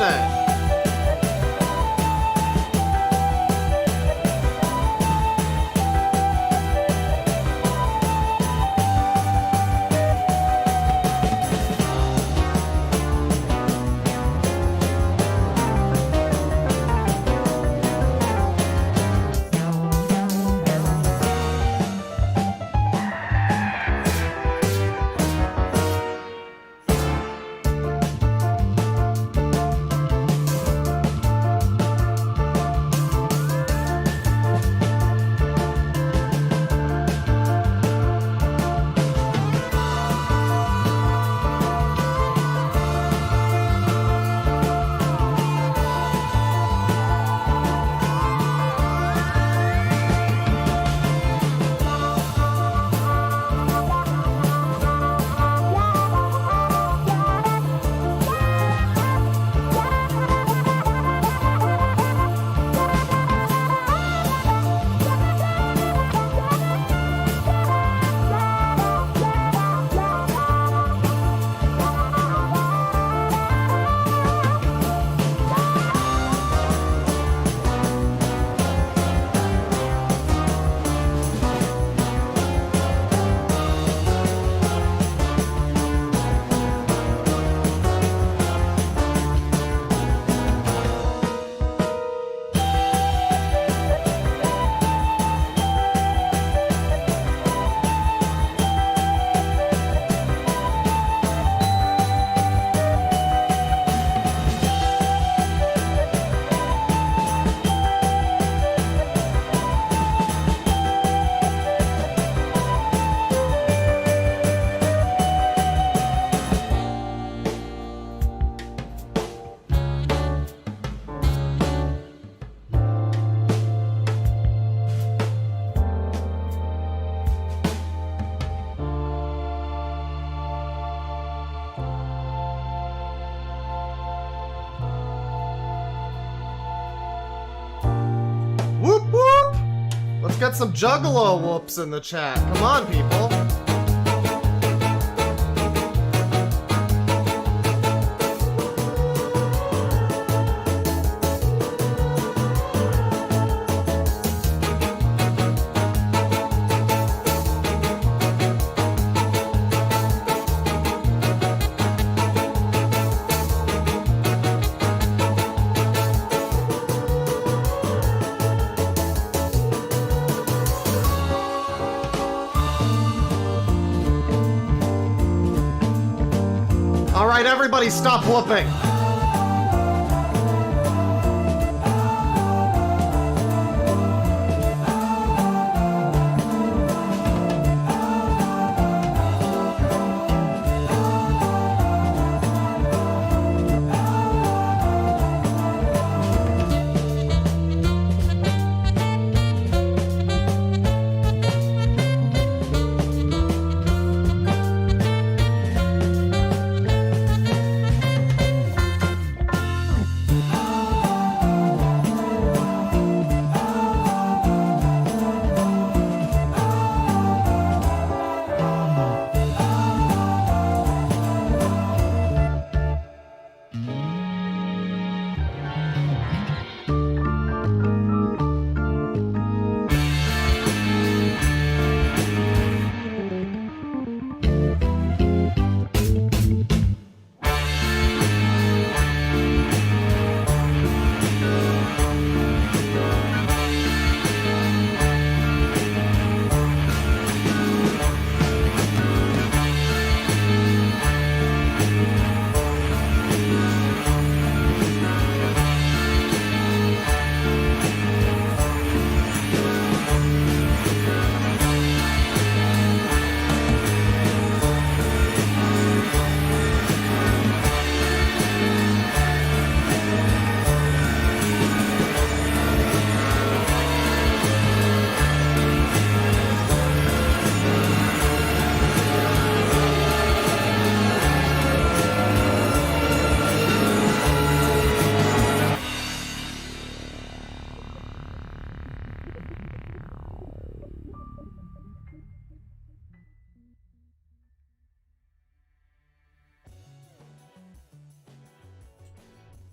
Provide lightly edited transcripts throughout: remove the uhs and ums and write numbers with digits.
thing. Get some juggalo whoops in the chat. Come on, people. Alright, everybody stop whooping!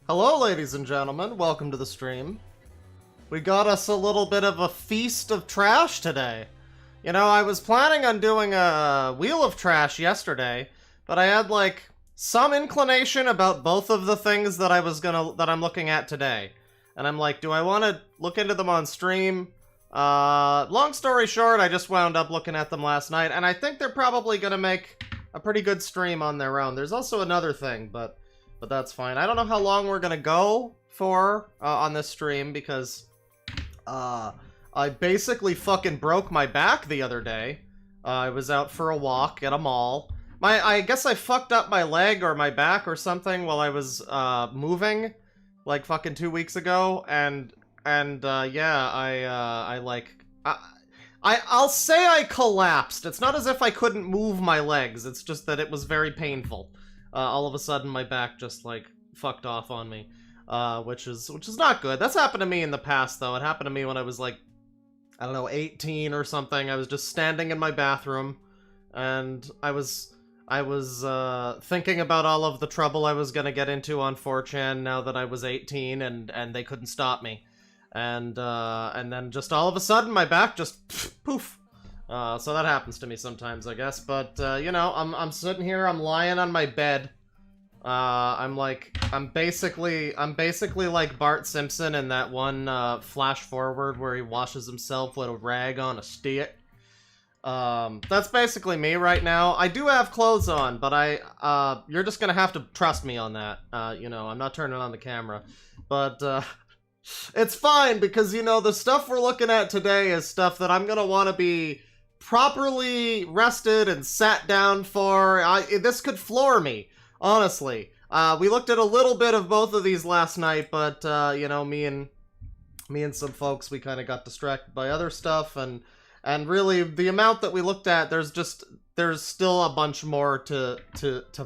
Hello, ladies and gentlemen. Welcome to the stream. We got us a little bit of a feast of trash today. You know, I was planning on doing a Wheel of Trash yesterday, but I had, like, some inclination about both of the things that I'm looking at today. And I'm like, do I want to look into them on stream? Long story short, I just wound up looking at them last night, and I think they're probably gonna make a pretty good stream on their own. There's also another thing, but that's fine. I don't know how long we're gonna go for on this stream, because I basically fucking broke my back the other day. I was out for a walk at a mall. I guess I fucked up my leg or my back or something while I was moving, like fucking 2 weeks ago, and yeah, I'll say I collapsed. It's not as if I couldn't move my legs, it's just that it was very painful. All of a sudden my back just, like, fucked off on me. Which is not good. That's happened to me in the past, though. It happened to me when I was, like, I don't know, 18 or something. I was just standing in my bathroom, and I was thinking about all of the trouble I was gonna get into on 4chan now that I was 18, and they couldn't stop me. And then just all of a sudden, my back just poof. So that happens to me sometimes, I guess. But you know, I'm sitting here, I'm lying on my bed. I'm basically like Bart Simpson in that one flash forward where he washes himself with a rag on a stick. That's basically me right now. I do have clothes on, but you're just gonna have to trust me on that. You know, I'm not turning on the camera, but it's fine, because, you know, the stuff we're looking at today is stuff that I'm gonna want to be properly rested and sat down for. This could floor me, honestly. We looked at a little bit of both of these last night, but you know, me and some folks, we kind of got distracted by other stuff, and really the amount that we looked at, there's still a bunch more to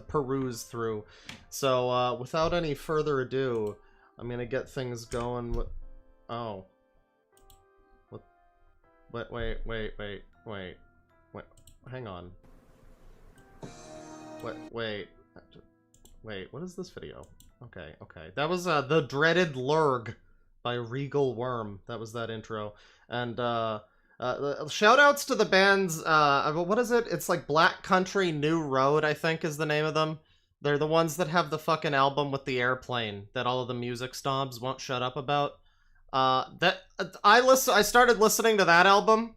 peruse through. So without any further ado, I'm gonna get things going with... Oh. What? Wait. Hang on. Wait, what is this video? Okay. That was The Dreaded Lurg by Regal Worm. That was that intro. And shoutouts to the bands, what is it? It's like Black Country New Road, I think is the name of them. They're the ones that have the fucking album with the airplane that all of the music snobs won't shut up about. I started listening to that album,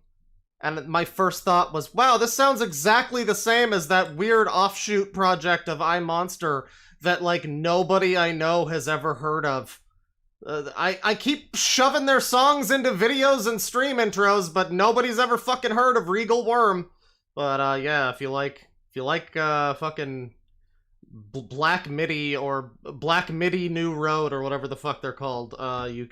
and my first thought was, wow, this sounds exactly the same as that weird offshoot project of iMonster that, like, nobody I know has ever heard of. I keep shoving their songs into videos and stream intros, but nobody's ever fucking heard of Regal Worm. But yeah, if you like fucking Black Midi or Black Midi New Road or whatever the fuck they're called, you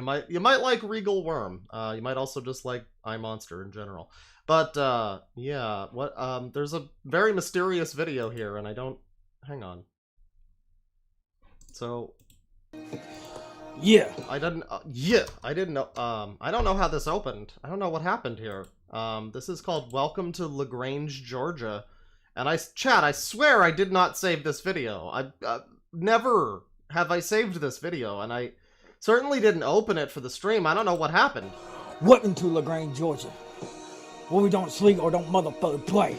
might like Regal Worm. You might also just like iMonster in general. But yeah, there's a very mysterious video here, and I don't... Hang on. So... Yeah. I didn't know. I don't know how this opened. I don't know what happened here. This is called Welcome to LaGrange, Georgia. And chat, I swear I did not save this video. Never have I saved this video, and I certainly didn't open it for the stream. I don't know what happened. Welcome to LaGrange, Georgia, where we don't sleep or don't motherfucker play.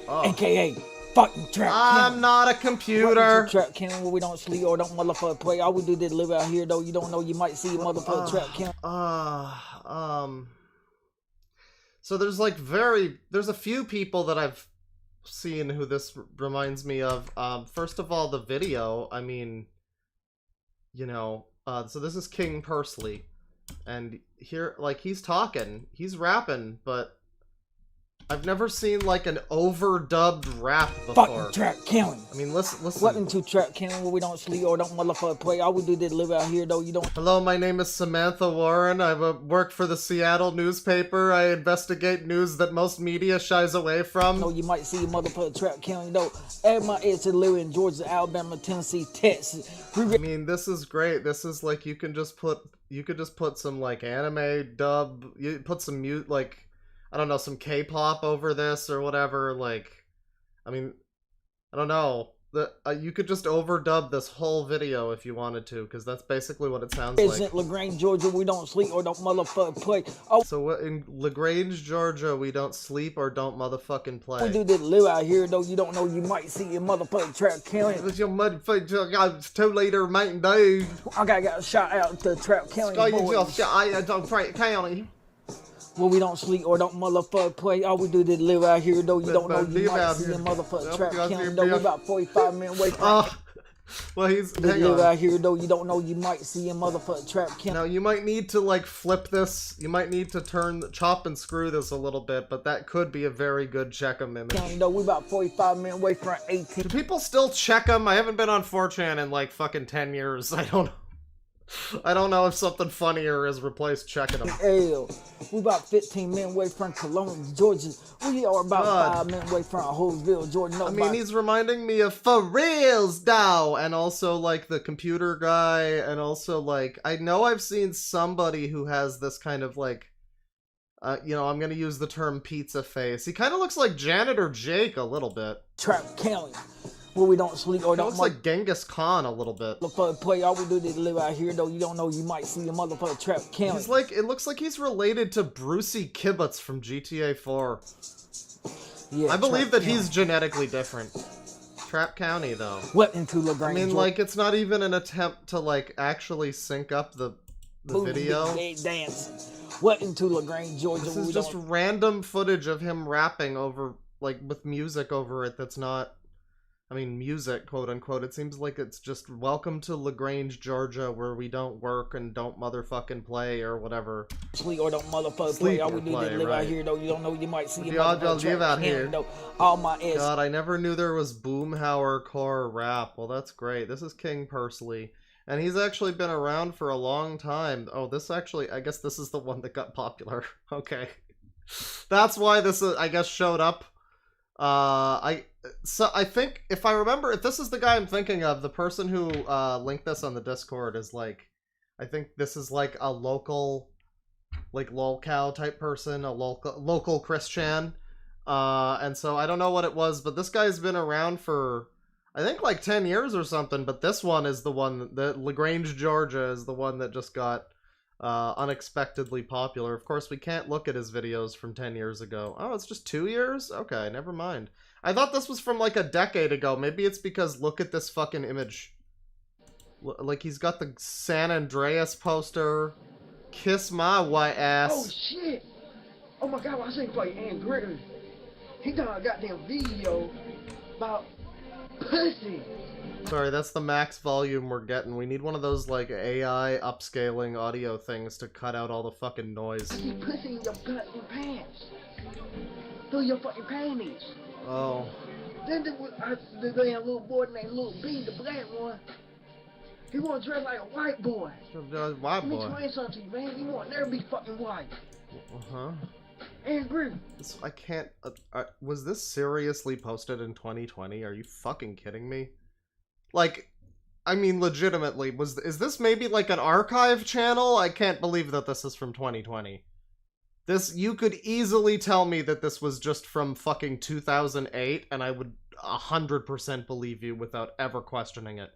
AKA fucking trap. I'm not a computer. Trap cannon, where we don't sleep or don't motherfucker play. All we do is live out here, though. You don't know, you might see a motherfucker trap cannon. So there's like there's a few people that I've seen who this reminds me of. First of all, the video, I mean, you know, so this is King Pursley, and here, like, he's talking, he's rapping, but I've never seen, like, an overdubbed rap before. Fucking trap killing. I mean, listen. Welcome to trap killing, where we don't sleep or don't motherfucker play. All we do is live out here, though. You don't... Hello, my name is Samantha Warren. I work for the Seattle newspaper. I investigate news that most media shies away from. No, you might see a motherfucker trap killing, though. Add my ex to live in Georgia, Alabama, Tennessee, Texas. I mean, this is great. This is like, you could just put some, like, anime dub. You put some like, I don't know, some K-pop over this or whatever. Like, I mean, I don't know. You could just overdub this whole video if you wanted to, because that's basically what it sounds like. Isn't LaGrange, Georgia, we don't sleep or don't motherfucking play. Oh, So what, in LaGrange, Georgia, we don't sleep or don't motherfucking play. we do this live out here, though. You don't know, you might see in motherfucking Trap County. It's your motherfucking 2-liter Mountain Dew. I got a shout out to Trap County boys. County. Well, we don't sleep or don't motherfucking play. All we do is live out here, though. You don't know, you live might out see here. in motherfucking Yep, Trap you guys County, live though. We out- about 45 minutes away from Well, he's Just hang live on. out here, though. You don't know, you might see in motherfucking Trap County. Now you might need to like flip this. You might need to chop and screw this a little bit, but that could be a very good check-em image. County, though. We about 45 minutes away from 18. Do people still check them? I haven't been on 4chan in like fucking 10 years. I don't know if something funnier has replaced checking them. Hell, we about 15 minutes away from Columbus, Georgia. We are about God. 5 minutes away from Holesville, Georgia. I mean, he's reminding me of For Reals Dow, and also like the computer guy, and also like I know I've seen somebody who has this kind of like, you know, I'm gonna use the term pizza face. He kind of looks like Janitor Jake a little bit. Trap County, where we don't sleep or He don't looks like Genghis Khan a little bit. motherfucking play. All we do is live out here, though. You don't know, you might see a motherfucking Trap County. He's like, it looks like he's related to Brucey Kibbutz from GTA 4. Yeah, I believe Trap that he's County. genetically different. Trap County, though. What into I LaGrange, mean, Georgia. like, it's not even an attempt to, like, actually sync up the Booty video. big gay dancing. What into LaGrange, Georgia? This where is we just don't... random footage of him rapping over, like, with music over it that's not, I mean, music, quote unquote. It seems like it's just, welcome to LaGrange, Georgia, where we don't work and don't motherfucking play or whatever. Sleep or don't motherfucking Sleep play. All or we do play, is live right. out here, though. You don't know, you might see a Y'all motherfucking live Trap out County, here. though. All my ass. God, I never knew there was Boomhauer core rap. Well, that's great. This is King Pursley. And he's actually been around for a long time. Oh, this actually, I guess this is the one that got popular. Okay. That's why this, I guess, showed up. So I think, if I remember, if this is the guy I'm thinking of, the person who linked this on the Discord is like, I think this is like a local, like lolcow type person, a local Christian. And so I don't know what it was, but this guy's been around for, I think like 10 years or something, but this one is the one that LaGrange, Georgia is the one that just got unexpectedly popular. Of course, we can't look at his videos from 10 years ago. Oh, it's just 2 years? Okay, never mind. I thought this was from like a decade ago. Maybe it's because look at this fucking image. Like he's got the San Andreas poster. Kiss my white ass. Oh shit! Oh my god, I seen fucking Ann Gregory. He done a goddamn video about pussy. Sorry, that's the max volume we're getting. We need one of those like AI upscaling audio things to cut out all the fucking noise. I see pussy in your goddamn pants. Through your fucking panties. Oh. Then the damn little boy named Lil B, the black one. He wanna dress like a white boy. White Let me boy. explain something to you, man. He wanna never be fucking white. Uh-huh. Ann Gregory. I can't... was this seriously posted in 2020? Are you fucking kidding me? Like, I mean, legitimately, is this maybe like an archive channel? I can't believe that this is from 2020. This, you could easily tell me that this was just from fucking 2008, and I would 100% believe you without ever questioning it.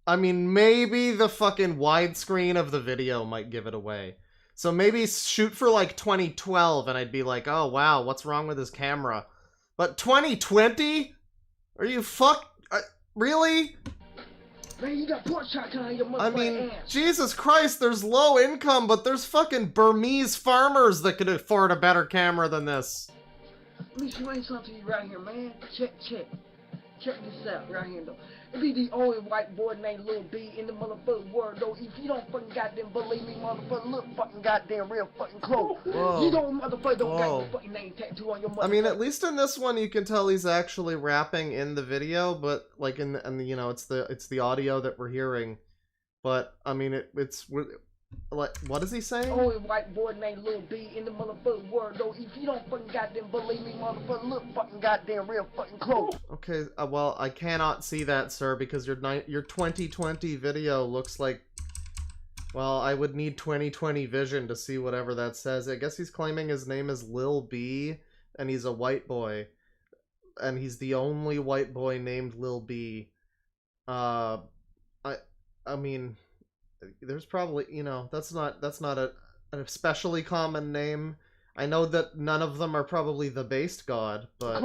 I mean, maybe the fucking widescreen of the video might give it away. So maybe shoot for like 2012, and I'd be like, oh wow, what's wrong with his camera? But 2020? Are you really? Man, you got pork chop on your motherfucking I mean, ass. Jesus Christ, there's low income, but there's fucking Burmese farmers that could afford a better camera than this. Let me explain something to you right here, man. Check this out right here, though. It be the only white boy named Lil B in the motherfucking world, though. If you don't fucking goddamn believe me, motherfucker, look fucking goddamn real fucking close. Whoa. You don't motherfucker don't got Whoa. your fucking name tattoo on your motherfucker. I mean, at least in this one, you can tell he's actually rapping in the video, but like in the you know, it's the audio that we're hearing. But I mean, it's like, what is he saying? Only white boy named Lil B in the motherfucking world, though. If you don't fucking goddamn believe me, motherfucker, look fucking goddamn real fucking close. Okay, well, I cannot see that, sir, because your 2020 video looks like... Well, I would need 2020 vision to see whatever that says. I guess he's claiming his name is Lil B, and he's a white boy. and he's the only white boy named Lil B. I mean, there's probably, you know, that's not an especially common name. I know that none of them are probably the based god, but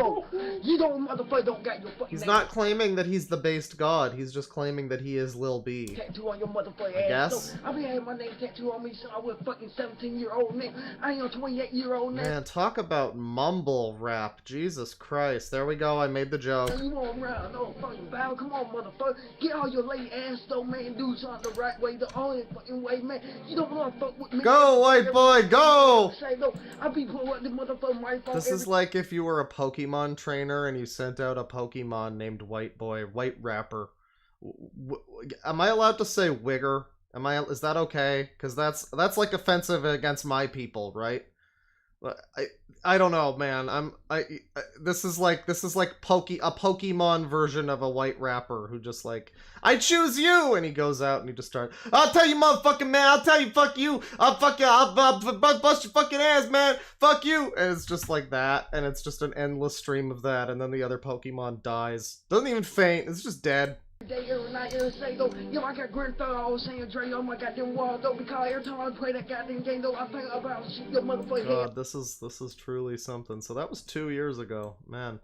you don't motherfucker don't got your fucking he's name. not claiming that he's the based god. He's just claiming that he is Lil B. Tattoo on your motherfucking I ass. guess. So, I been having my name tattooed on me since I was a fucking 17-year-old nigga. I ain't a 28-year-old nigga. Man, talk about mumble rap. Jesus Christ. There we go. I made the joke. You want around no fucking battle? Come on, motherfucker. Get all your lady ass though, man. Do something the right way, the only fucking way, man. You don't want to fuck with me. Go, white boy, go! Say no. I be pulling up the motherfucking right phone. This is like if you were a Pokemon trainer and you sent out a Pokemon named White Boy, White Rapper. Am I allowed to say Wigger? Is that okay? Because that's like offensive against my people, right? I don't know, man. This is like a Pokemon version of a white rapper who just like, I choose you, and he goes out and he just starts, I'll tell you, motherfucking man, I'll tell you, fuck you, I'll fuck you, I'll bust your fucking ass, man, fuck you, and it's just like that, and it's just an endless stream of that, and then the other Pokemon dies, doesn't even faint, it's just dead. Day, every night, every say though, yo, I got Grand Theft Auto saying Dre on my goddamn wall though, because every time I play that goddamn game though, I think about shit your motherfucking God, this is truly something. So that was 2 years ago, man.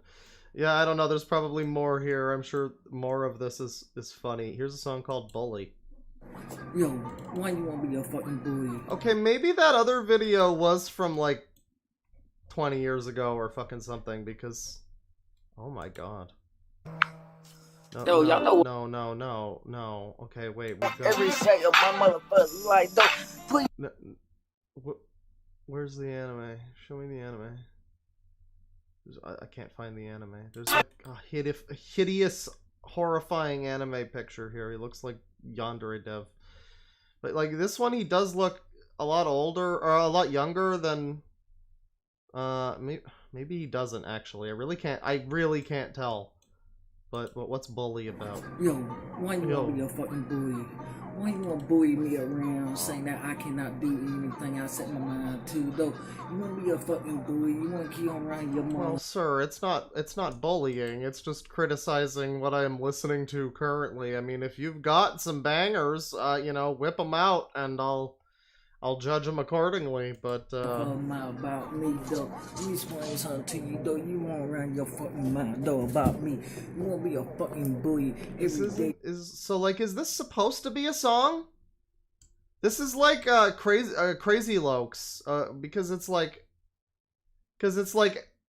Yeah, I don't know. There's probably more here. I'm sure more of this is funny. Here's a song called Bully. Yo, why you wanna be a fucking bully? Okay, maybe that other video was from like 20 years ago or fucking something because, oh my God. No, Yo, y'all know. No. Okay, wait. We've got... Every day of my motherfucking life, though. Please. No, where's the anime? Show me the anime. I can't find the anime. There's like a hideous, horrifying anime picture here. He looks like Yandere Dev. But like this one, he does look a lot older, or a lot younger than... maybe he doesn't actually. I really can't tell. But what's Bully about? Yo, why you wanna be a fucking bully? Why you wanna bully me around saying that I cannot do anything I set my mind to? Though you wanna be a fucking bully, you wanna keep on riding your mom. Well, sir, it's not bullying. It's just criticizing what I am listening to currently. I mean, if you've got some bangers, you know, whip them out, and I'll judge them accordingly, but, about me, though. Let me explain something to you, though. You won't run your fucking mouth, though, about me. You won't be a fucking bully every day. Is this supposed to be a song? This is like, Crazy Lokes, because it's like,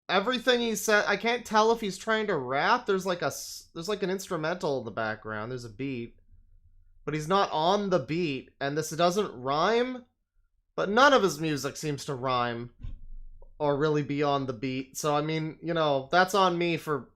everything he said, I can't tell if he's trying to rap. There's like an instrumental in the background. There's a beat, but he's not on the beat, and this doesn't rhyme. But none of his music seems to rhyme or really be on the beat. So, I mean, you know, that's on me for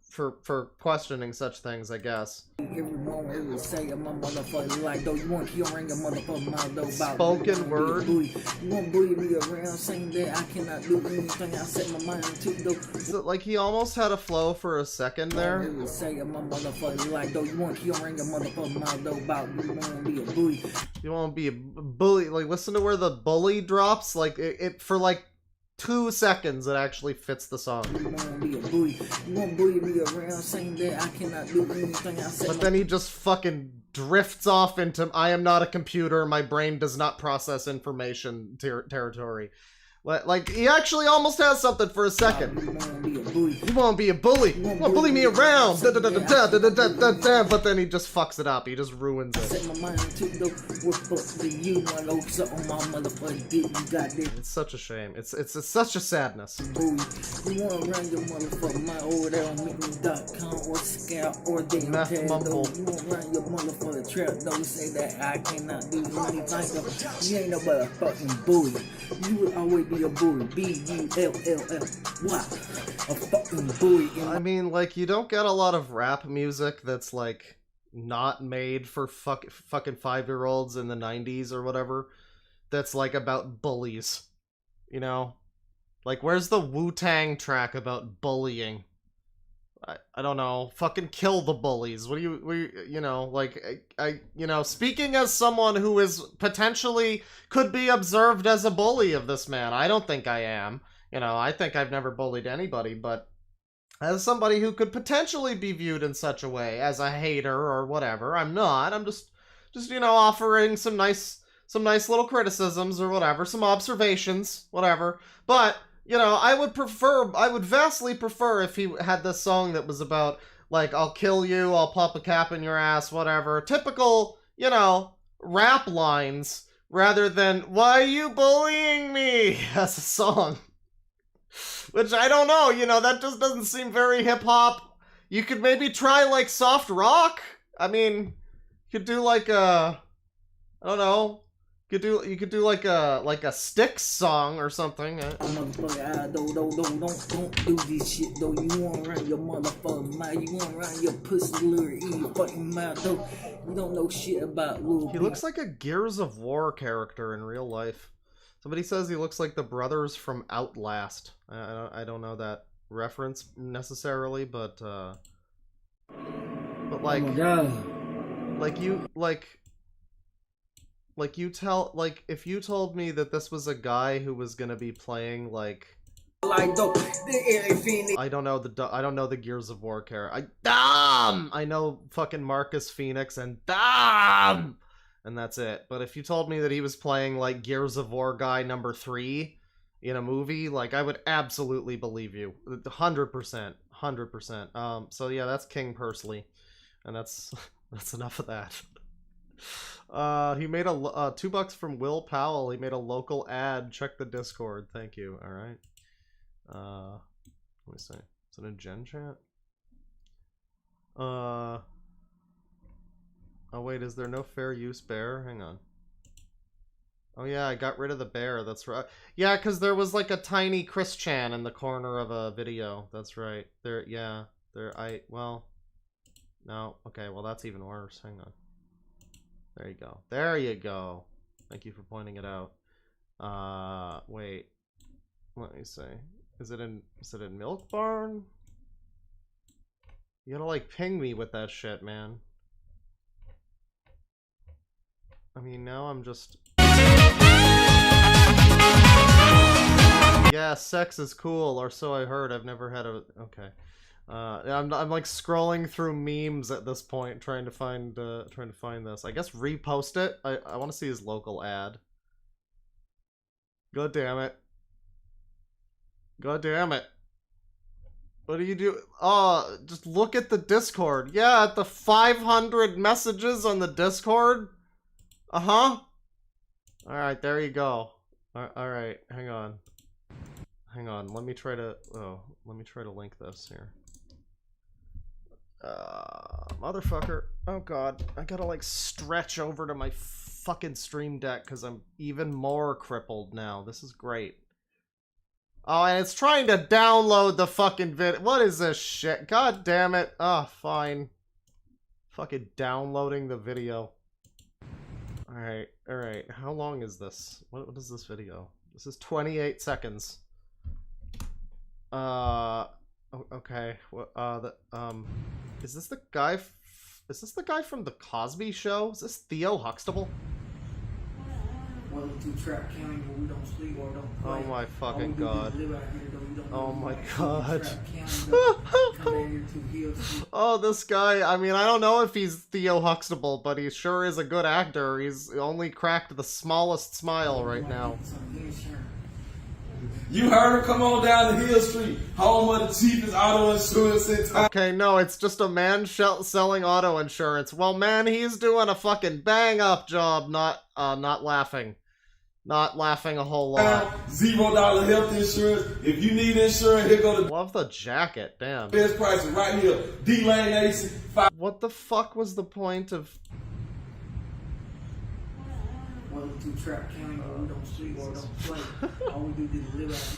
questioning such things, I guess. Every moment it will say in my motherfucking life, though. You want to kill around your motherfucking mouth, though. About spoken word. You won't bully me around saying that I cannot do anything I set my mind to, though. Is it like he almost had a flow for a second there? It will say in my motherfucking life, though. You want to kill around your motherfucking mouth, though. About you want to be a bully. You want to be a bully. Like, listen to where the bully drops. Like, it for like 2 seconds, it actually fits the song. You want to be a bully. You won't bully me around saying that I cannot do anything I said. But then he just fucking drifts off into I am not a computer, my brain does not process information territory. Like, he actually almost has something for a second. You want to be a bully. You won't be a bully. You won't bully me around. But then he just fucks it up. He just ruins it. Set my mind to the what the you want to on my motherfucking dick. You got this. It's such a shame. It's such a sadness. Bully. You want to run your motherfucking mind over there on meetme.com or Scout or Meth Mumble. You want to run your motherfucking trap. Don't say that I cannot do anything. You ain't no but a fucking bully. You would always be a bully. B-U-L-L-L-Y. A fucking bully. I mean, like, you don't get a lot of rap music that's, like, not made for fucking 5-year-olds in the 90s or whatever. That's, like, about bullies. You know? Like, where's the Wu-Tang track about bullying? I don't know. Fucking kill the bullies. What do you know, like, you know, speaking as someone who is potentially could be observed as a bully of this man. I don't think I am. You know, I think I've never bullied anybody, but as somebody who could potentially be viewed in such a way, as a hater or whatever. I'm not. I'm just you know, offering some nice little criticisms or whatever, some observations, whatever. But, you know, I would vastly prefer if he had this song that was about, like, I'll kill you, I'll pop a cap in your ass, whatever. Typical, you know, rap lines, rather than, why are you bullying me, as a song. Which, I don't know, you know, that just doesn't seem very hip-hop. You could maybe try, like, soft rock? I mean, you could do, like, I don't know. You could do like a Styx song or something. Motherfucker, don't do this shit though. You wanna run your motherfucking mouth. You wanna run your pussy lure in your fucking mouth though. You don't know shit about little. He looks like a Gears of War character in real life. Somebody says he looks like the brothers from Outlast. I don't know that reference necessarily, but like, oh my God. If you told me that this was a guy who was gonna be playing like I don't know the Gears of War character. I know fucking Marcus Phoenix and and that's it. But if you told me that he was playing like Gears of War guy number 3 in a movie, like, I would absolutely believe you, 100%. So yeah, that's King Pursley, and that's enough of that. He made a $2 from Will Powell. He made a local ad. Check the Discord. Thank you. All right. Let me see. Is it a Gen chat? Oh wait, is there no fair use bear? Hang on. Oh yeah, I got rid of the bear. That's right. Yeah, because there was like a tiny Chris Chan in the corner of a video. That's right. Well, no. Okay, well that's even worse. Hang on. There you go. There you go. Thank you for pointing it out. Wait. Let me see. Is it in Milk Barn? You gotta like ping me with that shit, man. I mean, now I'm just... Yeah, sex is cool, or so I heard. I've never had a... Okay. I'm like scrolling through memes at this point, trying to find this. I guess repost it. I want to see his local ad. God damn it. God damn it. What do you do? Oh, just look at the Discord. Yeah, at the 500 messages on the Discord. Uh-huh. Alright, there you go. Alright, hang on. Hang on, let me try to link this here. Motherfucker. Oh god, I gotta like stretch over to my fucking stream deck because I'm even more crippled now. This is great. Oh, and it's trying to download the fucking vid. What is this shit? God damn it. Oh, fine. Fucking downloading the video. Alright, alright. How long is this? What is this video? This is 28 seconds. Okay. Is this the guy? Is this the guy from the Cosby Show? Is this Theo Huxtable? Oh my fucking god. Oh my god. Oh, this guy, I mean, I don't know if he's Theo Huxtable, but he sure is a good actor. He's only cracked the smallest smile right now. You heard him, come on down to Hill Street, home of the cheapest auto insurance in town. Okay, no, it's just a man selling auto insurance. Well, man, he's doing a fucking bang-up job, not laughing. Not laughing a whole lot. $0 health insurance. If you need insurance, here go the... Love the jacket, damn. Best price right here. D-Lane Nation. What the fuck was the point of...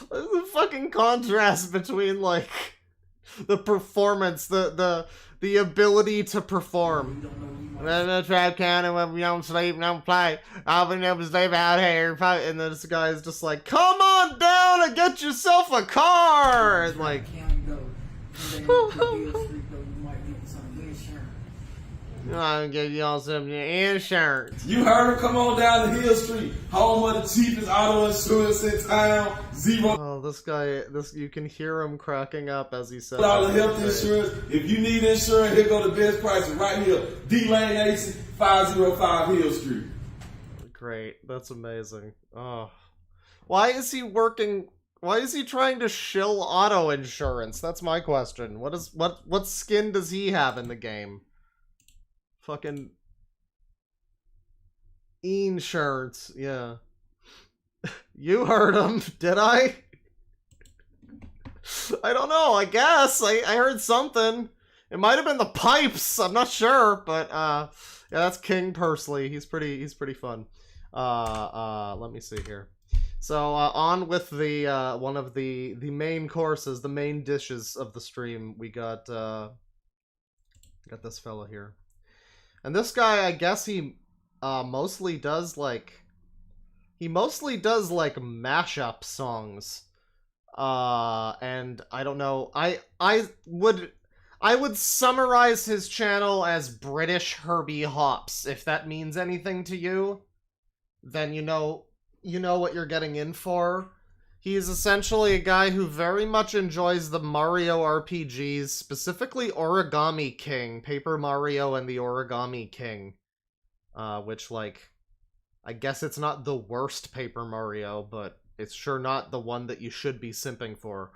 There's a fucking contrast between, like, the performance, the ability to perform. We're in the trap county when we don't sleep, don't play. I'll be able to sleep out here. And then this guy's just like, come on down and get yourself a car! And like... I'll give y'all some insurance. You heard him, come on down to Hill Street, home of the cheapest auto insurance in town. Oh, this guy, you can hear him cracking up as he says. $1 health insurance. If you need insurance, here go the best prices right here. D-Lane Aces, 505 Hill Street. Great, that's amazing. Oh, why is he working? Why is he trying to shill auto insurance? That's my question. What skin does he have in the game? Fucking insurance, yeah. You heard him, did I? I don't know, I guess. I heard something. It might have been the pipes, I'm not sure, but yeah, that's King Pursley. He's pretty fun. Let me see here. So on with the one of the main courses, the main dishes of the stream. We got this fella here. And this guy, I guess he mostly does like mashup songs. And I don't know. I would summarize his channel as British Herbie Hops. If that means anything to you, then you know what you're getting in for. He's essentially a guy who very much enjoys the Mario RPGs, specifically Origami King, Paper Mario and the Origami King. Which, like, I guess it's not the worst Paper Mario, but it's sure not the one that you should be simping for.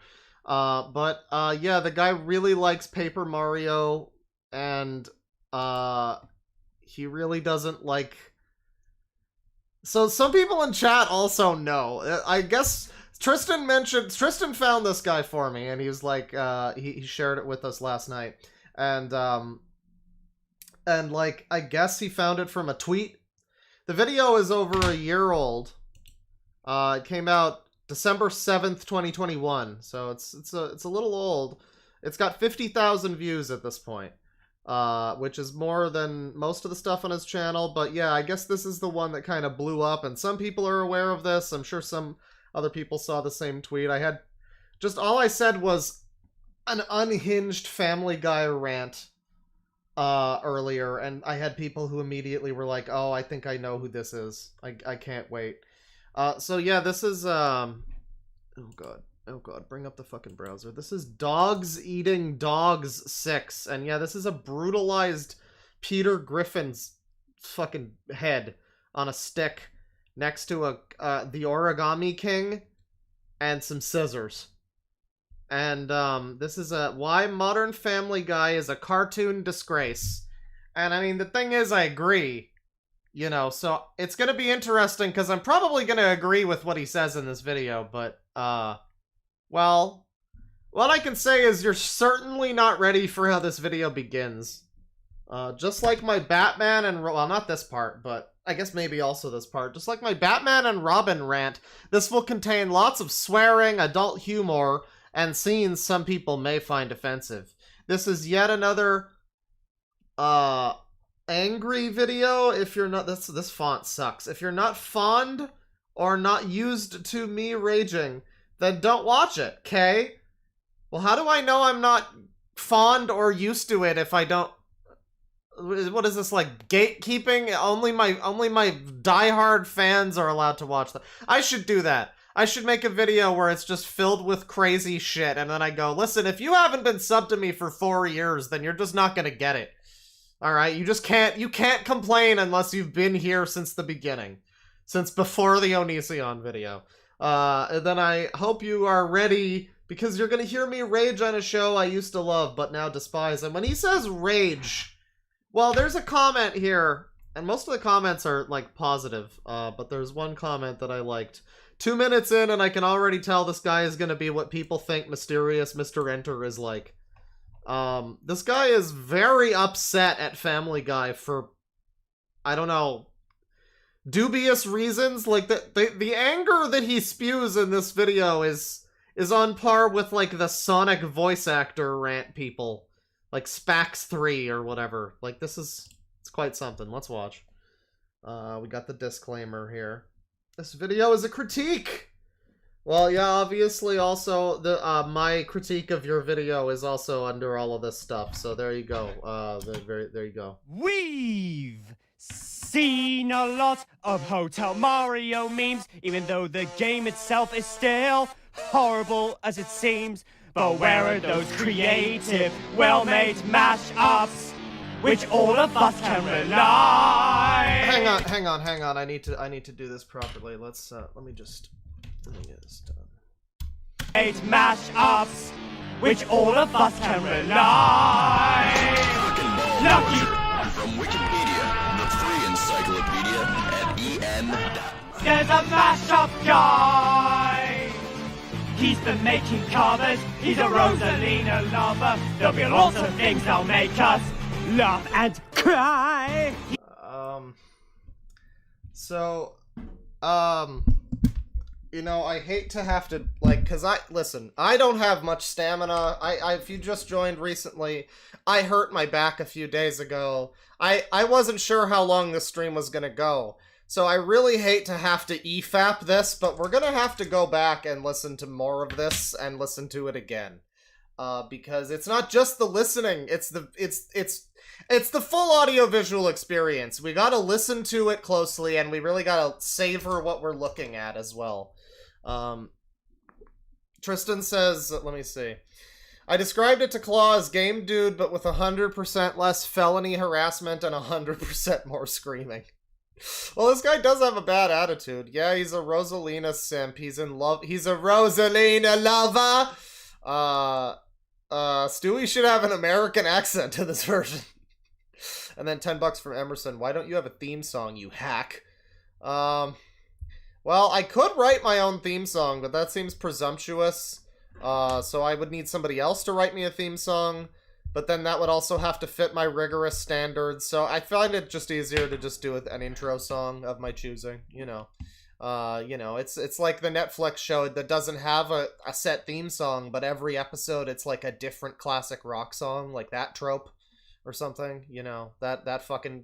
Yeah, the guy really likes Paper Mario, and he really doesn't like... So some people in chat also know. I guess Tristan found this guy for me, and he was like, he shared it with us last night. And like, I guess he found it from a tweet. The video is over a year old. It came out December 7th, 2021. So it's a little old. It's got 50,000 views at this point. Which is more than most of the stuff on his channel, but yeah, I guess this is the one that kind of blew up, and some people are aware of this. I'm sure some other people saw the same tweet. All I said was an unhinged Family Guy rant earlier, and I had people who immediately were like, oh, I think I know who this is. I can't wait. So yeah, this is, oh god, bring up the fucking browser. This is Dogs Eating Dogs 6. And yeah, this is a brutalized Peter Griffin's fucking head on a stick next to the Origami King and some scissors. And this is why Modern Family Guy is a cartoon disgrace. And I mean, the thing is, I agree. You know, so it's gonna be interesting because I'm probably gonna agree with what he says in this video, but well, what I can say is you're certainly not ready for how this video begins. Just like my Batman and... Well, not this part, but I guess maybe also this part. Just like my Batman and Robin rant, this will contain lots of swearing, adult humor, and scenes some people may find offensive. This is yet another, angry video. If you're not... This font sucks. If you're not fond or not used to me raging, then don't watch it, okay? Well, how do I know I'm not fond or used to it if I don't... What is this, like, gatekeeping? Only my diehard fans are allowed to watch that. I should do that. I should make a video where it's just filled with crazy shit, and then I go, listen, if you haven't been subbed to me for 4 years, then you're just not gonna get it. Alright? You can't complain unless you've been here since the beginning. Since before the Onision video. Then I hope you are ready, because you're gonna hear me rage on a show I used to love but now despise. And when he says rage, well, there's a comment here, and most of the comments are like positive, but there's one comment that I liked. 2 minutes in and I can already tell this guy is gonna be what people think Mysterious Mr. Enter is like. This guy is very upset at Family Guy for, I don't know, dubious reasons. Like the anger that he spews in this video is on par with like the Sonic voice actor rant people, like Spax3 or whatever. Like it's quite something. Let's watch. We got the disclaimer here. This video is a critique. Well, yeah, obviously also the my critique of your video is also under all of this stuff. So there you go. There you go. We've seen a lot of Hotel Mario memes, even though the game itself is still horrible as it seems. But where are those creative, well-made mashups, which all of us can rely? Hang on. I need to do this properly. Let me just get this done. Made mashups, which all of us can rely. Lucky from Wikipedia, the free encyclopedia at en. There's a mashup guy. He's been making covers. He's a Rosalina lover. There'll be lots of things that'll make us laugh and cry. You know, I hate to have to, like, cause I don't have much stamina. If you just joined recently, I hurt my back a few days ago. I wasn't sure how long this stream was gonna go. So I really hate to have to EFAP this, but we're gonna have to go back and listen to more of this and listen to it again. Because it's not just the listening, it's the full audio-visual experience. We gotta listen to it closely, and we really gotta savor what we're looking at as well. Tristan says, let me see. I described it to Claw as Game Dude, but with 100% less felony harassment and 100% more screaming. Well, this guy does have a bad attitude. Yeah, he's a Rosalina simp. He's in love. He's a Rosalina lover. Stewie should have an American accent to this version. And then $10 from Emerson. Why don't you have a theme song, you hack? Well, I could write my own theme song, but that seems presumptuous. So I would need somebody else to write me a theme song, but then that would also have to fit my rigorous standards, so I find it just easier to just do an intro song of my choosing, you know. It's like the Netflix show that doesn't have a set theme song, but every episode it's like a different classic rock song, like that trope or something, you know, that fucking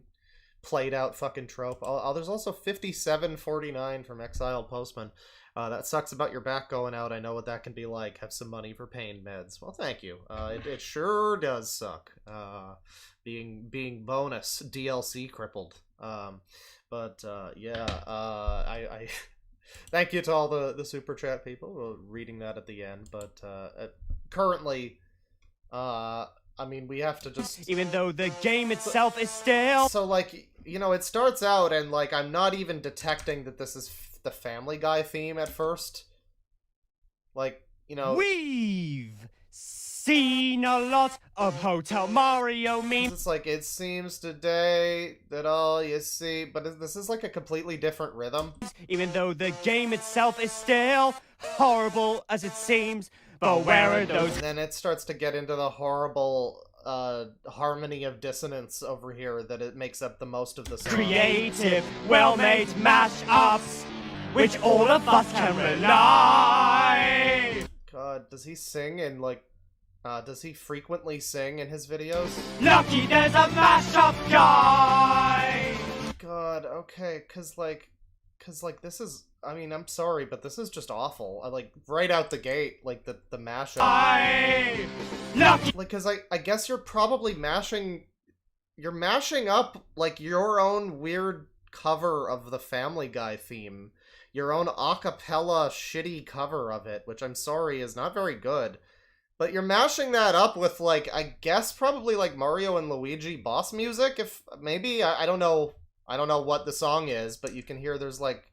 played out fucking trope. There's also 5749 from Exiled Postman. That sucks about your back going out. I know what that can be like. Have some money for pain meds. Well, thank you. It sure does suck. Being bonus DLC crippled. I thank you to all the super chat people. We're reading that at the end, but currently, I mean, we have to just, even though the game itself is still, so like, you know, it starts out and like I'm not even detecting that this is the Family Guy theme at first. Like, you know, we've seen a lot of Hotel Mario memes. It's like, it seems today that all you see, but this is like a completely different rhythm. Even though the game itself is still horrible as it seems, but where are those? And then it starts to get into the horrible harmony of dissonance over here that it makes up the most of the song. Creative, well-made mashups, which all of us can rely. God, does he sing in like, does he frequently sing in his videos? Lucky there's a mashup guy! God, okay, cause like this is, I mean, I'm sorry, but this is just awful. Like, right out the gate, like, the mashup. Lucky! Like, cause I guess you're probably mashing up, like, your own weird cover of the Family Guy theme. Your own a cappella shitty cover of it, which I'm sorry is not very good. But you're mashing that up with, like, I guess probably, like, Mario and Luigi boss music, if, maybe, I don't know what the song is, but you can hear there's, like,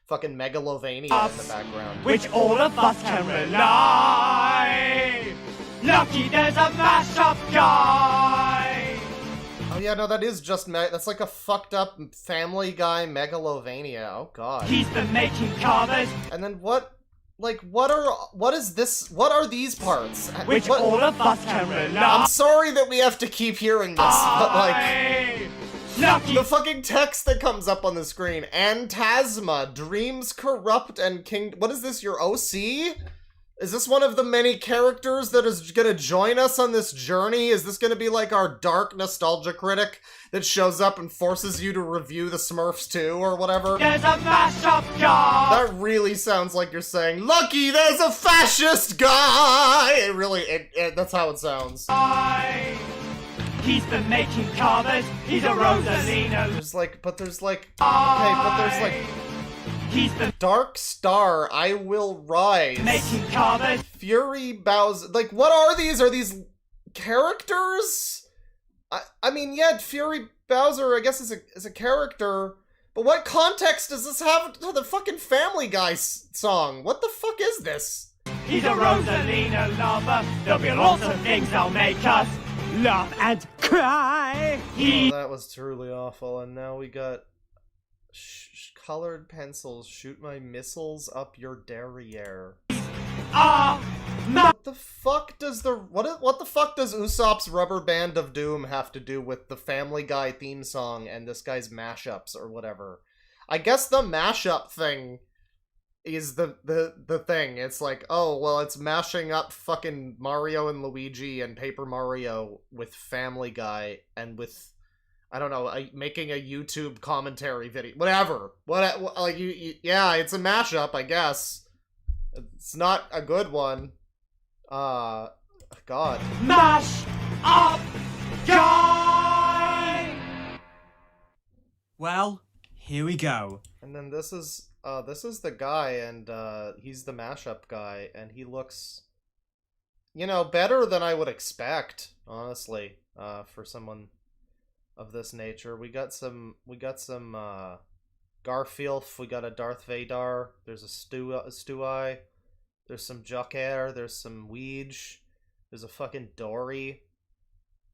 fucking Megalovania in the background. Which all of us can rely. Lucky there's a mashup guy. Oh yeah, no, that is just that's like a fucked up Family Guy Megalovania. Oh god. He's been making covers. And then what? Like, what is this? What are these parts? Which all of us can rely. I'm sorry that we have to keep hearing this, but like, Lucky. the fucking text that comes up on the screen: Antasma, Dreams Corrupt, and King. What is this? Your OC? Is this one of the many characters that is gonna join us on this journey? Is this gonna be like our dark nostalgia critic that shows up and forces you to review the Smurfs 2 or whatever? There's a mashup guy! That really sounds like you're saying, Lucky, there's a fascist guy! It really, that's how it sounds. He's been making covers. He's a Rosalina. There's like, okay, but there's like, He's been Dark Star, I Will Rise. making covers. Fury Bowser. Like, what are these? Are these characters? I mean, yeah, Fury Bowser, I guess, is a character. But what context does this have to the fucking Family Guy song? What the fuck is this? He's a Rosalina lover. There'll be lots of things that'll make us laugh and cry. Oh, that was truly awful. And now we got colored pencils. Shoot my missiles up your derriere. What the fuck does what the fuck does Usopp's Rubber Band of Doom have to do with the Family Guy theme song and this guy's mashups or whatever? I guess the mashup thing is the thing. It's like, oh, well, it's mashing up fucking Mario and Luigi and Paper Mario with Family Guy and with, I don't know, making a YouTube commentary video. Whatever. Like, yeah, it's a mashup, I guess. It's not a good one. God. Mash up, guy! Well, here we go. And then this is the guy, and he's the mashup guy, and he looks, you know, better than I would expect, honestly, for someone of this nature. We got some Garfield, we got a Darth Vader, there's a Stu-Eye, there's some Joker, there's some Weege, there's a fucking Dory.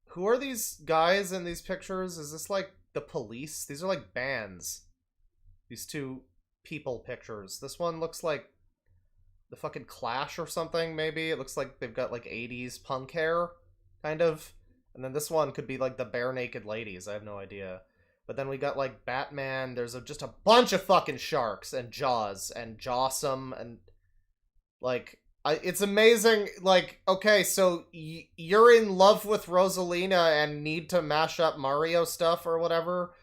Who are these guys in these pictures? Is this like the police? These are like bands. These two people pictures. This one looks like the fucking Clash or something, maybe. It looks like they've got like 80s punk hair, kind of. And then this one could be like the Bare Naked Ladies, I have no idea. But then we got like Batman, there's just a bunch of fucking sharks, and Jaws, and Jawsome, and like, it's amazing. Like, okay, so you're in love with Rosalina and need to mash up Mario stuff or whatever,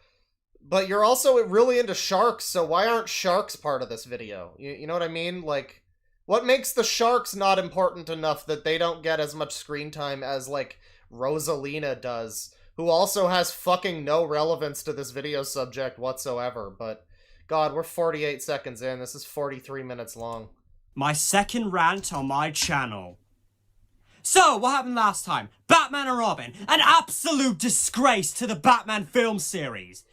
but you're also really into sharks, so why aren't sharks part of this video? You know what I mean? Like, what makes the sharks not important enough that they don't get as much screen time as, like, Rosalina does, who also has fucking no relevance to this video subject whatsoever? But, God, we're 48 seconds in. This is 43 minutes long. My second rant on my channel. So, what happened last time? Batman and Robin, an absolute disgrace to the Batman film series.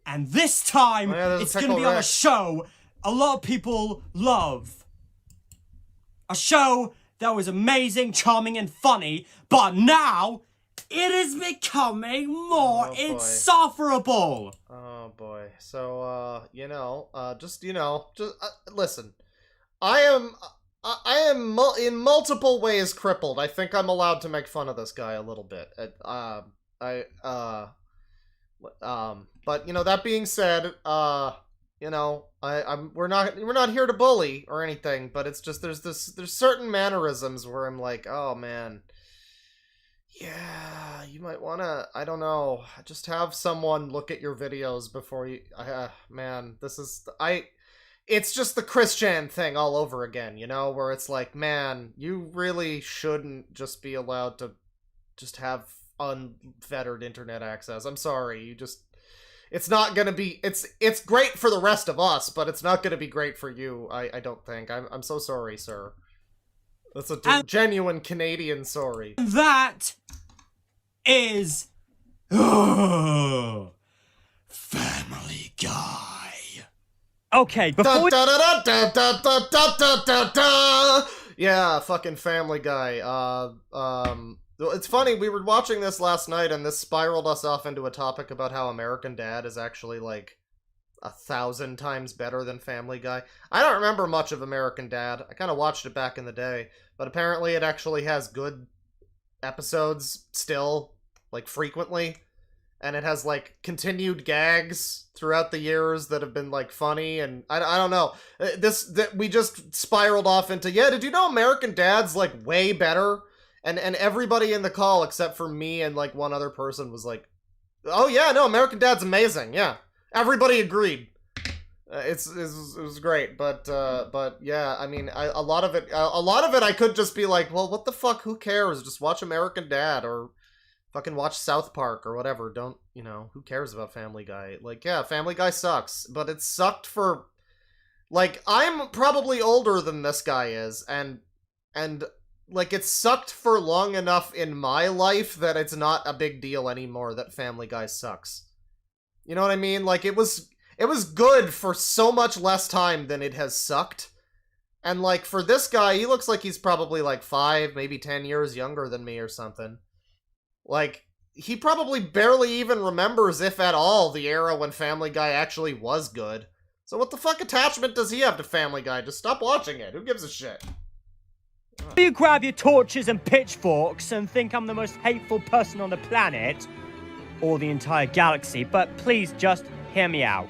And this time, it's going to be on a show a lot of people love. A show that was amazing, charming, and funny, but now it is becoming more insufferable. Oh boy. So, listen. I am in multiple ways crippled. I think I'm allowed to make fun of this guy a little bit. But you know, that being said, we're not here to bully or anything, but it's just there's certain mannerisms where I'm like, oh man, yeah, you might wanna, I don't know, just have someone look at your videos before you, man, it's just the Christian thing all over again, you know, where it's like, man, you really shouldn't just be allowed to just have unfettered internet access. I'm sorry, it's not gonna be, it's great for the rest of us, but it's not gonna be great for you, I don't think. I'm so sorry, sir. That's a genuine Canadian sorry. That is Family Guy. Okay, before yeah, fucking Family Guy. It's funny, we were watching this last night, and this spiraled us off into a topic about how American Dad is actually, like, 1,000 times better than Family Guy. I don't remember much of American Dad. I kind of watched it back in the day, but apparently it actually has good episodes still, like, frequently. And it has, like, continued gags throughout the years that have been, like, funny, and I don't know. We just spiraled off into, yeah, did you know American Dad's, like, way better? And everybody in the call, except for me and, like, one other person was like, oh, yeah, no, American Dad's amazing, yeah. Everybody agreed. It was great, but yeah, I mean, a lot of it I could just be like, well, what the fuck, who cares? Just watch American Dad, or Fucking watch South Park or whatever. Don't, who cares about Family Guy? Like, yeah, Family Guy sucks, but it sucked for, like, I'm probably older than this guy is, and, like, it sucked for long enough in my life that it's not a big deal anymore that Family Guy sucks. You know what I mean? Like, it was good for so much less time than it has sucked. And, like, for this guy, he looks like he's probably, like, 5, maybe 10 years younger than me or something. Like, he probably barely even remembers, if at all, the era when Family Guy actually was good. So what the fuck attachment does he have to Family Guy? Just stop watching it. Who gives a shit? You grab your torches and pitchforks and think I'm the most hateful person on the planet, or the entire galaxy, but please just hear me out.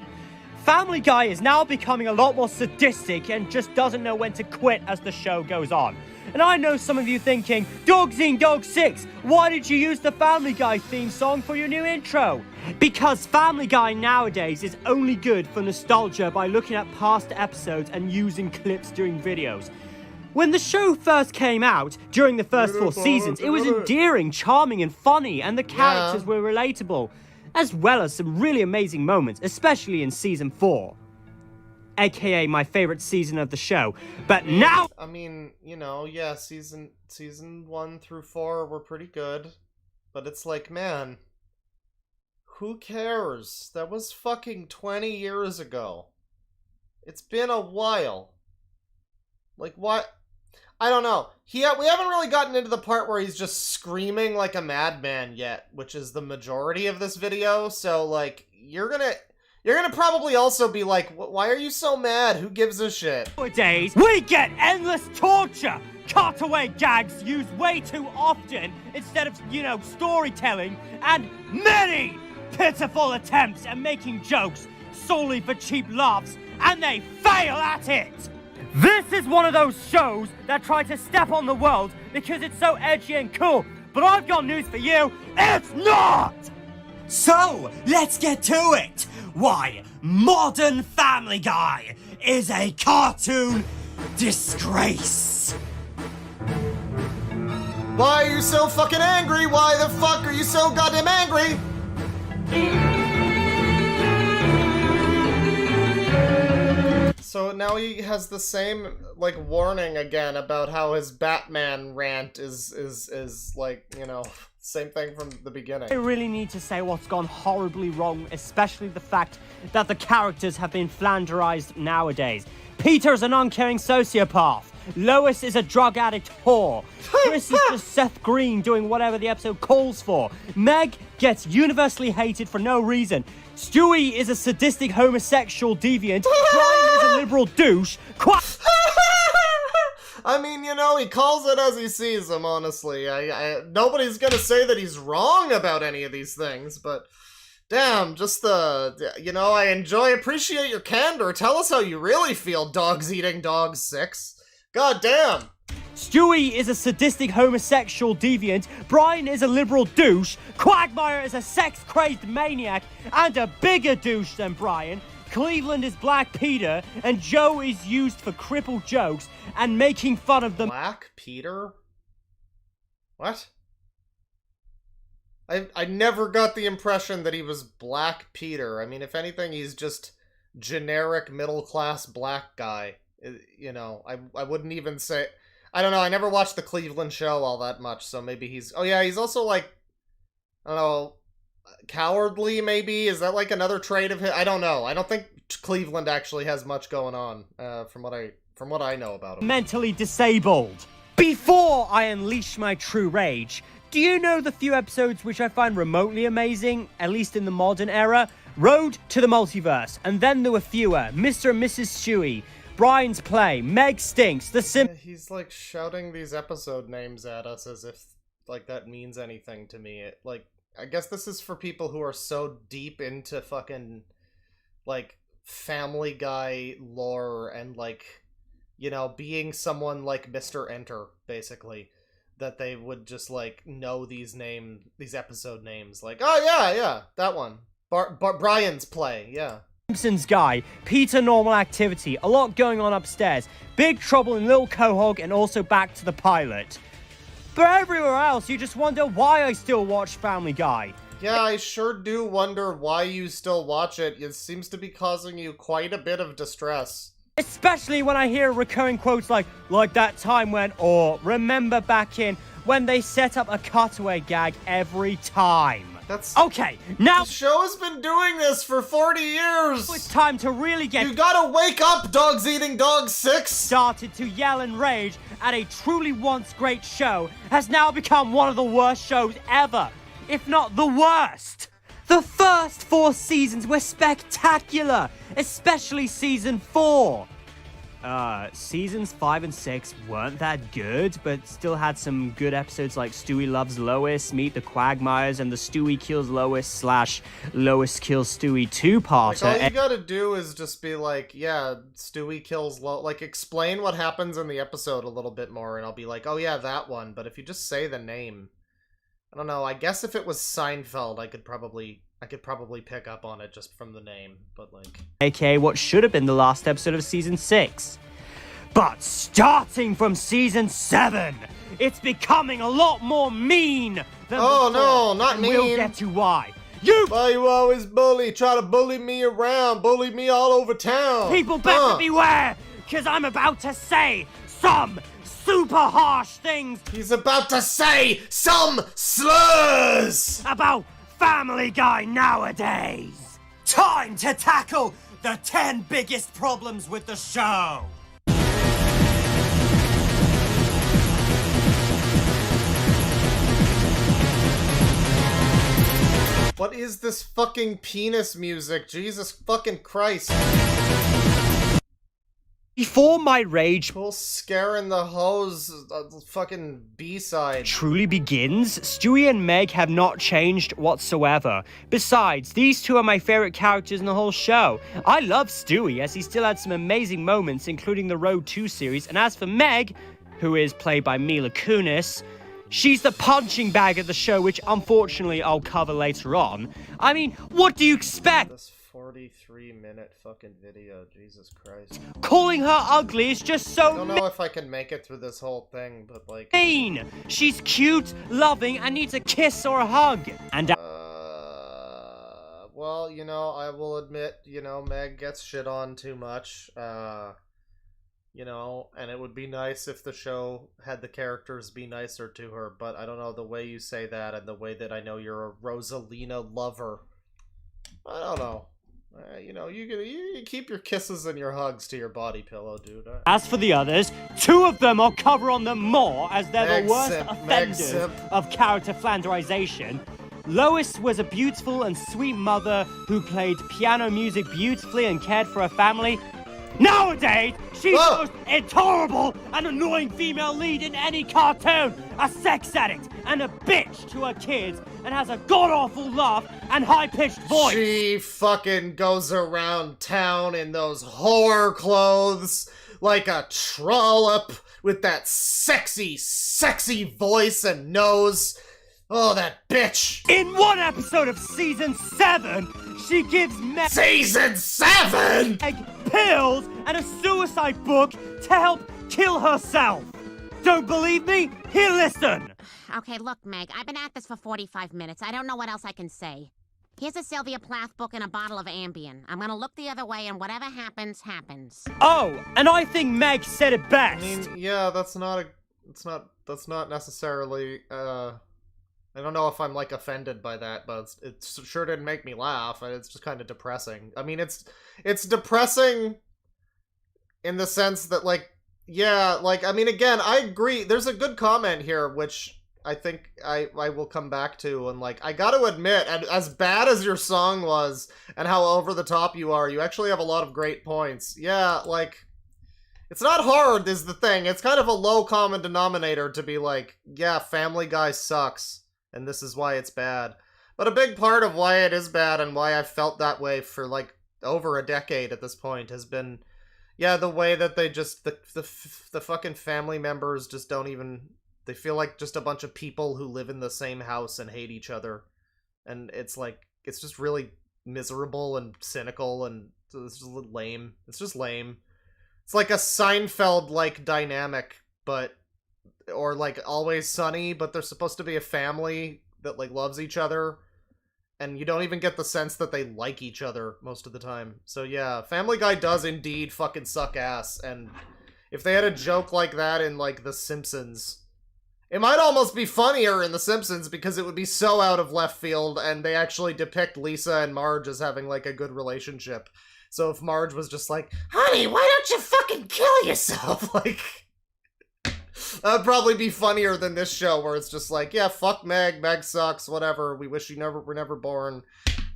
Family Guy is now becoming a lot more sadistic and just doesn't know when to quit as the show goes on. And I know some of you thinking, DeadwingDork 6, why did you use the Family Guy theme song for your new intro? Because Family Guy nowadays is only good for nostalgia by looking at past episodes and using clips during videos. When the show first came out, during the first 4 seasons, it was endearing, charming, and funny, and the characters were relatable, as well as some really amazing moments, especially in Season 4. AKA my favorite season of the show. But now... I mean, yeah, season 1 through 4 were pretty good. But it's like, man, who cares? That was fucking 20 years ago. It's been a while. Like, what? I don't know. We haven't really gotten into the part where he's just screaming like a madman yet, which is the majority of this video. So, like, you're gonna probably also be like, why are you so mad? Who gives a shit? Nowadays, we get endless torture, cutaway gags used way too often instead of, storytelling, and many pitiful attempts at making jokes solely for cheap laughs, and they fail at it! This is one of those shows that try to step on the world because it's so edgy and cool, but I've got news for you, it's not! So, let's get to it! Why, modern Family Guy is a cartoon disgrace! Why are you so fucking angry? Why the fuck are you so goddamn angry? So now he has the same, like, warning again about how his Batman rant is like, same thing from the beginning. I really need to say what's gone horribly wrong, especially the fact that the characters have been flanderized nowadays. Peter's an uncaring sociopath. Lois is a drug addict whore. Chris is just Seth Green doing whatever the episode calls for. Meg gets universally hated for no reason. Stewie is a sadistic homosexual deviant. Brian is a liberal douche. I mean, he calls it as he sees them, honestly. Nobody's gonna say that he's wrong about any of these things, but damn, just I appreciate your candor. Tell us how you really feel, Dogs Eating Dogs 6. God damn. Stewie is a sadistic homosexual deviant, Brian is a liberal douche, Quagmire is a sex-crazed maniac and a bigger douche than Brian, Cleveland is Black Peter, and Joe is used for crippled jokes and making fun of them. Black Peter? What? I never got the impression that he was Black Peter. I mean, if anything, he's just generic middle-class black guy. I wouldn't even say... I don't know, I never watched the Cleveland show all that much, so maybe he's... Oh yeah, he's also like... I don't know... Cowardly, maybe? Is that like another trait of his? I don't know. I don't think Cleveland actually has much going on, from what I know about him. Mentally disabled. Before I unleash my true rage, do you know the few episodes which I find remotely amazing, at least in the modern era? Road to the Multiverse, and then there were fewer. Mr. and Mrs. Stewie, Brian's Play, Meg Stinks, The He's like shouting these episode names at us as if like that means anything to me. I guess this is for people who are so deep into fucking like Family Guy lore and like, being someone like Mr. Enter, basically, that they would just like know these episode names. Like, oh yeah, that one. Brian's Play, yeah. Simpsons Guy, Peter Normal Activity, a lot going on upstairs, Big Trouble in Little Quahog, and also back to the pilot. But everywhere else, you just wonder why I still watch Family Guy. Yeah, I sure do wonder why you still watch it. It seems to be causing you quite a bit of distress. Especially when I hear recurring quotes like that time when, or remember back in, when they set up a cutaway gag every time. That's... Okay, now... The show has been doing this for 40 years! It's time to really get... You gotta wake up, Dogs Eating Dogs 6! Started to yell and rage at a truly once great show has now become one of the worst shows ever, if not the worst. The first 4 seasons were spectacular, especially season 4. Seasons 5 and 6 weren't that good, but still had some good episodes like Stewie Loves Lois, Meet the Quagmires, and the Stewie Kills Lois / Lois Kills Stewie 2-parter. Like, all you gotta do is just be like, yeah, Stewie kills like, explain what happens in the episode a little bit more, and I'll be like, oh yeah, that one. But if you just say the name, I don't know, I guess if it was Seinfeld, I could probably pick up on it just from the name, but like... AKA what should have been the last episode of season 6. But starting from season 7, it's becoming a lot more mean than before, no, not and mean. We'll get to why. Why you always try to bully me around, bully me all over town? People better beware, because I'm about to say some super harsh things. He's about to say some slurs! About Family Guy nowadays. Time to tackle the 10 biggest problems with the show. What is this fucking penis music? Jesus fucking Christ. Before my rage Cool scaring the hose fucking B-side truly begins, Stewie and Meg have not changed whatsoever. Besides, these two are my favorite characters in the whole show. I love Stewie, as he still had some amazing moments, including the Road 2 series, and as for Meg, who is played by Mila Kunis, she's the punching bag of the show, which unfortunately I'll cover later on. I mean, what do you expect? This 43-minute fucking video, Jesus Christ. Calling her ugly is just so I don't know if I can make it through this whole thing, but like... mean. She's cute, loving, and needs a kiss or a hug. And well, you know, I will admit, you know, Meg gets shit on too much. You know, and it would be nice if the show had the characters be nicer to her, but I don't know, the way you say that and the way that I know you're a Rosalina lover, I don't know. You know, you keep your kisses and your hugs to your body pillow, dude. as for the others, 2 of them I'll cover on them more, as they're Meg the worst simp, Meg offenders simp. of character flanderization. Lois was a beautiful and sweet mother who played piano music beautifully and cared for her family. Nowadays, she's the most intolerable and annoying female lead in any cartoon, a sex addict and a bitch to her kids, and has a god-awful laugh and high-pitched voice. She fucking goes around town in those whore clothes like a trollop with that sexy, sexy voice and nose. Oh, that bitch. In one episode of season 7, she gives Meg Season 7? pills and a suicide book to help kill herself. Don't believe me? Here, listen. Okay, look, Meg, I've been at this for 45 minutes. I don't know what else I can say. Here's a Sylvia Plath book and a bottle of Ambien. I'm gonna look the other way, and whatever happens, happens. Oh, and I think Meg said it best. I mean, yeah, that's not necessarily, I don't know if I'm, like, offended by that, but it sure didn't make me laugh, and it's just kind of depressing. I mean, it's depressing in the sense that, like, yeah, like, I mean, again, I agree. There's a good comment here, which I think I will come back to, and, like, I gotta admit, as bad as your song was, and how over the top you are, you actually have a lot of great points. Yeah, like... It's not hard, is the thing. It's kind of a low common denominator to be like, yeah, Family Guy sucks, and this is why it's bad. But a big part of why it is bad and why I've felt that way for, like, over a decade at this point has been, yeah, the way that they just, the fucking family members just don't even, they feel like just a bunch of people who live in the same house and hate each other. And it's like, it's just really miserable and cynical, and it's just lame. It's just lame. It's like a Seinfeld-like dynamic, but or like Always Sunny, but they're supposed to be a family that like loves each other, and you don't even get the sense that they like each other most of the time. So yeah, Family Guy does indeed fucking suck ass, and if they had a joke like that in like The Simpsons, it might almost be funnier in The Simpsons because it would be so out of left field, and they actually depict Lisa and Marge as having like a good relationship. So if Marge was just like, honey, why don't you fucking kill yourself? Like, that'd probably be funnier than this show where it's just like, yeah, fuck Meg, Meg sucks, whatever, we wish you were never born.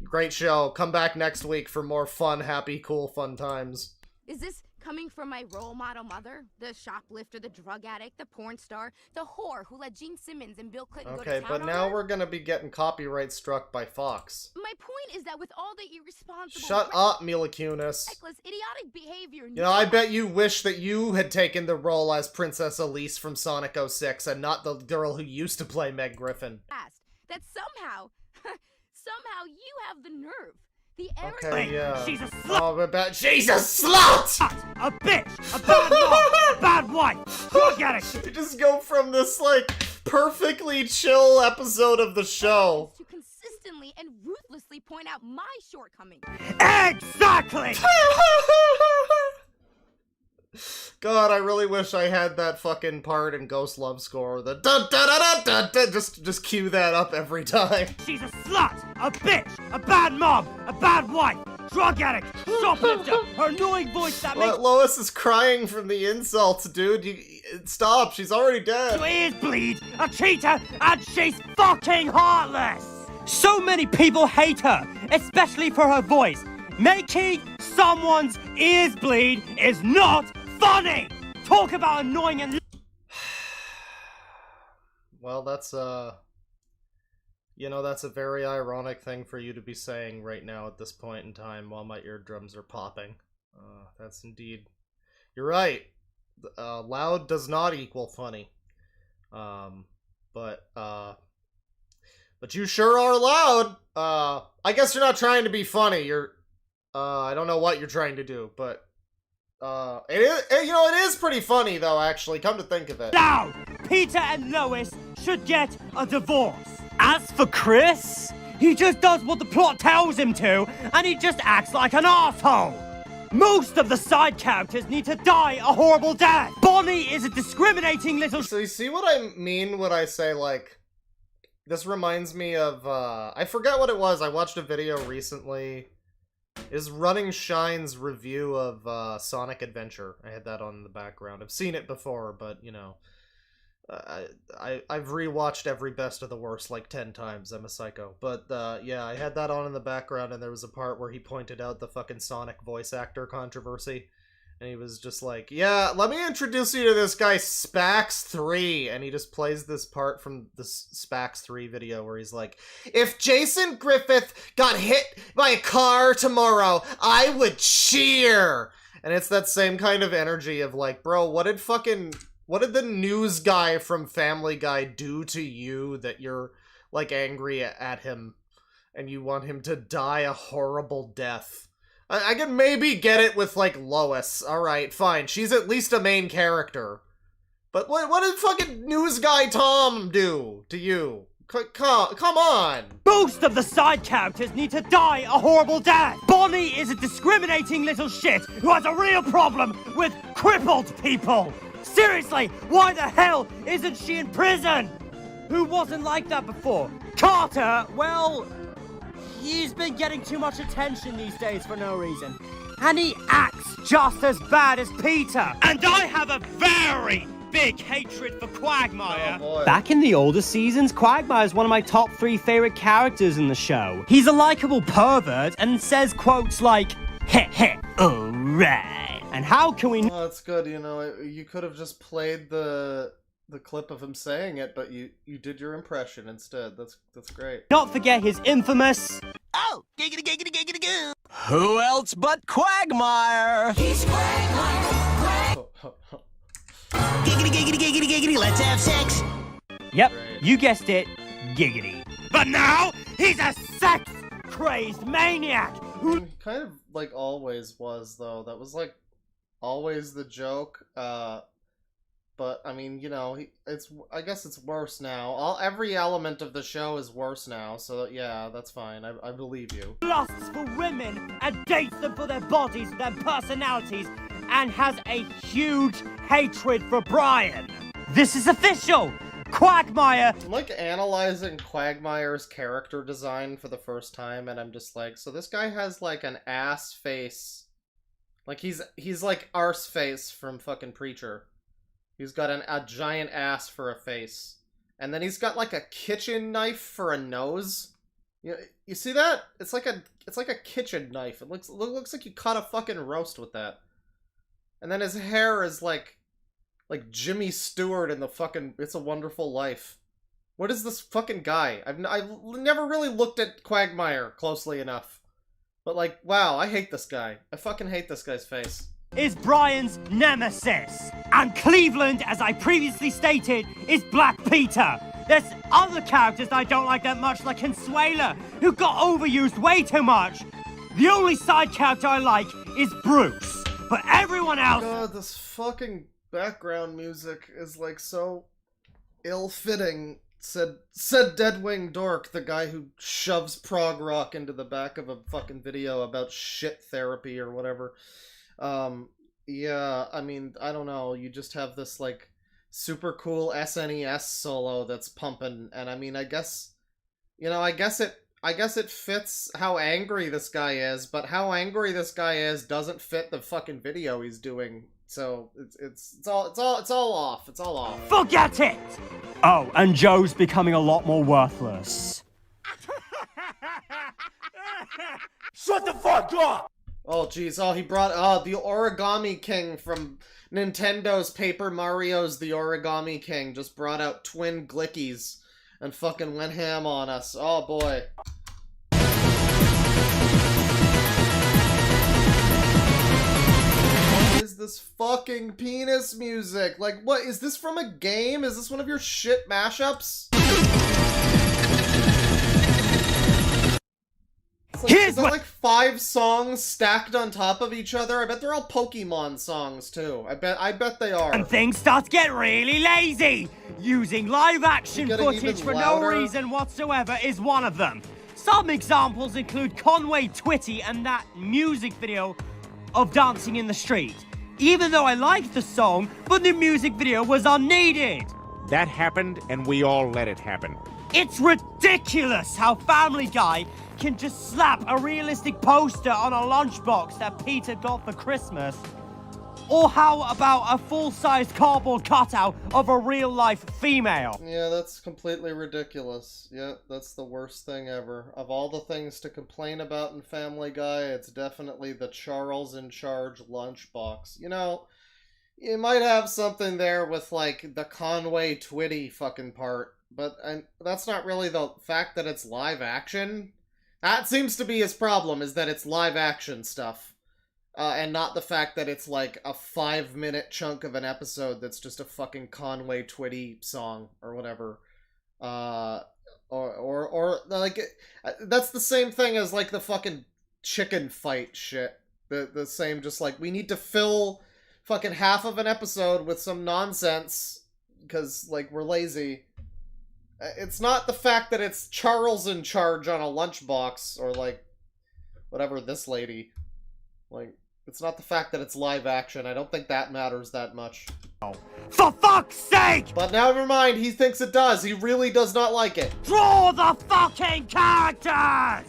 Great show, come back next week for more fun, happy, cool, fun times. Is this coming from my role model mother? The shoplifter, the drug addict, the porn star, the whore who let Gene Simmons and Bill Clinton go to town Okay, but on now her? we're gonna be getting copyright struck by Fox. My point is that with all the irresponsible, Shut up, Mila Kunis. reckless, idiotic behavior... You know, I bet you wish that you had taken the role as Princess Elise from Sonic 06 and not the girl who used to play Meg Griffin. that somehow, somehow you have the nerve, the arrogance... Okay, yeah. She's a slut! Oh, but about she's a slut! A bitch! A bad mom! A bad wife! Drug addict! You just go from this, like, perfectly chill episode of the show. ...to consistently and ruthlessly point out my shortcomings. Exactly! God, I really wish I had that fucking part in Ghost Love Score. The da da da da da. Just cue that up every time. She's a slut! A bitch! A bad mom! A bad wife! Drug addict! Shoplifter! Her annoying voice that makes Lois is crying from the insults, dude. Stop, she's already dead. your ears bleed! A cheater! And she's fucking heartless! So many people hate her, especially for her voice. Making someone's ears bleed is not funny! Talk about annoying and... Well, that's, you know, that's a very ironic thing for you to be saying right now at this point in time while my eardrums are popping. That's indeed... You're right. Loud does not equal funny. But you sure are loud! I guess you're not trying to be funny, you're... I don't know what you're trying to do, but... it is pretty funny, though, actually, come to think of it. Loud! Peter and Lois should get a divorce. As for Chris, he just does what the plot tells him to, and he just acts like an asshole. Most of the side characters need to die a horrible death. Bonnie is a discriminating little... So you see what I mean when I say, like... This reminds me of, I forget what it was. I watched a video recently... Is Running Shine's review of Sonic Adventure. I had that on in the background. I've seen it before, but, you know, I've rewatched every Best of the Worst like 10 times. I'm a psycho. But, yeah, I had that on in the background, and there was a part where he pointed out the fucking Sonic voice actor controversy. And he was just like, yeah, let me introduce you to this guy, Spax3. And he just plays this part from the Spax3 video where he's like, if Jason Griffith got hit by a car tomorrow, I would cheer. And it's that same kind of energy of like, bro, what did the news guy from Family Guy do to you that you're like angry at him and you want him to die a horrible death? I can maybe get it with, like, Lois. Alright, fine. She's at least a main character. But what did fucking news guy Tom do to you? Come on! Most of the side characters need to die a horrible death. Bonnie is a discriminating little shit who has a real problem with crippled people. Seriously, why the hell isn't she in prison? Who wasn't like that before? Carter, well... He's been getting too much attention these days for no reason. And he acts just as bad as Peter. And I have a very big hatred for Quagmire. Oh boy. Back in the older seasons, Quagmire is one of my top 3 favorite characters in the show. He's a likable pervert and says quotes like, heh heh, alright. And how can we... Oh, that's good, you know, you could have just played the clip of him saying it, but you did your impression instead. That's great. not forget his infamous... Oh, giggity giggity giggity goo. Who else but Quagmire? He's Quagmire. Giggity giggity giggity giggity. Let's have sex. Yep, Great. you guessed it, giggity. But now, he's a sex-crazed maniac who... He kind of, like, always was, though. That was, like, always the joke. but I mean, you know, I guess it's worse now. Every element of the show is worse now, so yeah, that's fine. I believe you. Lusts for women and dates them for their bodies, their personalities, and has a huge hatred for Brian. This is official! Quagmire! I'm like analyzing Quagmire's character design for the first time, and I'm just like, so this guy has like an ass face. Like he's like Arse Face from fucking Preacher. He's got a giant ass for a face. And then he's got like a kitchen knife for a nose. You see that? It's like a kitchen knife. It looks like you cut a fucking roast with that. And then his hair is like Jimmy Stewart in the fucking It's a Wonderful Life. What is this fucking guy? I've never really looked at Quagmire closely enough. But like, wow, I hate this guy. I fucking hate this guy's face. Is Brian's nemesis. And Cleveland, as I previously stated, is Black Peter. There's other characters I don't like that much, like Consuela, who got overused way too much. The only side character I like is Bruce. But everyone else... God, this fucking background music is like so ill-fitting, said DeadwingDork, the guy who shoves prog rock into the back of a fucking video about shit therapy or whatever. Yeah, I mean, I don't know, you just have this like super cool SNES solo that's pumping, and I mean, I guess it fits how angry this guy is, but how angry this guy is doesn't fit the fucking video he's doing. So it's all off. It's all off. Forget it! Oh, and Joe's becoming a lot more worthless. Shut the fuck up! Oh jeez, he brought the Origami King from Nintendo's Paper Mario's The Origami King just brought out twin Glickies and fucking went ham on us. Oh boy. What is this fucking penis music? Like, what is this from a game? Is this one of your shit mashups? Is that like 5 songs stacked on top of each other? I bet they're all Pokemon songs too. I bet they are. And things start to get really lazy. Using live action footage for no reason whatsoever is one of them. Some examples include Conway Twitty and that music video of Dancing in the Street. Even though I liked the song, but the music video was unneeded. That happened, and we all let it happen. It's ridiculous how Family Guy can just slap a realistic poster on a lunchbox that Peter got for Christmas. Or how about a full-sized cardboard cutout of a real-life female? Yeah, that's completely ridiculous. Yeah, that's the worst thing ever. Of all the things to complain about in Family Guy, it's definitely the Charles in Charge lunchbox. You know, you might have something there with, like, the Conway Twitty fucking part, but that's not really the fact that it's live action. That seems to be his problem, is that it's live action stuff. And not the fact that it's like a 5-minute chunk of an episode that's just a fucking Conway Twitty song or whatever. Or like, that's the same thing as like the fucking chicken fight shit. The same, just like, we need to fill fucking half of an episode with some nonsense because, like, we're lazy. It's not the fact that it's Charles in Charge on a lunchbox, or, like, whatever, this lady. Like, it's not the fact that it's live action. I don't think that matters that much. For fuck's sake! But now, never mind, he thinks it does. He really does not like it. Draw the fucking characters!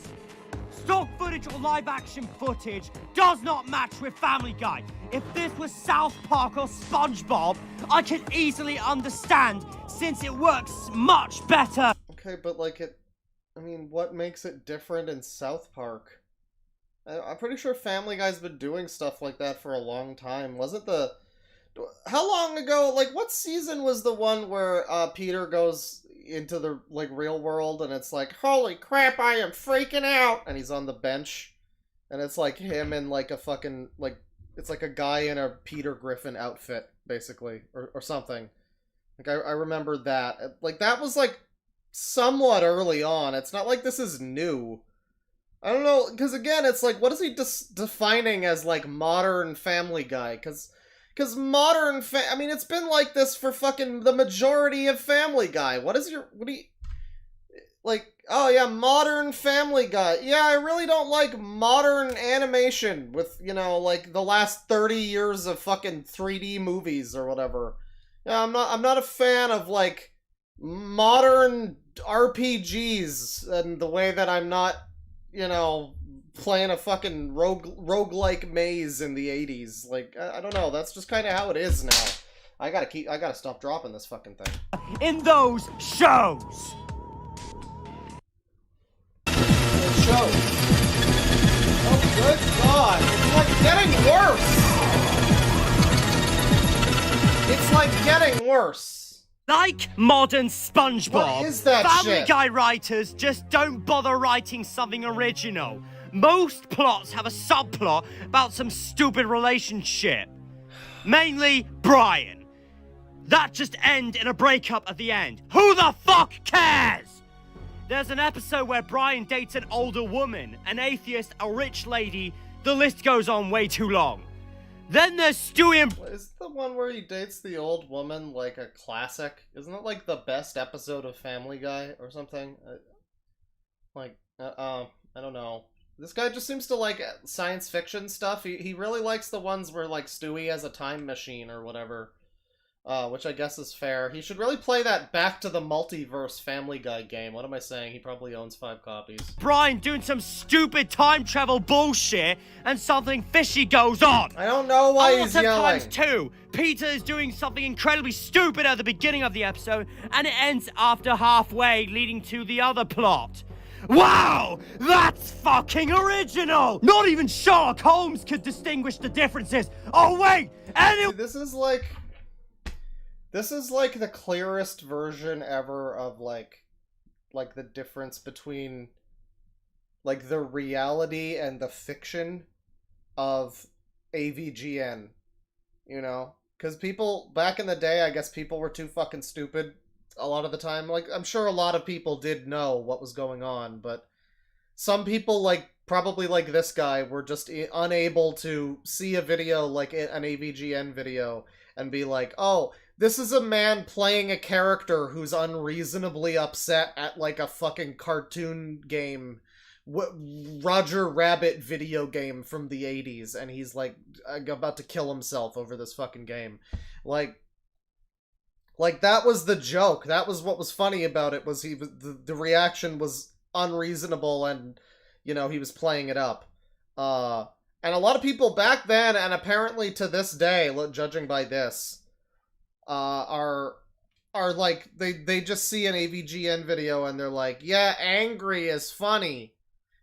Stock footage or live action footage does not match with Family Guy. If this was South Park or SpongeBob, I can easily understand, since it works much better. Okay, but like I mean, what makes it different in South Park? I'm pretty sure Family Guy's been doing stuff like that for a long time. Wasn't the... How long ago, like, what season was the one where Peter goes into the, like, real world and it's like, holy crap, I am freaking out! And he's on the bench. And it's like him in, like, a fucking, like, it's like a guy in a Peter Griffin outfit, basically. Or something. Like, I remember that. Like, that was, like, somewhat early on. It's not like this is new. I don't know, because again, it's like, what is he defining as, like, modern Family Guy? Because Because modern I mean, it's been like this for fucking the majority of Family Guy. What do you... Like, oh yeah, modern Family Guy. Yeah, I really don't like modern animation with, you know, like, the last 30 years of fucking 3D movies or whatever. Yeah, I'm not a fan of, like, modern RPGs and the way that I'm not, you know, playing a fucking roguelike maze in the 80s. Like, I don't know, that's just kind of how it is now. I gotta stop dropping this fucking thing. In those shows! Show. Oh, good God. It's like getting worse. Like modern SpongeBob, What is that Family shit? Guy writers just don't bother writing something original. Most plots have a subplot about some stupid relationship. Mainly Brian. That just end in a breakup at the end. Who the fuck cares? There's an episode where Brian dates an older woman, an atheist, a rich lady. The list goes on way too long. Then there's Stewie and... Is the one where he dates the old woman like a classic? Isn't it like the best episode of Family Guy or something? I don't know. This guy just seems to like science fiction stuff. He really likes the ones where like Stewie has a time machine or whatever. Which I guess is fair. He should really play that Back to the Multiverse Family Guy game. What am I saying? He probably owns 5 copies. Brian doing some stupid time travel bullshit, and something fishy goes on. I don't know why he's yelling. A lot of times too, Peter is doing something incredibly stupid at the beginning of the episode, and it ends after halfway, leading to the other plot. Wow! That's fucking original! Not even Sherlock Holmes could distinguish the differences. Oh wait! This is like the clearest version ever of like the difference between like the reality and the fiction of AVGN, you know? Because people, back in the day, I guess people were too fucking stupid a lot of the time. Like, I'm sure a lot of people did know what was going on, but some people, like, probably like this guy, were just unable to see a video like an AVGN video and be like, oh, this is a man playing a character who's unreasonably upset at, like, a fucking cartoon game, Roger Rabbit video game from the 80s, and he's, like, about to kill himself over this fucking game. Like, that was the joke. That was what was funny about it, was the reaction was unreasonable, and, you know, he was playing it up. And a lot of people back then, and apparently to this day, judging by this, are like, they just see an AVGN video and they're like, yeah, angry is funny.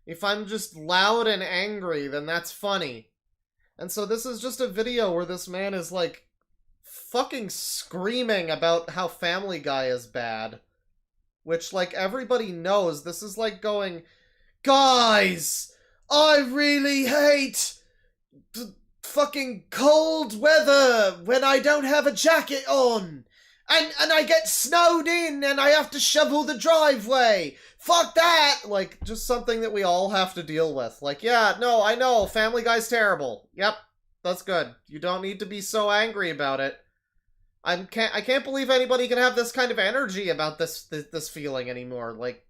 If I'm just loud and angry, then that's funny. And so this is just a video where this man is like fucking screaming about how Family Guy is bad. Which, like, everybody knows. This is like going, guys, I really hate fucking cold weather when I don't have a jacket on. And I get snowed in and I have to shovel the driveway. Fuck that! Like, just something that we all have to deal with. Like, yeah, no, I know, Family Guy's terrible. Yep, that's good. You don't need to be so angry about it. I can't believe anybody can have this kind of energy about this feeling anymore. Like,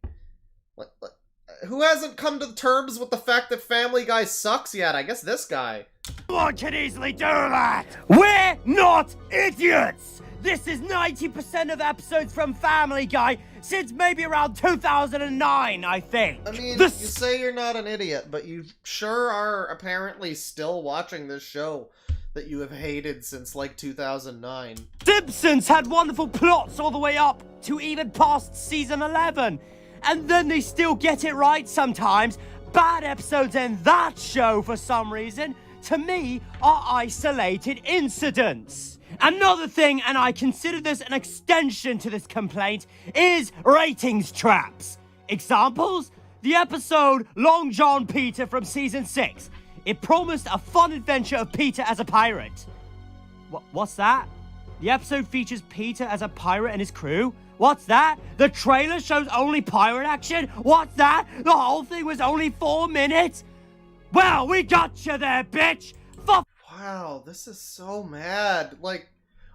who hasn't come to terms with the fact that Family Guy sucks yet? I guess this guy. One can easily do that! We're not idiots! This is 90% of episodes from Family Guy since maybe around 2009, I think. I mean, you say you're not an idiot, but you sure are apparently still watching this show that you have hated since, like, 2009. Simpsons had wonderful plots all the way up to even past season 11. And then they still get it right sometimes. Bad episodes in that show, for some reason, to me, are isolated incidents. Another thing, and I consider this an extension to this complaint, is ratings traps. Examples? The episode Long John Peter from season 6. It promised a fun adventure of Peter as a pirate. What's that? The episode features Peter as a pirate and his crew? What's that? The trailer shows only pirate action? What's that? The whole thing was only 4 minutes? Well, we got you there, bitch! Fuck! Wow, this is so mad. Like,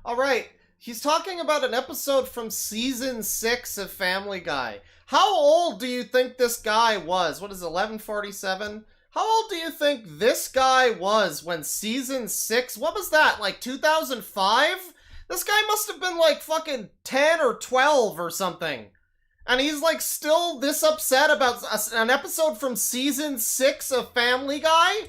alright, he's talking about an episode from season 6 of Family Guy. How old do you think this guy was? What is it, 1147? How old do you think this guy was when season 6, what was that, like 2005? This guy must have been like fucking 10 or 12 or something. And he's like still this upset about an episode from season 6 of Family Guy?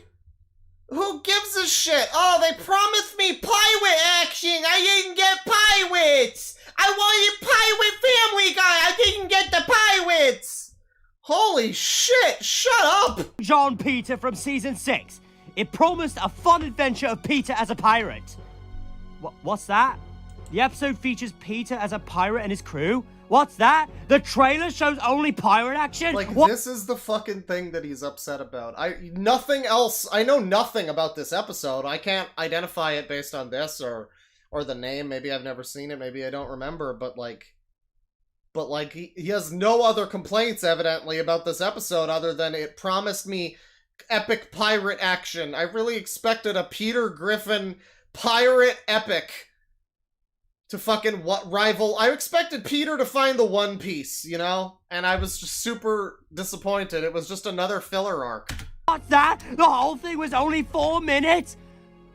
Who gives a shit? Oh, they promised me pirate action. I didn't get pirates. I wanted pirate Family Guy. I didn't get the pirates. Holy shit, shut up. John Peter from season 6. It promised a fun adventure of Peter as a pirate. What's that? The episode features Peter as a pirate and his crew? What's that? The trailer shows only pirate action? Like, what? This is the fucking thing that he's upset about. Nothing else. I know nothing about this episode. I can't identify it based on this or the name. Maybe I've never seen it. Maybe I don't remember. But he has no other complaints, evidently, about this episode other than it promised me epic pirate action. I really expected a Peter Griffin pirate epic to fucking rival. I expected Peter to find the One Piece, you know? And I was just super disappointed. It was just another filler arc. What's that? The whole thing was only 4 minutes?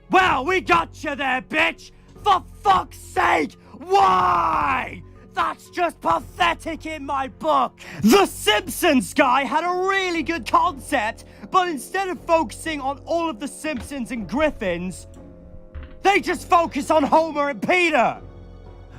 Well, we got you there, bitch! For fuck's sake! Why? That's just pathetic in my book! The Simpsons guy had a really good concept, but instead of focusing on all of the Simpsons and Griffins, they just focus on Homer and Peter!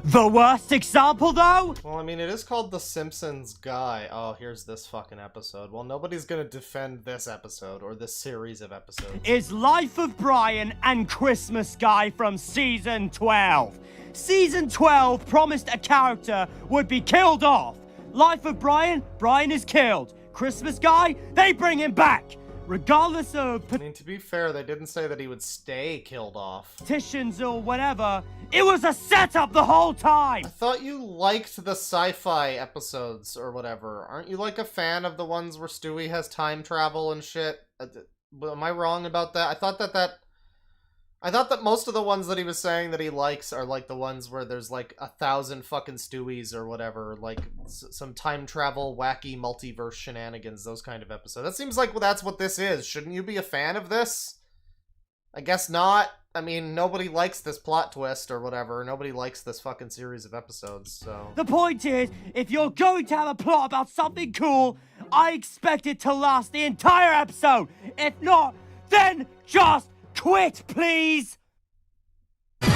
The worst example, though? Well, I mean, it is called The Simpsons Guy. Oh, here's this fucking episode. Well, nobody's gonna defend this episode, or this series of episodes. Is Life of Brian and Christmas Guy from Season 12. Season 12 promised a character would be killed off. Life of Brian, Brian is killed. Christmas Guy, they bring him back. Regardless of I mean, to be fair, they didn't say that he would stay killed off. petitions or whatever, it was a setup the whole time! I thought you liked the sci-fi episodes or whatever. Aren't you like a fan of the ones where Stewie has time travel and shit? Am I wrong about that? I thought that most of the ones that he was saying that he likes are like the ones where there's like 1,000 fucking Stewies or whatever, like some time travel, wacky multiverse shenanigans, those kind of episodes. That seems like that's what this is. Shouldn't you be a fan of this? I guess not. I mean, nobody likes this plot twist or whatever. Nobody likes this fucking series of episodes, so... The point is, if you're going to have a plot about something cool, I expect it to last the entire episode. If not, then just quit, please! Oh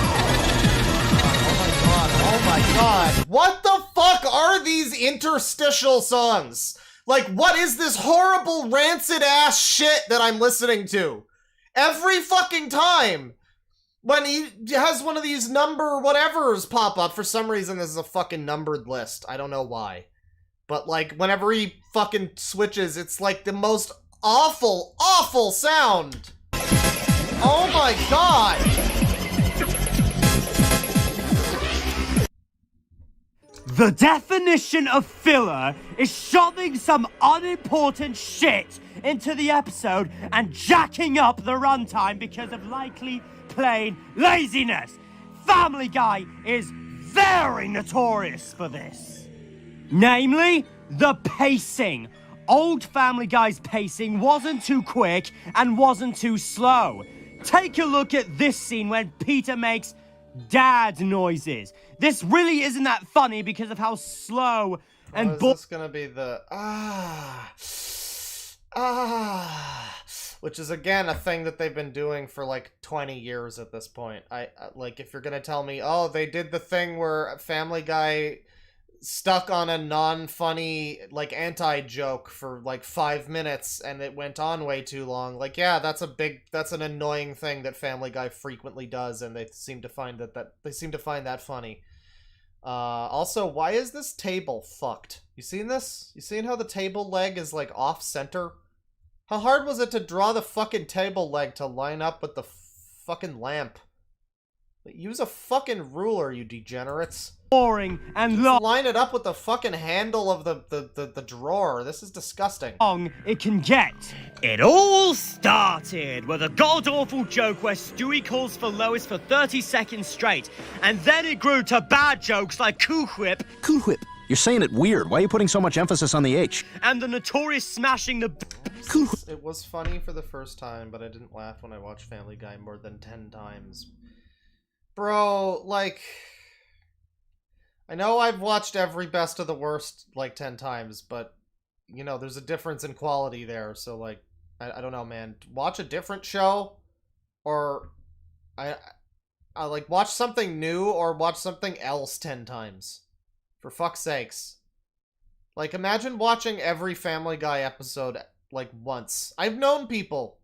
my god. What the fuck are these interstitial songs? Like, what is this horrible rancid ass shit that I'm listening to? Every fucking time when he has one of these number whatevers pop up, for some reason this is a fucking numbered list. I don't know why. But like, whenever he fucking switches, it's like the most awful, awful sound. Oh my god! The definition of filler is shoving some unimportant shit into the episode and jacking up the runtime because of likely plain laziness. Family Guy is very notorious for this. Namely, the pacing. Old Family Guy's pacing wasn't too quick and wasn't too slow. Take a look at this scene when Peter makes dad noises. This really isn't that funny because of how slow and is this gonna be the which is again a thing that they've been doing for like 20 years at this point. I like, if you're gonna tell me, oh, they did the thing where Family Guy stuck on a non-funny like anti-joke for like 5 minutes and it went on way too long, like, yeah, that's an annoying thing that Family Guy frequently does, and they seem to find that funny. Also, why is this table fucked? You seen this? You seen how the table leg is like off center? How hard was it to draw the fucking table leg to line up with the fucking lamp? Use a fucking ruler, you degenerates. Boring and Just line it up with the fucking handle of the drawer. This is disgusting. Long it can get. It all started with a god-awful joke where Stewie calls for Lois for 30 seconds straight, and then it grew to bad jokes like Cool Whip. Cool Whip. You're saying it weird. Why are you putting so much emphasis on the H? And the notorious smashing the... It was funny for the first time, but I didn't laugh when I watched Family Guy more than 10 times. Bro, like... I know I've watched every Best of the Worst like 10 times, but, you know, there's a difference in quality there, so, like, I don't know, man. Watch a different show, or... I like, watch something new, or watch something else 10 times. For fuck's sakes. Like, imagine watching every Family Guy episode, like, once. I know people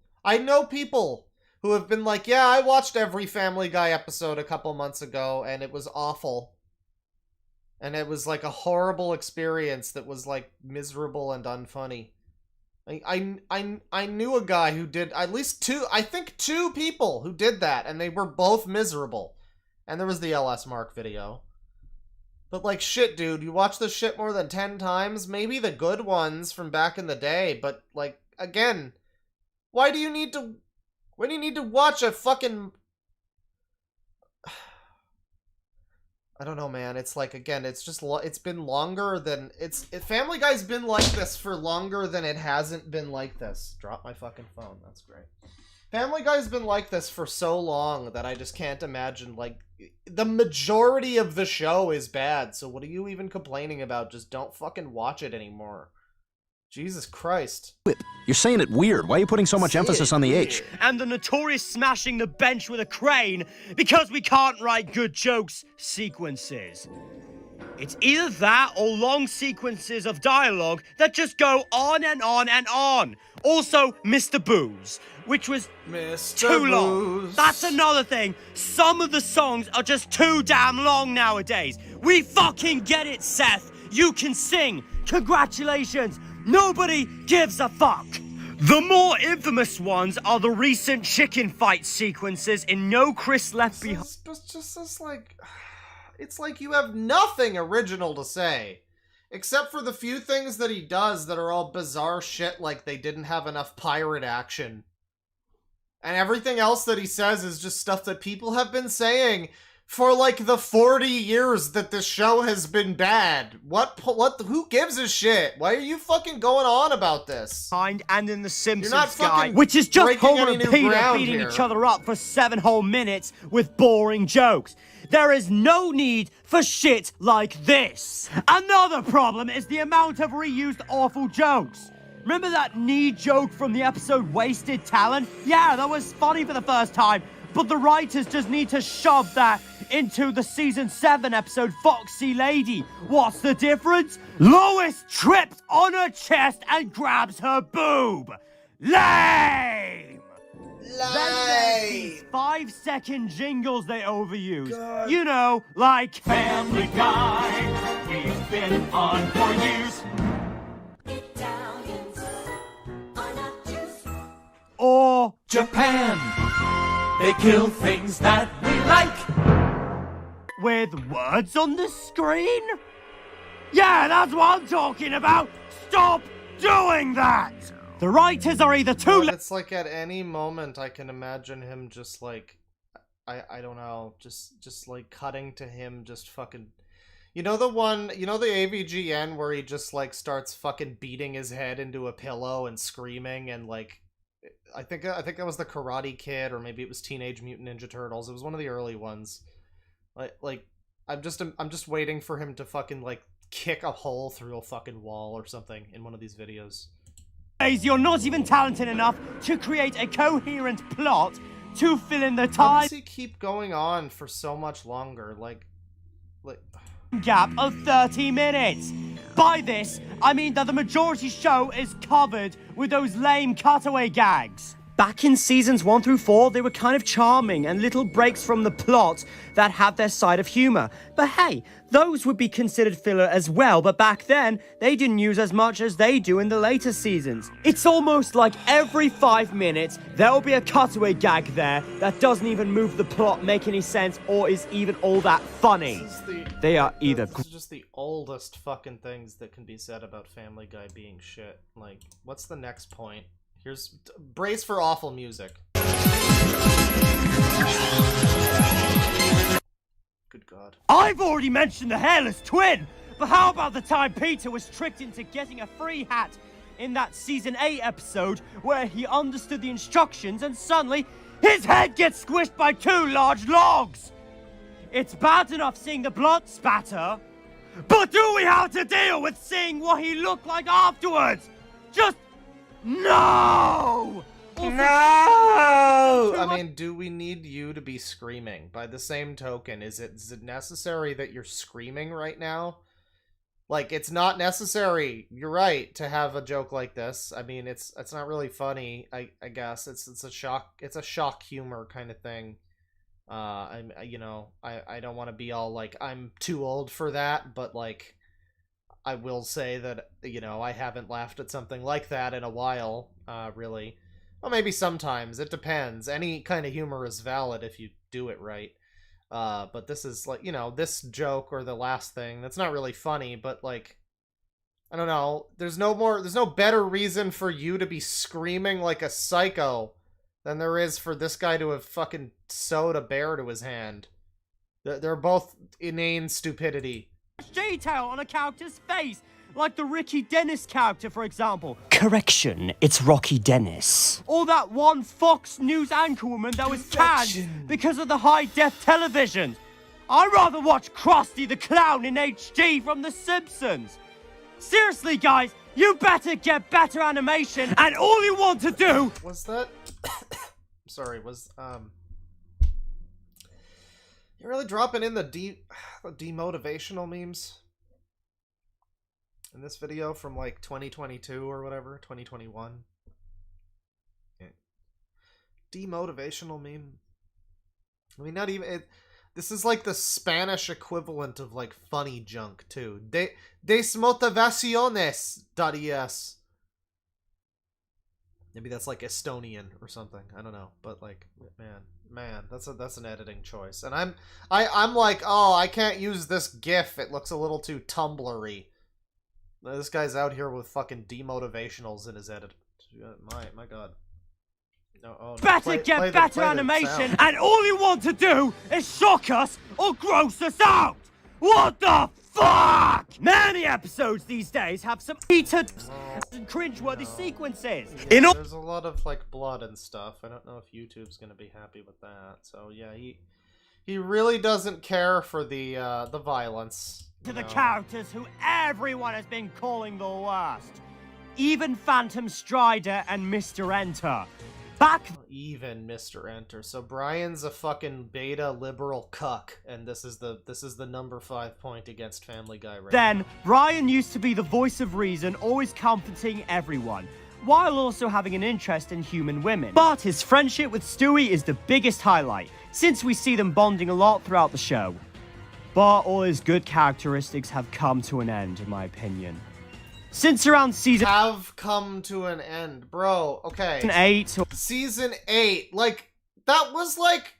who have been like, yeah, I watched every Family Guy episode a couple months ago, and it was awful. And it was, like, a horrible experience that was, like, miserable and unfunny. I knew a guy who did, at least two people who did that, and they were both miserable. And there was the LS Mark video. But, like, shit, dude, you watch this shit more than 10 times? Maybe the good ones from back in the day, but, like, again, why do you need to watch a fucking... I don't know, man. It's like, again, it's just, it's been longer than, Family Guy's been like this for longer than it hasn't been like this. Drop my fucking phone. That's great. Family Guy's been like this for so long that I just can't imagine, like, the majority of the show is bad, so what are you even complaining about? Just don't fucking watch it anymore. Jesus Christ. Whip. You're saying it weird. Why are you putting so much emphasis on the H? And the notorious smashing the bench with a crane because we can't write good jokes sequences. It's either that or long sequences of dialogue that just go on and on and on. Also, Mr. Booze, which was too long. That's another thing. Some of the songs are just too damn long nowadays. We fucking get it, Seth. You can sing. Congratulations. Nobody gives a fuck. The more infamous ones are the recent chicken fight sequences in No Chris Left Behind. Just like... It's like you have nothing original to say. Except for the few things that he does that are all bizarre shit, like they didn't have enough pirate action. And everything else that he says is just stuff that people have been saying for like the 40 years that this show has been bad. Who gives a shit? Why are you fucking going on about this? And in The Simpsons, You're not fucking which is just Homer and Peter ground beating here. each other up for 7 whole minutes with boring jokes. There is no need for shit like this. Another problem is the amount of reused awful jokes. Remember that knee joke from the episode Wasted Talent? Yeah, that was funny for the first time, but the writers just need to shove that into the season 7 episode Foxy Lady. What's the difference? Lois trips on her chest and grabs her boob. Lame! Then there's these 5-second jingles they overuse. God. You know, like Family Guy, we've been on for years. Italians are not just... Or Japan, they kill things that we like. With words on the screen? Yeah, that's what I'm talking about. Stop doing that! The writers are either too... It's like at any moment I can imagine him just like... I don't know, just like cutting to him just fucking... You know the one, you know the AVGN where he just like starts fucking beating his head into a pillow and screaming and like... I think that was the Karate Kid, or maybe it was Teenage Mutant Ninja Turtles. It was one of the early ones. Like I'm just waiting for him to fucking like kick a hole through a fucking wall or something in one of these videos. You're not even talented enough to create a coherent plot to fill in the How time does he keep going on for so much longer? Like gap of 30 minutes. By this, I mean that the majority show is covered with those lame cutaway gags. Back in seasons 1 through 4, they were kind of charming and little breaks from the plot that had their side of humor. But hey, those would be considered filler as well, but back then, they didn't use as much as they do in the later seasons. It's almost like every 5 minutes, there'll be a cutaway gag there that doesn't even move the plot, make any sense, or is even all that funny. They are either... This is just the oldest fucking things that can be said about Family Guy being shit. Like, what's the next point? Here's... brace for awful music. Good God. I've already mentioned the hairless twin, but how about the time Peter was tricked into getting a free hat in that season 8 episode where he understood the instructions and suddenly his head gets squished by 2 large logs? It's bad enough seeing the blood spatter, but do we have to deal with seeing what he looked like afterwards? Just no! No! I mean, do we need you to be screaming? By the same token, is it necessary that you're screaming right now? Like, it's not necessary, you're right, to have a joke like this. I mean, it's not really funny, I guess. It's a shock humor kind of thing. I don't want to be all like, I'm too old for that, but like, I will say that, you know, I haven't laughed at something like that in a while, really. Well, maybe sometimes, it depends. Any kind of humor is valid if you do it right. But this is like, you know, this joke or the last thing, that's not really funny, but like, I don't know, there's no better reason for you to be screaming like a psycho than there is for this guy to have fucking sewed a bear to his hand. They're both inane stupidity. Detail on a character's face, like the Ricky Dennis character, for example. Correction, it's Rocky Dennis. Or that one Fox News anchorwoman that was canned because of the high-def television. I'd rather watch Krusty the Clown in HD from The Simpsons. Seriously, guys, you better get better animation, and all you want to do... Was that... Sorry, was, You're really dropping in the demotivational memes in this video from like 2022 or whatever, 2021. Yeah. Demotivational meme. I mean, not even this is like the Spanish equivalent of like funny junk too. Desmotivaciones.es. Maybe that's like Estonian or something. I don't know, but like, man, that's an editing choice. And I'm like, oh, I can't use this GIF. It looks a little too Tumblr-y. This guy's out here with fucking demotivationals in his edit. My God. No, oh, no. Better get better animation, and all you want to do is shock us or gross us out. What the fuck? Many episodes these days have some heated and cringeworthy sequences. Yeah, there's a lot of like blood and stuff. I don't know if YouTube's gonna be happy with that. So yeah, he really doesn't care for the violence. To the characters who everyone has been calling the worst. Even Phantom Strider and Mr. Enter. Even Mr. Enter. So Brian's a fucking beta liberal cuck, and this is the number 5 point against Family Guy right Then, now. Brian used to be the voice of reason, always comforting everyone, while also having an interest in human women. But his friendship with Stewie is the biggest highlight, since we see them bonding a lot throughout the show. But all his good characteristics have come to an end, in my opinion. Since around season... Have come to an end. Bro, okay. Season 8... Season 8. Like, that was like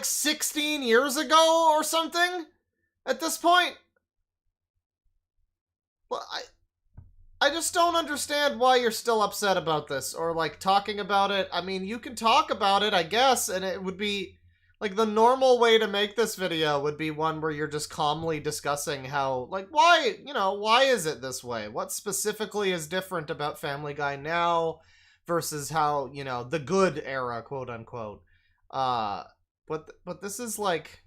16 years ago or something? At this point? Well, I just don't understand why you're still upset about this, or like talking about it. I mean, you can talk about it, I guess, and it would be... Like, the normal way to make this video would be one where you're just calmly discussing how, like, why, you know, why is it this way? What specifically is different about Family Guy now versus how, you know, the good era, quote unquote. But this is like,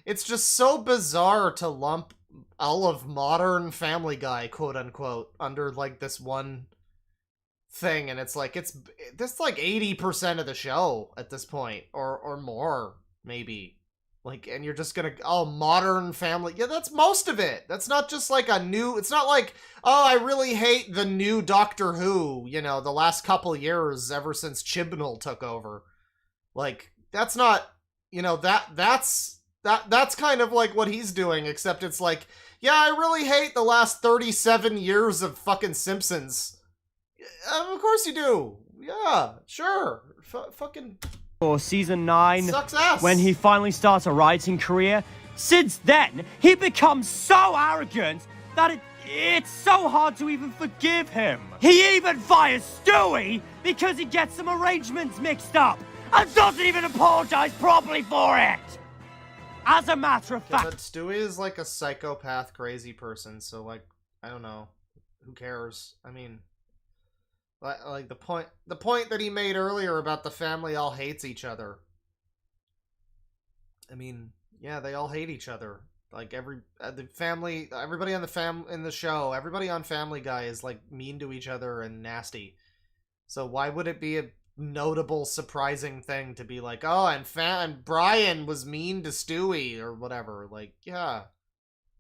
it's just so bizarre to lump all of modern Family Guy, quote unquote, under like this one thing, and it's like this like 80% of the show at this point, or more maybe. Like, and you're just gonna, oh, Modern Family. Yeah, that's most of it. That's not just like a new, it's not like, oh, I really hate the new Doctor Who, you know, the last couple years ever since Chibnall took over. Like, that's not, you know, that's kind of like what he's doing, except it's like, yeah, I really hate the last 37 years of fucking Simpsons. Of course you do. Yeah, sure. Fucking... For season 9, sucks ass. When he finally starts a writing career. Since then, he becomes so arrogant that it's so hard to even forgive him. He even fires Stewie because he gets some arrangements mixed up and doesn't even apologize properly for it. As a matter of fact... But Stewie is like a psychopath crazy person, so like, I don't know. Who cares? I mean... Like the point that he made earlier about the family all hates each other. I mean, yeah, they all hate each other. Like the family, everybody on in the show, everybody on Family Guy is like mean to each other and nasty. So why would it be a notable, surprising thing to be like, oh, and Brian was mean to Stewie or whatever? Like, yeah,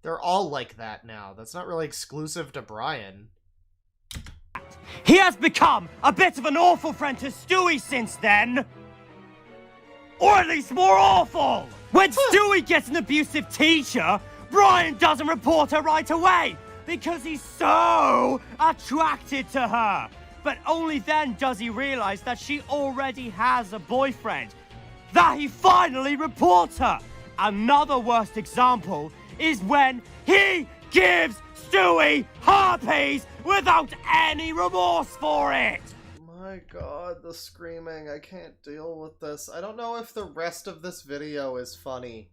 they're all like that now. That's not really exclusive to Brian. He has become a bit of an awful friend to Stewie since then. Or at least more awful. When Stewie gets an abusive teacher, Brian doesn't report her right away because he's so attracted to her. But only then does he realize that she already has a boyfriend, that he finally reports her. Another worst example is when he gives Stewie herpes without any remorse for it! My god, the screaming. I can't deal with this. I don't know if the rest of this video is funny.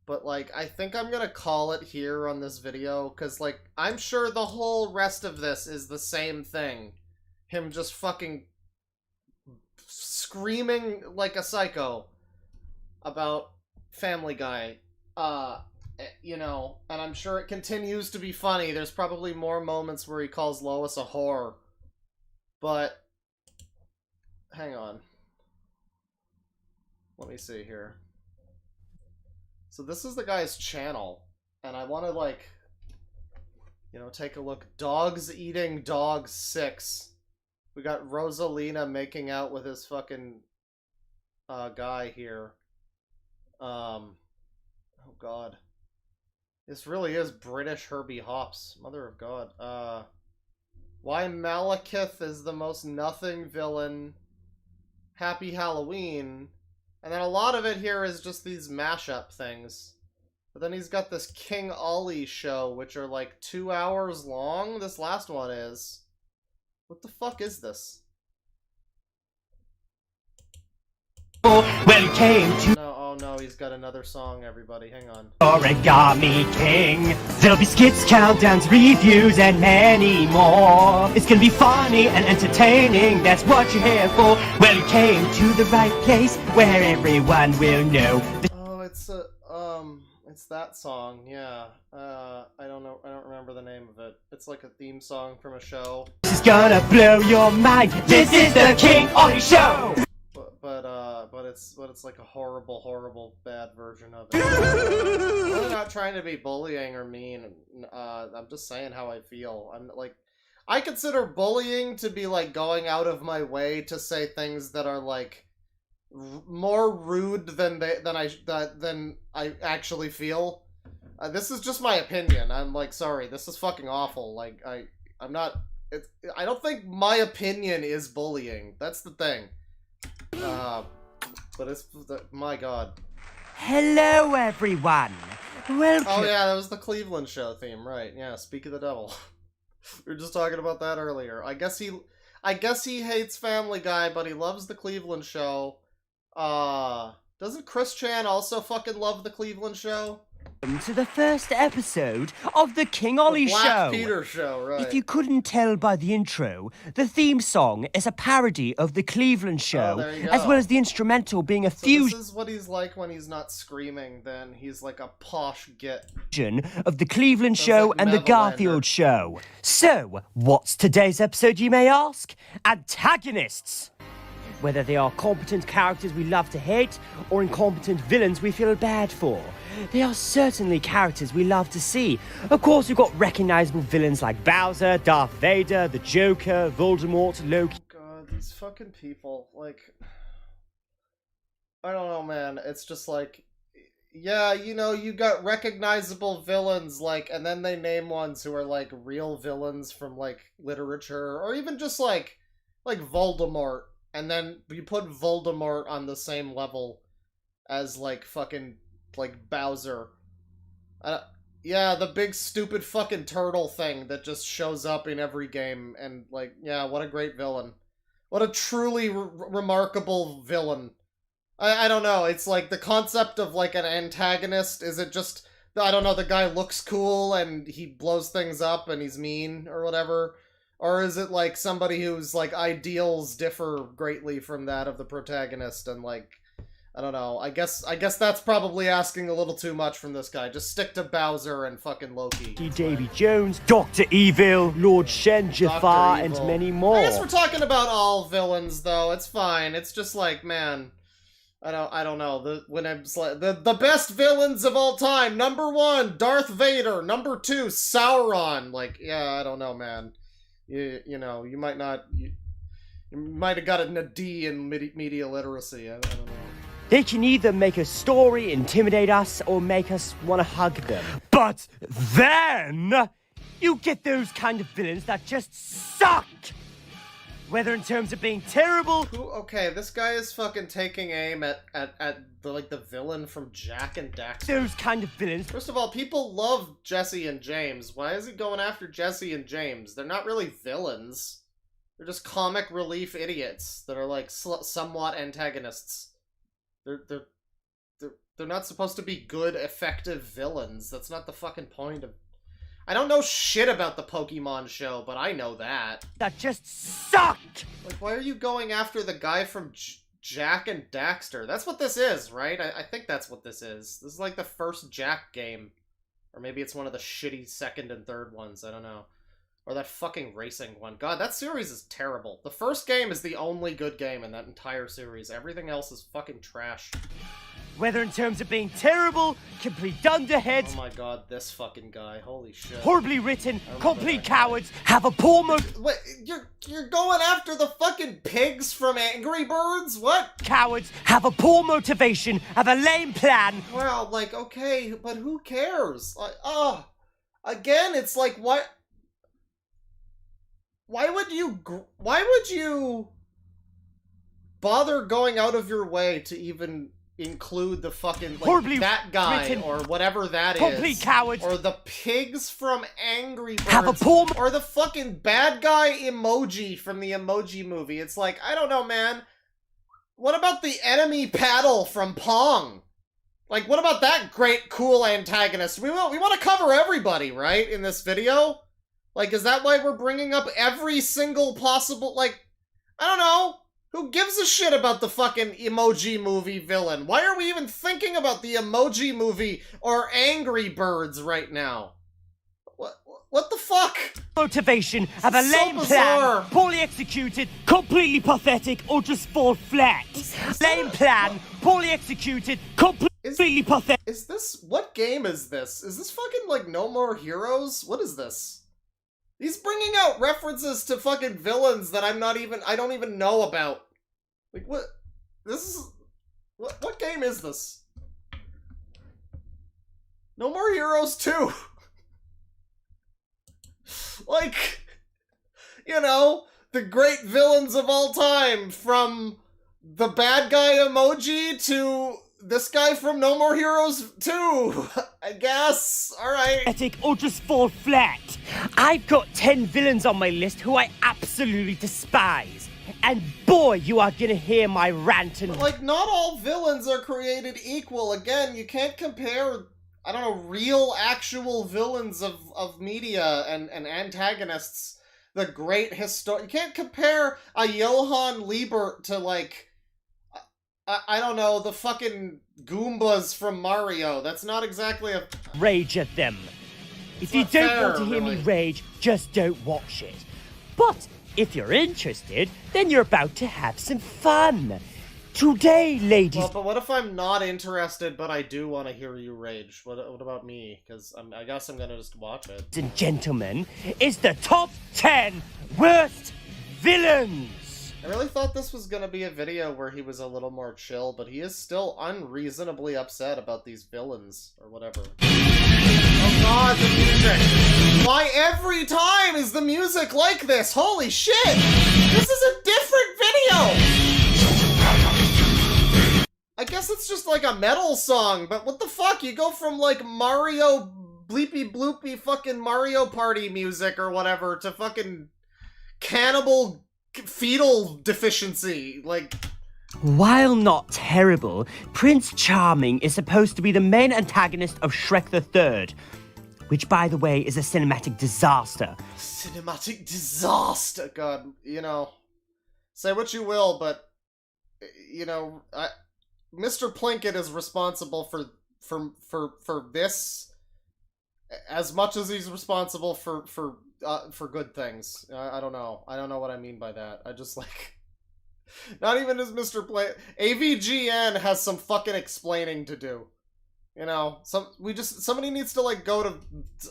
But, like, I think I'm gonna call it here on this video, because, like, I'm sure the whole rest of this is the same thing. Him just fucking screaming like a psycho about Family Guy. You know, and I'm sure it continues to be funny. There's probably more moments where he calls Lois a whore. But, hang on. Let me see here. So this is the guy's channel, and I want to, like, you know, take a look. Dogs Eating Dogs 6. We got Rosalina making out with his fucking guy here. Oh god. This really is British Herbie Hops. Mother of God. Why Malekith is the most nothing villain. Happy Halloween. And then a lot of it here is just these mashup things. But then he's got this King Ollie show, which are like 2 hours long. This last one is. What the fuck is this? When it came to No, oh no, he's got another song, everybody. Hang on. Origami King, there'll be skits, countdowns, reviews, and many more. It's gonna be funny and entertaining, that's what you're here for. Well, you came to the right place, where everyone will know. Oh, it's that song, yeah. I don't know, I don't remember the name of it. It's like a theme song from a show. This is gonna blow your mind, this is the King Ollie Show! But it's like a horrible, bad version of it. I'm really not trying to be bullying or mean. I'm just saying how I feel. I'm like, I consider bullying to be like going out of my way to say things that are like more rude than I actually feel. This is just my opinion. I'm like, sorry, this is fucking awful. Like, I'm not. I don't think my opinion is bullying. That's the thing. But it's, my god. Hello, everyone. Welcome. Oh yeah, that was the Cleveland show theme, right? Yeah, Speak of the Devil. We were just talking about that earlier. I guess he hates Family Guy, but he loves the Cleveland show. Doesn't Chris Chan also fucking love the Cleveland show? To the first episode of the King Ollie Black Show. Peter Show, right? If you couldn't tell by the intro, the theme song is a parody of the Cleveland Show, there you go. as well as the instrumental being a So fusion this is what he's like when he's not screaming. Then he's like a posh git. of the Cleveland Sounds Show like and the Mevelander. Garfield Show. So, what's today's episode, you may ask? Antagonists. whether they are competent characters we love to hate or incompetent villains we feel bad for. They are certainly characters we love to see. Of course, we've got recognizable villains like Bowser, Darth Vader, the Joker, Voldemort, Loki. God, these fucking people, like, I don't know, man. It's just like, yeah, you know, you got recognizable villains, like, and then they name ones who are, like, real villains from, like, literature, or even just, like Voldemort, and then you put Voldemort on the same level as, like, fucking, like, Bowser. Yeah, the big stupid fucking turtle thing that just shows up in every game, and, like, yeah, what a great villain. What a truly remarkable villain. I don't know, it's like the concept of, like, an antagonist, is it just, I don't know, the guy looks cool and he blows things up and he's mean or whatever? Or is it, like, somebody whose, like, ideals differ greatly from that of the protagonist and, like, I don't know, I guess that's probably asking a little too much from this guy. Just stick to Bowser and fucking Loki. Davy Jones, Dr. Evil, Lord Shen, Jafar, and many more. I guess we're talking about all villains, though. It's fine. It's just like, man, I don't know. The best villains of all time. Number 1, Darth Vader. Number 2, Sauron. Like, yeah, I don't know, man. You know, you might not. You might have got a D in media literacy. I don't know. They can either make a story intimidate us or make us want to hug them. But then you get those kind of villains that just suck. Whether in terms of being terrible. Okay, this guy is fucking taking aim at the villain from Jack and Daxter. Those kind of villains. First of all, people love Jesse and James. Why is he going after Jesse and James? They're not really villains. They're just comic relief idiots that are like somewhat antagonists. They're not supposed to be good, effective villains. That's not the fucking point of. I don't know shit about the Pokemon show, but I know that. That just sucked! Like, why are you going after the guy from Jack and Daxter? That's what this is, right? I think that's what this is. This is like the first Jack game. Or maybe it's one of the shitty second and third ones, I don't know. Or that fucking racing one. God, that series is terrible. The first game is the only good game in that entire series. Everything else is fucking trash. Whether in terms of being terrible, complete dunderheads. Oh my god, this fucking guy. Holy shit. Horribly written, complete cowards, have a poor Wait, you're going after the fucking pigs from Angry Birds? What? Cowards have a poor motivation, have a lame plan. Well, like, okay, but who cares? Like, again, it's like, what? Why would you bother going out of your way to even include the fucking, like, horribly that guy written, or whatever that complete is, cowards, or the pigs from Angry Birds, have a poor or the fucking bad guy emoji from the Emoji Movie? It's like, I don't know, man. What about the enemy paddle from Pong? Like, what about that great, cool antagonist? We want to cover everybody, right, in this video? Like, is that why we're bringing up every single possible, like, I don't know. Who gives a shit about the fucking Emoji Movie villain? Why are we even thinking about the Emoji Movie or Angry Birds right now? What the fuck? Motivation, have a lame plan, poorly executed, completely pathetic, or just fall flat. Lame plan, poorly executed, completely pathetic. Is this, what game is this? Is this fucking, like, No More Heroes? What is this? He's bringing out references to fucking villains that I don't even know about. Like, what? This is, what game is this? No More Heroes 2. Like, you know, the great villains of all time, from the bad guy emoji to this guy from No More Heroes 2, I guess. Alright. Pathetic or just fall flat. I've got 10 villains on my list who I absolutely despise. And boy, you are gonna hear my rant and... But, like, not all villains are created equal. Again, you can't compare, I don't know, real, actual villains of media and antagonists. The great you can't compare a Johann Liebert to, like, I don't know, the fucking Goombas from Mario. That's not exactly a... Rage at them. If you don't want to hear me rage, just don't watch it. But If you're interested, then you're about to have some fun. Today, ladies Well, but what if I'm not interested, but I do want to hear you rage? What about me? Because I guess I'm gonna just watch it. and gentlemen, is the top 10 worst villains. I really thought this was gonna be a video where he was a little more chill, but he is still unreasonably upset about these villains, or whatever. Oh god, the music! Why every time is the music like this? Holy shit! This is a different video! I guess it's just like a metal song, but what the fuck? You go from like Mario bleepy bloopy fucking Mario Party music or whatever to fucking cannibal fetal deficiency, like... While not terrible, Prince Charming is supposed to be the main antagonist of Shrek the Third, which, by the way, is a cinematic disaster. Cinematic disaster, god, you know, say what you will, but, you know, Mr. Plinkett is responsible for this as much as he's responsible for good things. I don't know. I don't know what I mean by that. I just like... Not even as Mr. Plinkett. AVGN has some fucking explaining to do. You know, somebody needs to like go to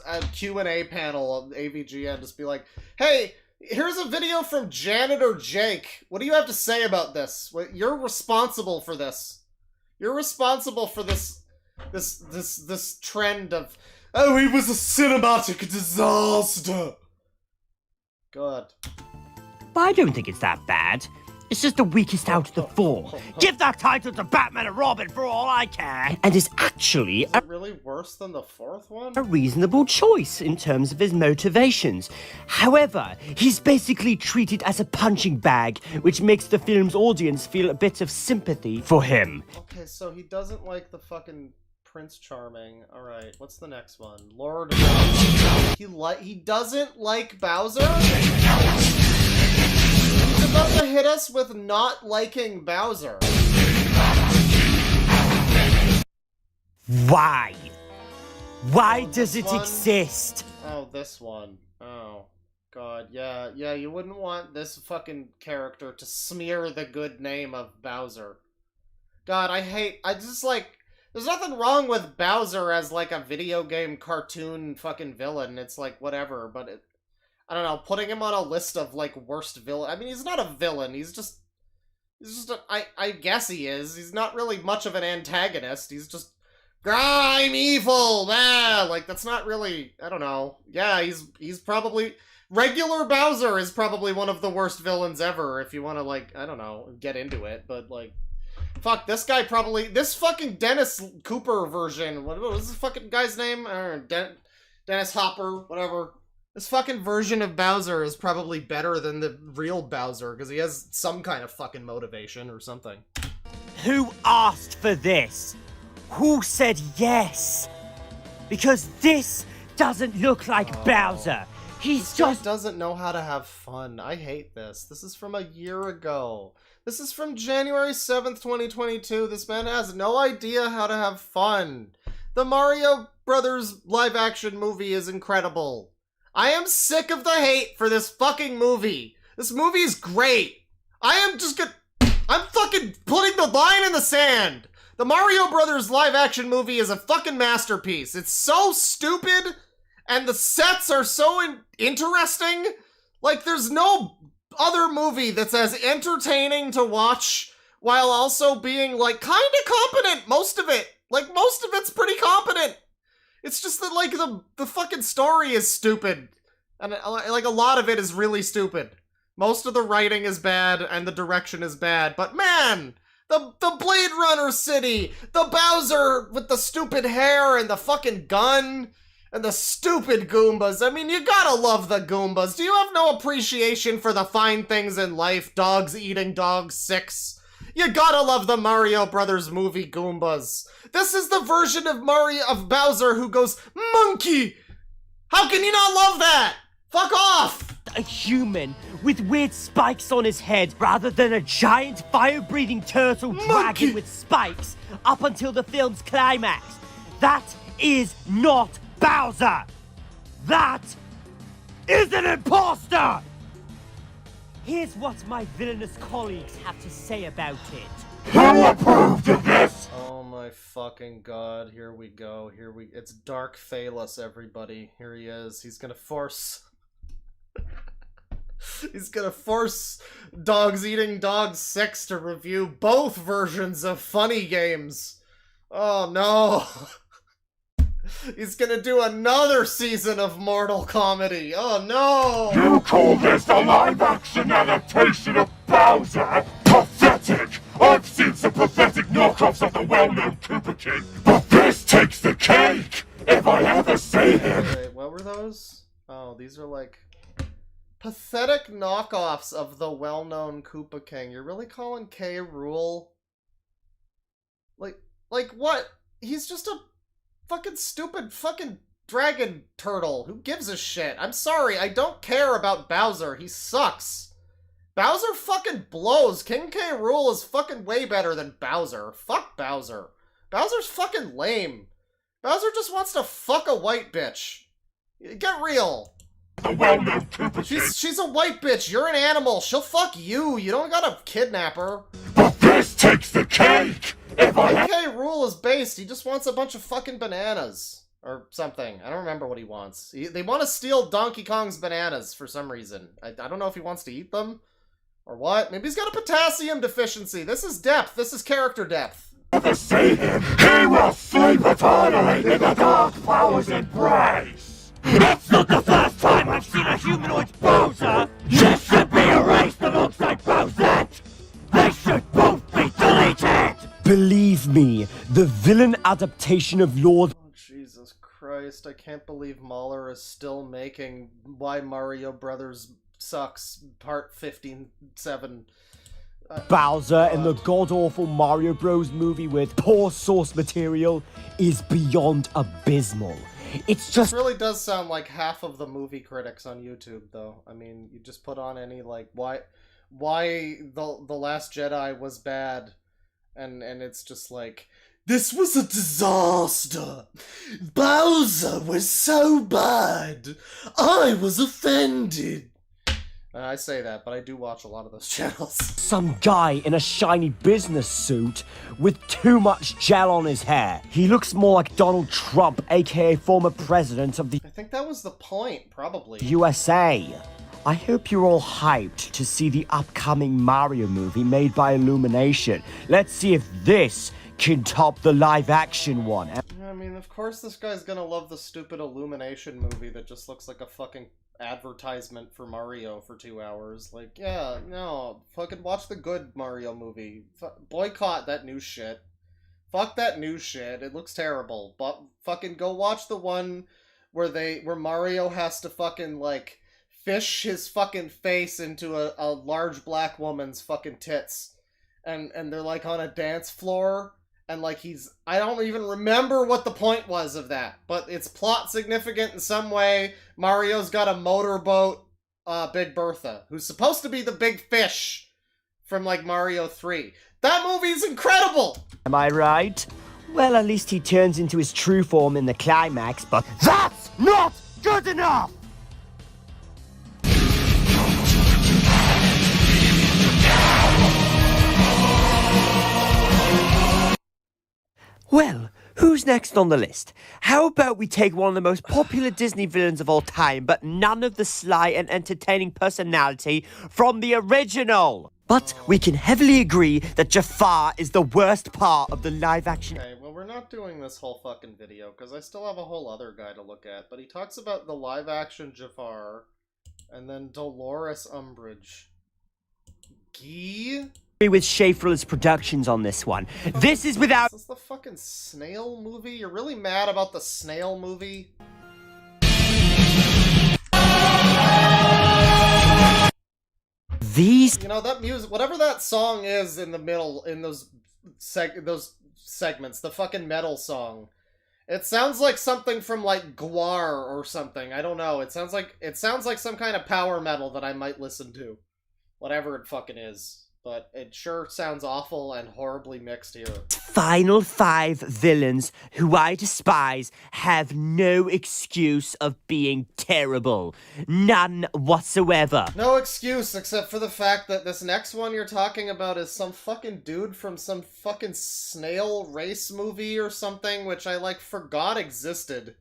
a Q&A panel on AVGN, just be like, hey, here's a video from Janet or Jake. What do you have to say about this? You're responsible for this. You're responsible for this trend of, oh, he was a cinematic disaster. God. But I don't think it's that bad. It's just the weakest out of the four. Give that title to Batman and Robin for all I care. And is actually Is it really worse than the fourth one? a reasonable choice in terms of his motivations. However, he's basically treated as a punching bag, which makes the film's audience feel a bit of sympathy for him. Okay, so he doesn't like the fucking Prince Charming. Alright, what's the next one? Lord he doesn't like Bowser? He's about to hit us with not liking Bowser. Why? Why does it one? exist? Oh, this one. Oh, God, yeah, you wouldn't want this fucking character to smear the good name of Bowser. God, I just like, there's nothing wrong with Bowser as like a video game cartoon fucking villain. It's like, whatever, but I don't know, putting him on a list of, like, worst villain... I mean, he's not a villain, he's just I guess he is. He's not really much of an antagonist, he's just... I'm evil! Ah, like, that's not really... I don't know. Yeah, he's probably... Regular Bowser is probably one of the worst villains ever, if you want to, like, I don't know, get into it, but, like... Fuck, this guy probably... This fucking Dennis Cooper version... What was this fucking guy's name? Dennis Hopper, whatever. This fucking version of Bowser is probably better than the real Bowser, because he has some kind of fucking motivation or something. Who asked for this? Who said yes? Because this doesn't look like Bowser. He's just doesn't know how to have fun. I hate this. This is from a year ago. This is from January 7th, 2022. This man has no idea how to have fun. The Mario Brothers live-action movie is incredible. I am sick of the hate for this fucking movie. This movie's great. I'm fucking putting the line in the sand. The Mario Brothers live-action movie is a fucking masterpiece. It's so stupid, and the sets are so interesting. Like, there's no other movie that's as entertaining to watch while also being, like, kinda competent, most of it. Like, most of it's pretty competent. It's just that, like, the fucking story is stupid. And, like, a lot of it is really stupid. Most of the writing is bad, and the direction is bad. But, man! The Blade Runner city! The Bowser with the stupid hair and the fucking gun! And the stupid Goombas. I mean, you gotta love the Goombas. Do you have no appreciation for the fine things in life? Dogs eating dogs 6? You gotta love the Mario Brothers movie Goombas. This is the version of Bowser who goes, monkey! How can you not love that? Fuck off! a human with weird spikes on his head rather than a giant fire-breathing turtle dragon with spikes up until the film's climax. That is not Bowser! That is an imposter! Here's what my villainous colleagues have to say about it. Who approved of this? Oh my fucking god, here we go. It's Dark Phalus, everybody. Here he is. He's gonna force Dogs Eating Dogs 6 to review both versions of funny games. Oh no. He's gonna do another season of Mortal Comedy. Oh no! You call this a live-action adaptation of Bowser? Pathetic! I've seen some pathetic knockoffs of the well-known Koopa King, but this takes the cake! If I ever see him! Wait, what were those? Oh, these are like pathetic knockoffs of the well-known Koopa King. You're really calling K. Rool? Like what? He's just a fucking stupid fucking dragon turtle. Who gives a shit? I'm sorry, I don't care about Bowser. He sucks. Bowser fucking blows. King K. Rool is fucking way better than Bowser. Fuck Bowser. Bowser's fucking lame. Bowser just wants to fuck a white bitch. Get real. The well-known Koopa King. She's a white bitch. You're an animal. She'll fuck you. You don't gotta kidnap her. But this takes the cake! If I K. Rool is based. He just wants a bunch of fucking bananas. Or something. I don't remember what he wants. They want to steal Donkey Kong's bananas for some reason. I don't know if he wants to eat them. Or what? Maybe he's got a potassium deficiency. This is depth. This is character depth. ever see him, he will sleep eternally in the dark powers embrace. It's not the first time I've seen a humanoid Bowser. This should be erased alongside Bowsette. They should both be deleted. Believe me, the villain adaptation of Lord... Oh, Jesus Christ, I can't believe Mahler is still making Why Mario Brothers Sucks Part 15-7. Bowser in the god-awful Mario Bros. Movie with poor source material is beyond abysmal. It's just... This really does sound like half of the movie critics on YouTube, though. I mean, you just put on any, like, why the Last Jedi was bad, and it's just like, this was a disaster! Bowser was so bad! I was offended! I say that, but I do watch a lot of those channels. Some guy in a shiny business suit with too much gel on his hair. He looks more like Donald Trump, aka former president of the I think that was the point, probably. USA. I hope you're all hyped to see the upcoming Mario movie made by Illumination. Let's see if this can top the live-action one. I mean, of course this guy's gonna love the stupid Illumination movie that just looks like a fucking advertisement for Mario for 2 hours. Like, yeah, no, fucking watch the good Mario movie. Boycott that new shit. Fuck that new shit. It looks terrible. But fucking go watch the one where Mario has to fucking, like, fish his fucking face into a large black woman's fucking tits. And they're, like, on a dance floor. And, like, I don't even remember what the point was of that. But it's plot significant in some way. Mario's got a motorboat, Big Bertha, who's supposed to be the big fish from, like, Mario 3. That movie's incredible! Am I right? Well, at least he turns into his true form in the climax, but that's not good enough! Well, who's next on the list? How about we take one of the most popular Disney villains of all time, but none of the sly and entertaining personality from the original? But we can heavily agree that Jafar is the worst part of the live-action... Okay, well, we're not doing this whole fucking video, because I still have a whole other guy to look at, but he talks about the live-action Jafar, and then Dolores Umbridge. Guy? with Schaefer's Productions on this one. This is without... Is this the fucking Snail movie? You're really mad about the Snail movie? These... You know, that music, whatever that song is in the middle, in those segments, the fucking metal song. It sounds like something from, like, Gwar or something. I don't know. It sounds like some kind of power metal that I might listen to. Whatever it fucking is. but it sure sounds awful and horribly mixed here. Final 5 villains who I despise have no excuse of being terrible. None whatsoever. No excuse except for the fact that this next one you're talking about is some fucking dude from some fucking snail race movie or something, which I, like, forgot existed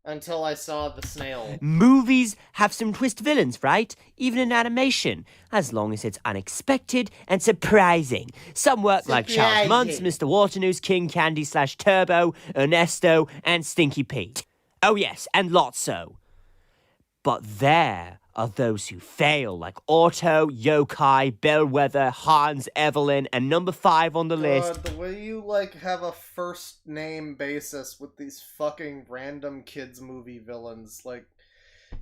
until I saw the snail. Movies have some twist villains, right? Even in animation, as long as it's unexpected and surprising. Some work like Charles Muntz, Mr. Waternoose, King Candy / Turbo, Ernesto, and Stinky Pete. Oh yes, and Lotso. But there are those who fail, like Otto, Yokai, Bellwether, Hans, Evelyn, and number 5 on the list. The way you, like, have a first name basis with these fucking random kids movie villains, like,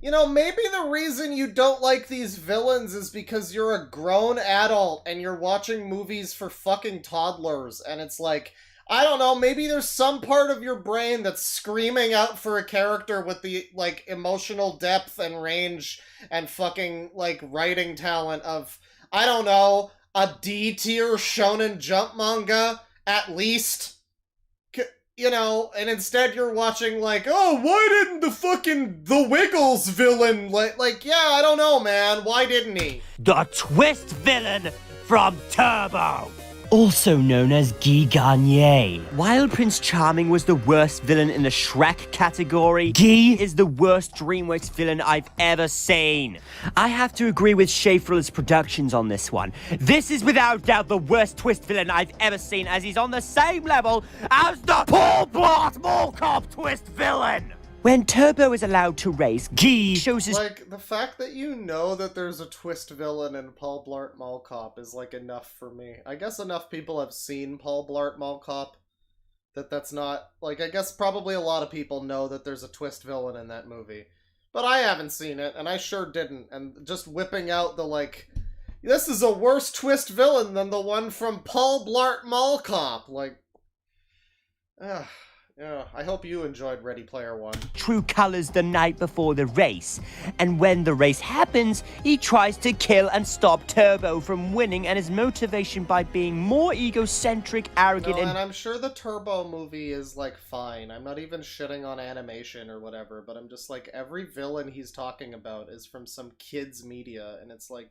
you know, maybe the reason you don't like these villains is because you're a grown adult and you're watching movies for fucking toddlers, and it's like, I don't know, maybe there's some part of your brain that's screaming out for a character with the, like, emotional depth and range and fucking, like, writing talent of, I don't know, a D-tier Shonen Jump manga, at least. You know, and instead you're watching, like, oh, why didn't the Wiggles villain, like, yeah, I don't know, man, why didn't he? The twist villain from Turbo, also known as Guy Garnier. While Prince Charming was the worst villain in the Shrek category, Guy is the worst DreamWorks villain I've ever seen. I have to agree with Schaefer's Productions on this one. This is without doubt the worst twist villain I've ever seen, as he's on the same level as the Paul Blart Mall Cop twist villain. When Turbo is allowed to race, Guy shows his— Like, the fact that you know that there's a twist villain in Paul Blart Mall Cop is, like, enough for me. I guess enough people have seen Paul Blart Mall Cop that's not... Like, I guess probably a lot of people know that there's a twist villain in that movie. But I haven't seen it, and I sure didn't. And just whipping out the, like, this is a worse twist villain than the one from Paul Blart Mall Cop. Like, yeah, I hope you enjoyed Ready Player One. True colors the night before the race, and when the race happens, he tries to kill and stop Turbo from winning, and his motivation by being more egocentric, arrogant, and I'm sure the Turbo movie is, like, fine. I'm not even shitting on animation or whatever, but I'm just like, every villain he's talking about is from some kids media, and it's like,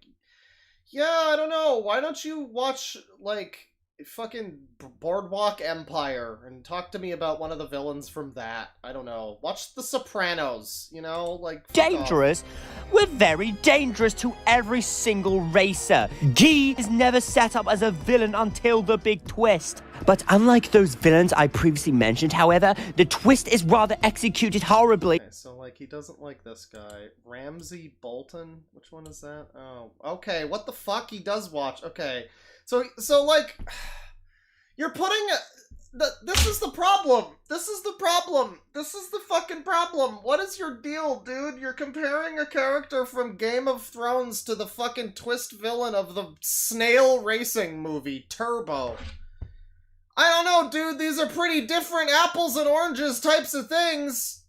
yeah, I don't know, why don't you watch, like, fucking Boardwalk Empire and talk to me about one of the villains from that. I don't know. Watch The Sopranos, you know? Like, dangerous. We're very dangerous to every single racer. Guy is never set up as a villain until the big twist. But unlike those villains I previously mentioned, however, the twist is rather executed horribly. Okay, so, like, he doesn't like this guy. Ramsey Bolton? Which one is that? Oh, okay, what the fuck? He does watch. Okay. So like, you're putting this is the problem. This is the problem. This is the fucking problem. What is your deal, dude? You're comparing a character from Game of Thrones to the fucking twist villain of the snail racing movie, Turbo. I don't know, dude. These are pretty different apples and oranges types of things.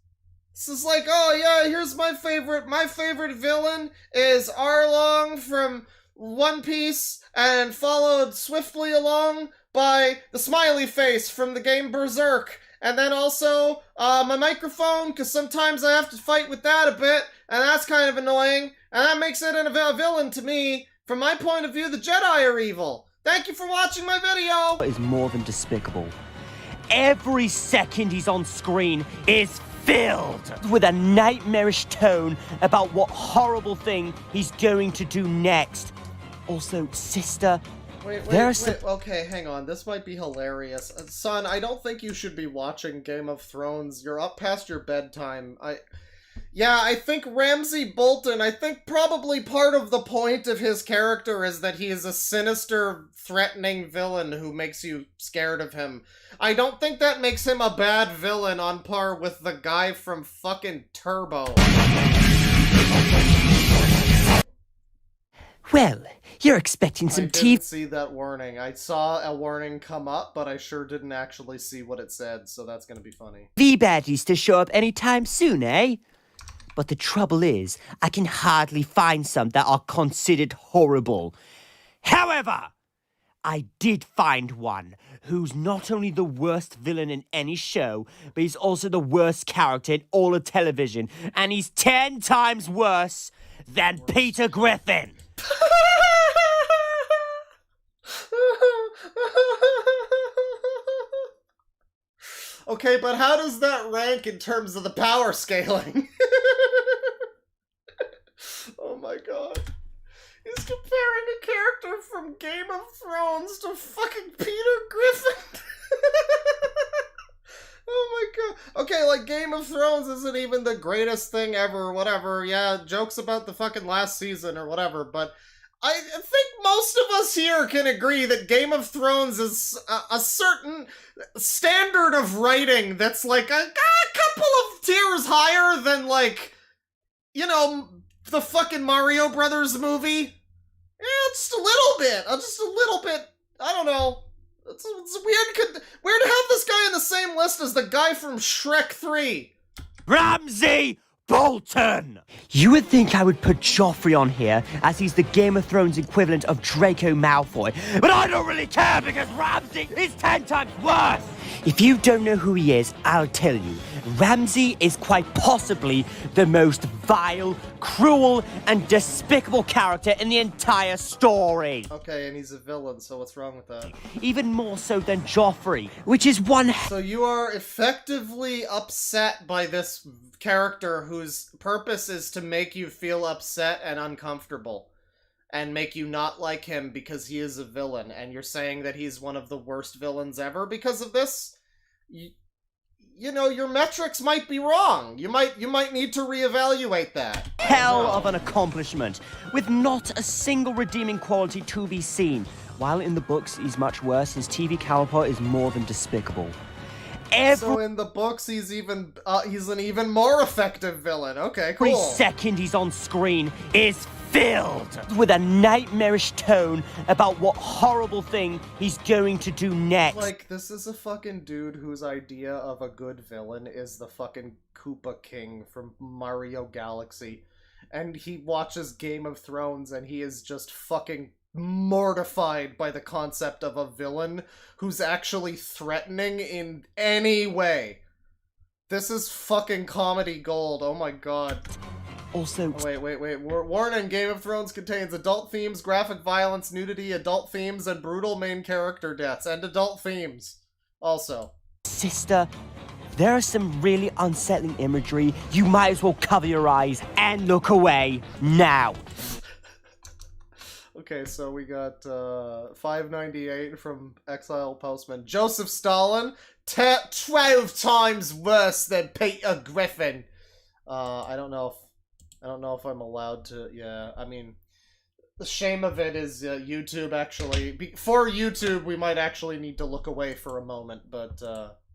This is like, oh yeah, here's my favorite. My favorite villain is Arlong from One Piece, and followed swiftly along by the smiley face from the game Berserk. And then also, my microphone, because sometimes I have to fight with that a bit, and that's kind of annoying, and that makes it a villain to me. From my point of view, the Jedi are evil. Thank you for watching my video! Is more than despicable. Every second he's on screen is filled with a nightmarish tone about what horrible thing he's going to do next. Also, sister, wait, okay, hang on, this might be hilarious. Son, I don't think you should be watching Game of Thrones. You're up past your bedtime. Yeah, I think Ramsey Bolton, I think probably part of the point of his character is that he is a sinister, threatening villain who makes you scared of him. I don't think that makes him a bad villain on par with the guy from fucking Turbo. Well, you're expecting some I didn't see that warning. I saw a warning come up, but I sure didn't actually see what it said, so that's gonna be funny. TV baddies to show up anytime soon, eh? But the trouble is, I can hardly find some that are considered horrible. However, I did find one who's not only the worst villain in any show, but he's also the worst character in all of television, and he's 10 times worse than Peter Griffin. Okay, but how does that rank in terms of the power scaling? Oh my god. He's comparing a character from Game of Thrones to fucking Peter Griffin. Oh my god. Okay, like, Game of Thrones isn't even the greatest thing ever, whatever. Yeah, jokes about the fucking last season or whatever, but I think most of us here can agree that Game of Thrones is a certain standard of writing that's like a couple of tiers higher than, like, you know, the fucking Mario Brothers movie. Yeah, just a little bit. Just a little bit. I don't know. It's weird. Weird to have this guy on the same list as the guy from Shrek 3. Ramsay Bolton! You would think I would put Joffrey on here, as he's the Game of Thrones equivalent of Draco Malfoy, but I don't really care because Ramsay is 10 times worse! If you don't know who he is, I'll tell you. Ramsay is quite possibly the most vile, cruel, and despicable character in the entire story. Okay, and he's a villain, so what's wrong with that? Even more so than Joffrey, which is one... So you are effectively upset by this character whose purpose is to make you feel upset and uncomfortable. And make you not like him because he is a villain. And you're saying that he's one of the worst villains ever because of this? You know, your metrics might be wrong. You might need to reevaluate that. Hell of an accomplishment, with not a single redeeming quality to be seen. While in the books he's much worse, his TV caliber is more than despicable. So in the books he's an even more effective villain. Okay, cool. Every second he's on screen is filled with a nightmarish tone about what horrible thing he's going to do next. Like, this is a fucking dude whose idea of a good villain is the fucking Koopa King from Mario Galaxy. And he watches Game of Thrones and he is just fucking mortified by the concept of a villain who's actually threatening in any way. This is fucking comedy gold. Oh my god. Also... Oh, wait. Warning, Game of Thrones contains adult themes, graphic violence, nudity, adult themes, and brutal main character deaths. And adult themes. Also. Sister, there are some really unsettling imagery. You might as well cover your eyes and look away now. Okay, so we got 598 from Exile Postman. Joseph Stalin, 12 times worse than Peter Griffin. I don't know if I'm allowed to. Yeah, I mean, the shame of it is YouTube actually. For YouTube, we might actually need to look away for a moment, but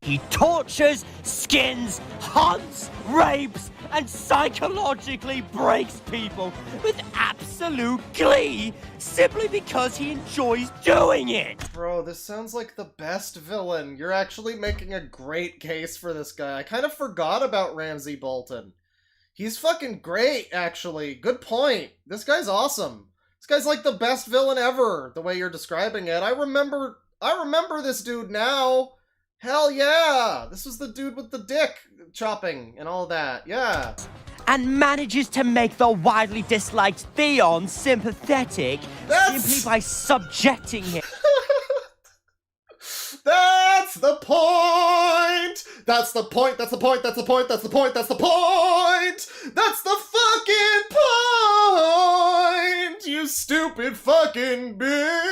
he tortures, skins, hunts, rapes, and psychologically breaks people with absolute glee simply because he enjoys doing it. Bro, this sounds like the best villain. You're actually making a great case for this guy. I kind of forgot about Ramsay Bolton. He's fucking great, actually. Good point. This guy's awesome. This guy's like the best villain ever, the way you're describing it. I remember this dude now. Hell yeah! This was the dude with the dick chopping and all that, yeah. And manages to make the widely disliked Theon sympathetic simply by subjecting him. That's the point! That's the point, that's the point, that's the point, that's the point, that's the point! That's the fucking point! You stupid fucking bitch!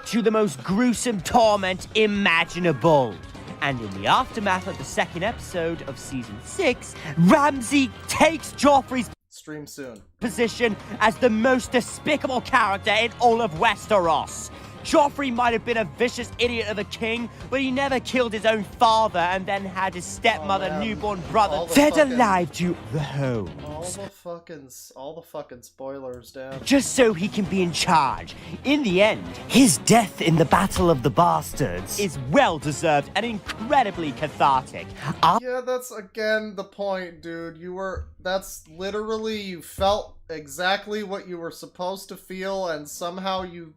To the most gruesome torment imaginable. And in the aftermath of the second episode of Season 6, Ramsay takes Joffrey's stream soon position as the most despicable character in all of Westeros. Joffrey might have been a vicious idiot of a king, but he never killed his own father and then had his stepmother, newborn brother, fed alive to the home. All the fucking spoilers, damn. Just so he can be in charge. In the end, his death in the Battle of the Bastards is well-deserved and incredibly cathartic. Yeah, that's again the point, dude. That's literally, you felt exactly what you were supposed to feel, and somehow you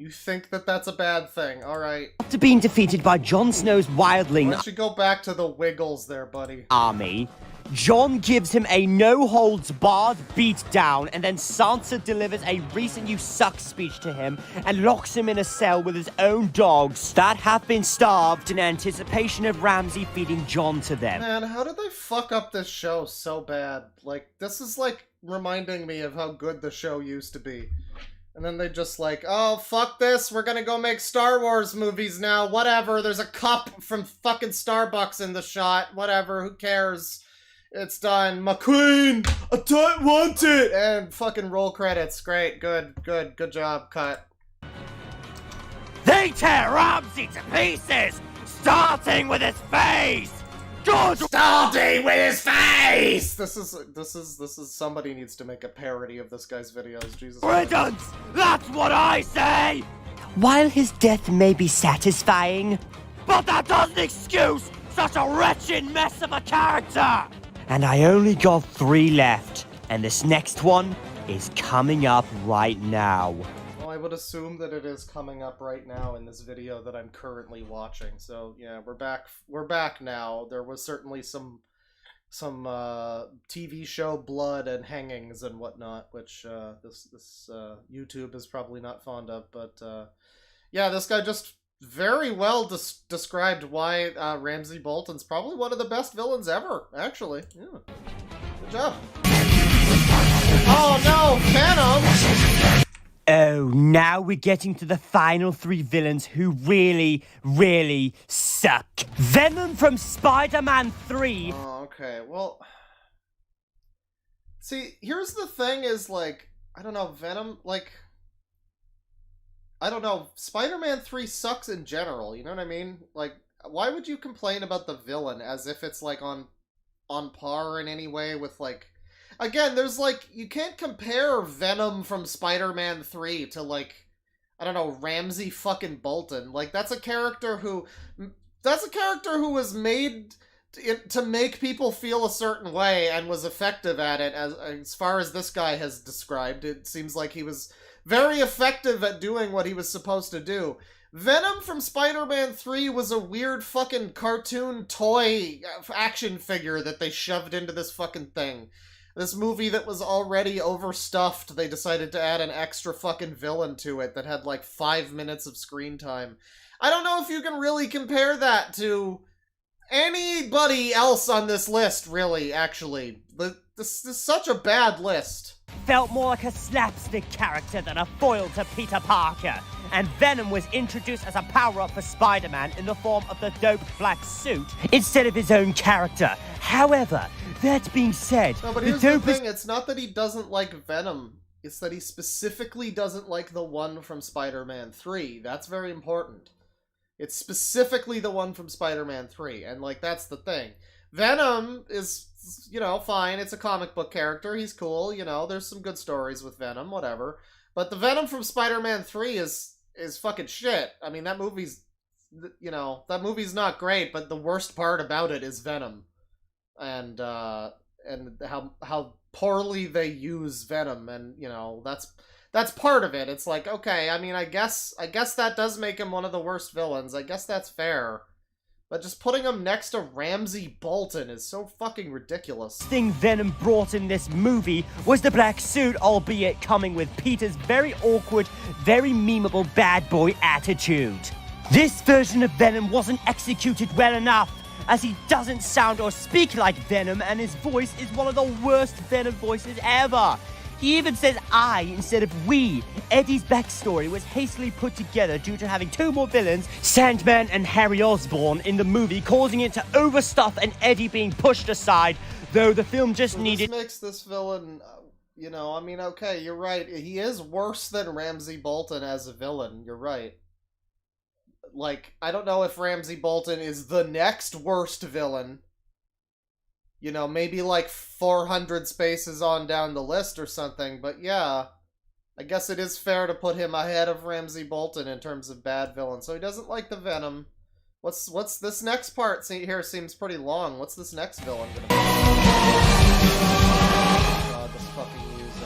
think that that's a bad thing. Alright. After being defeated by Jon Snow's wildling Why don't you go back to the Wiggles there, buddy? army, Jon gives him a no-holds-barred beatdown, and then Sansa delivers a recent you suck speech to him and locks him in a cell with his own dogs that have been starved in anticipation of Ramsay feeding Jon to them. Man, how did they fuck up this show so bad? Like, this is like reminding me of how good the show used to be. And then they just like, oh, fuck this, we're gonna go make Star Wars movies now, whatever, there's a cup from fucking Starbucks in the shot, whatever, who cares? It's done. McQueen, I don't want it! And fucking roll credits, great, good job, cut. They tear Ramsay to pieces, starting with his face! Starting with his face! This is somebody needs to make a parody of this guy's videos, Jesus Christ. Riddance! That's what I say! While his death may be satisfying, but that doesn't excuse such a wretched mess of a character! And I only got 3 left, and this next one is coming up right now. Well, I would assume that it is coming up right now in this video that I'm currently watching. So yeah, we're back now. There was certainly some TV show blood and hangings and whatnot, which this YouTube is probably not fond of. But yeah, this guy just very well described why Ramsay Bolton's probably one of the best villains ever, actually. Yeah. Good job. Oh no, Venom! Oh, now we're getting to the final 3 villains who really, really suck. Venom from Spider-Man 3. Oh, okay, well... See, here's the thing is, like, I don't know, Venom, like... I don't know, Spider-Man 3 sucks in general, you know what I mean? Like, why would you complain about the villain as if it's, like, on par in any way with, like... Again, there's, like, you can't compare Venom from Spider-Man 3 to, like, I don't know, Ramsay fucking Bolton. Like, that's a character who was made to make people feel a certain way and was effective at it, as far as this guy has described. It seems like he was very effective at doing what he was supposed to do. Venom from Spider-Man 3 was a weird fucking cartoon toy action figure that they shoved into this fucking thing. This movie that was already overstuffed, they decided to add an extra fucking villain to it that had like 5 minutes of screen time. I don't know if you can really compare that to anybody else on this list, really, actually. This is such a bad list. Felt more like a slapstick character than a foil to Peter Parker. And Venom was introduced as a power-up for Spider-Man in the form of the dope black suit instead of his own character. However, that being said, no, but here's the thing, it's not that he doesn't like Venom, it's that he specifically doesn't like the one from Spider-Man 3. That's very important. It's specifically the one from Spider-Man 3, and, like, that's the thing. Venom is, you know, fine, it's a comic book character, he's cool, you know, there's some good stories with Venom, whatever. But the Venom from Spider-Man 3 is fucking shit. I mean, that movie's, you know, that movie's not great, but the worst part about it is Venom. And how poorly they use Venom, and, you know, that's part of it. It's like, okay, I mean, I guess that does make him one of the worst villains. I guess that's fair. But just putting him next to Ramsay Bolton is so fucking ridiculous. The thing Venom brought in this movie was the black suit, albeit coming with Peter's very awkward, very memeable bad boy attitude. This version of Venom wasn't executed well enough, as he doesn't sound or speak like Venom, and his voice is one of the worst Venom voices ever. He even says I instead of we. Eddie's backstory was hastily put together due to having 2 more villains, Sandman and Harry Osborn, in the movie, causing it to overstuff and Eddie being pushed aside, though the film just needed... This makes this villain, you know, I mean, okay, you're right. He is worse than Ramsay Bolton as a villain, you're right. Like, I don't know if Ramsay Bolton is the next worst villain. You know, maybe like 400 spaces on down the list or something, but yeah. I guess it is fair to put him ahead of Ramsay Bolton in terms of bad villain. So he doesn't like the Venom. What's this next part here seems pretty long. What's this next villain gonna be? Oh god, this fucking music.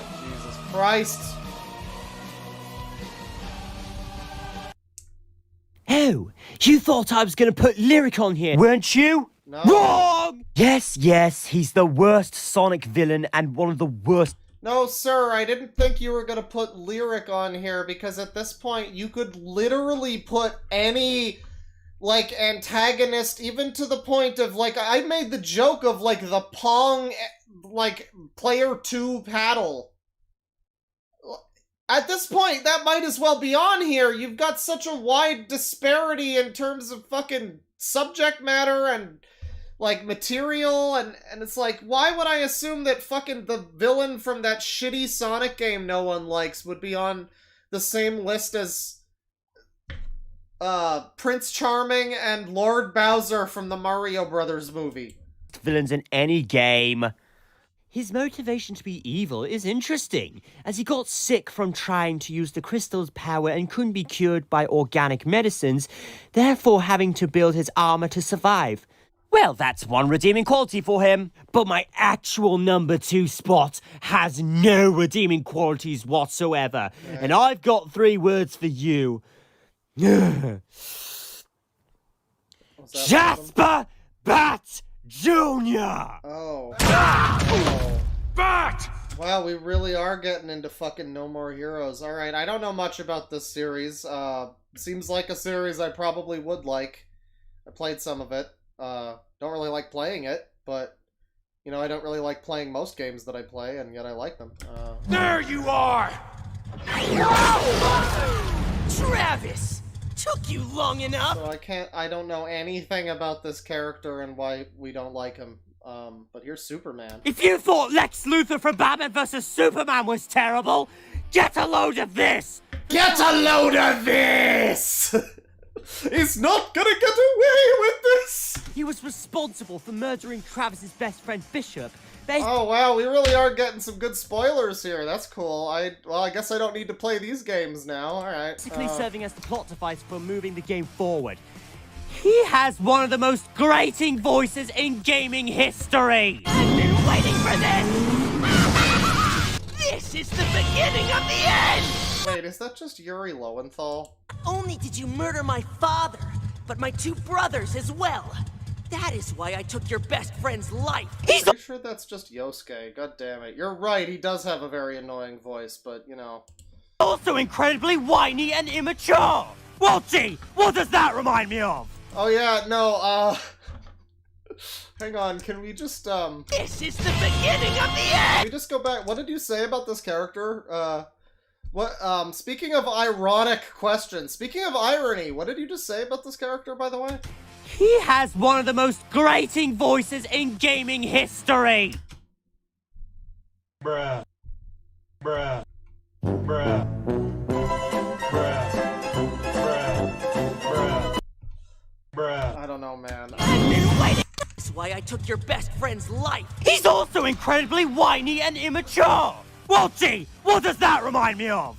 Christ. Oh, you thought I was going to put Lyric on here, weren't you? No. Wrong! Yes, he's the worst Sonic villain and one of the worst. No, sir, I didn't think you were gonna put Lyric on here, because at this point you could literally put any, like, antagonist, even to the point of, like, I made the joke of, like, the Pong, like, Player 2 paddle. At this point, that might as well be on here. You've got such a wide disparity in terms of fucking subject matter and, like, material, and it's like, why would I assume that fucking the villain from that shitty Sonic game no one likes would be on the same list as Prince Charming and Lord Bowser from the Mario Brothers movie? Villains in any game. His motivation to be evil is interesting, as he got sick from trying to use the crystal's power and couldn't be cured by organic medicines, therefore having to build his armor to survive. Well, that's one redeeming quality for him. But my actual number 2 spot has no redeeming qualities whatsoever. Yeah. And I've got 3 words for you. Jasper Bat Jr. Oh. Bat! Wow, we really are getting into fucking No More Heroes. Alright, I don't know much about this series. Seems like a series I probably would like. I played some of it. Don't really like playing it, but, you know, I don't really like playing most games that I play, and yet I like them. There you are! Travis! Took you long enough! So I don't know anything about this character and why we don't like him. But here's Superman. If you thought Lex Luthor from Batman vs. Superman was terrible, get a load of this! Get a load of this! He's not gonna get away with this! He was responsible for murdering Travis's best friend Bishop. Oh wow, we really are getting some good spoilers here. That's cool. Well, I guess I don't need to play these games now. Alright. Basically serving as the plot device for moving the game forward. He has one of the most grating voices in gaming history! I've been waiting for this! This is the beginning of the end! Wait, is that just Yuri Lowenthal? Not only did you murder my father, but my 2 brothers as well. That is why I took your best friend's life. I'm pretty sure that's just Yosuke. God damn it. You're right, he does have a very annoying voice, but, you know. Also incredibly whiny and immature! Well, gee, what does that remind me of? Oh yeah, no, hang on, can we just, This is the beginning of the end! Can we just go back? What did you say about this character? Speaking of ironic questions, speaking of irony, what did you just say about this character, by the way? He has one of the most grating voices in gaming history! Bruh. Bruh. Bruh. Bruh. Bruh. Bruh. I don't know, man. I've been waiting. That's why I took your best friend's life. He's also incredibly whiny and immature! Well, gee, what does that remind me of?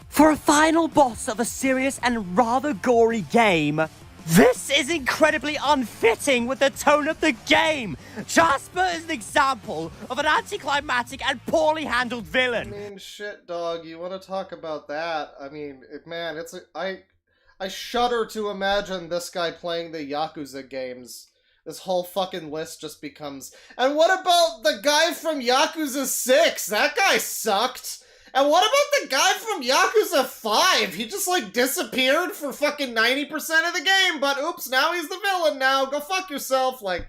For a final boss of a serious and rather gory game, this is incredibly unfitting with the tone of the game. Jasper is an example of an anticlimactic and poorly handled villain. I mean, shit, dog, you want to talk about that? I mean, man, I shudder to imagine this guy playing the Yakuza games. This whole fucking list just becomes... And what about the guy from Yakuza 6? That guy sucked. And what about the guy from Yakuza 5? He just, like, disappeared for fucking 90% of the game, but oops, now he's the villain now. Go fuck yourself. Like,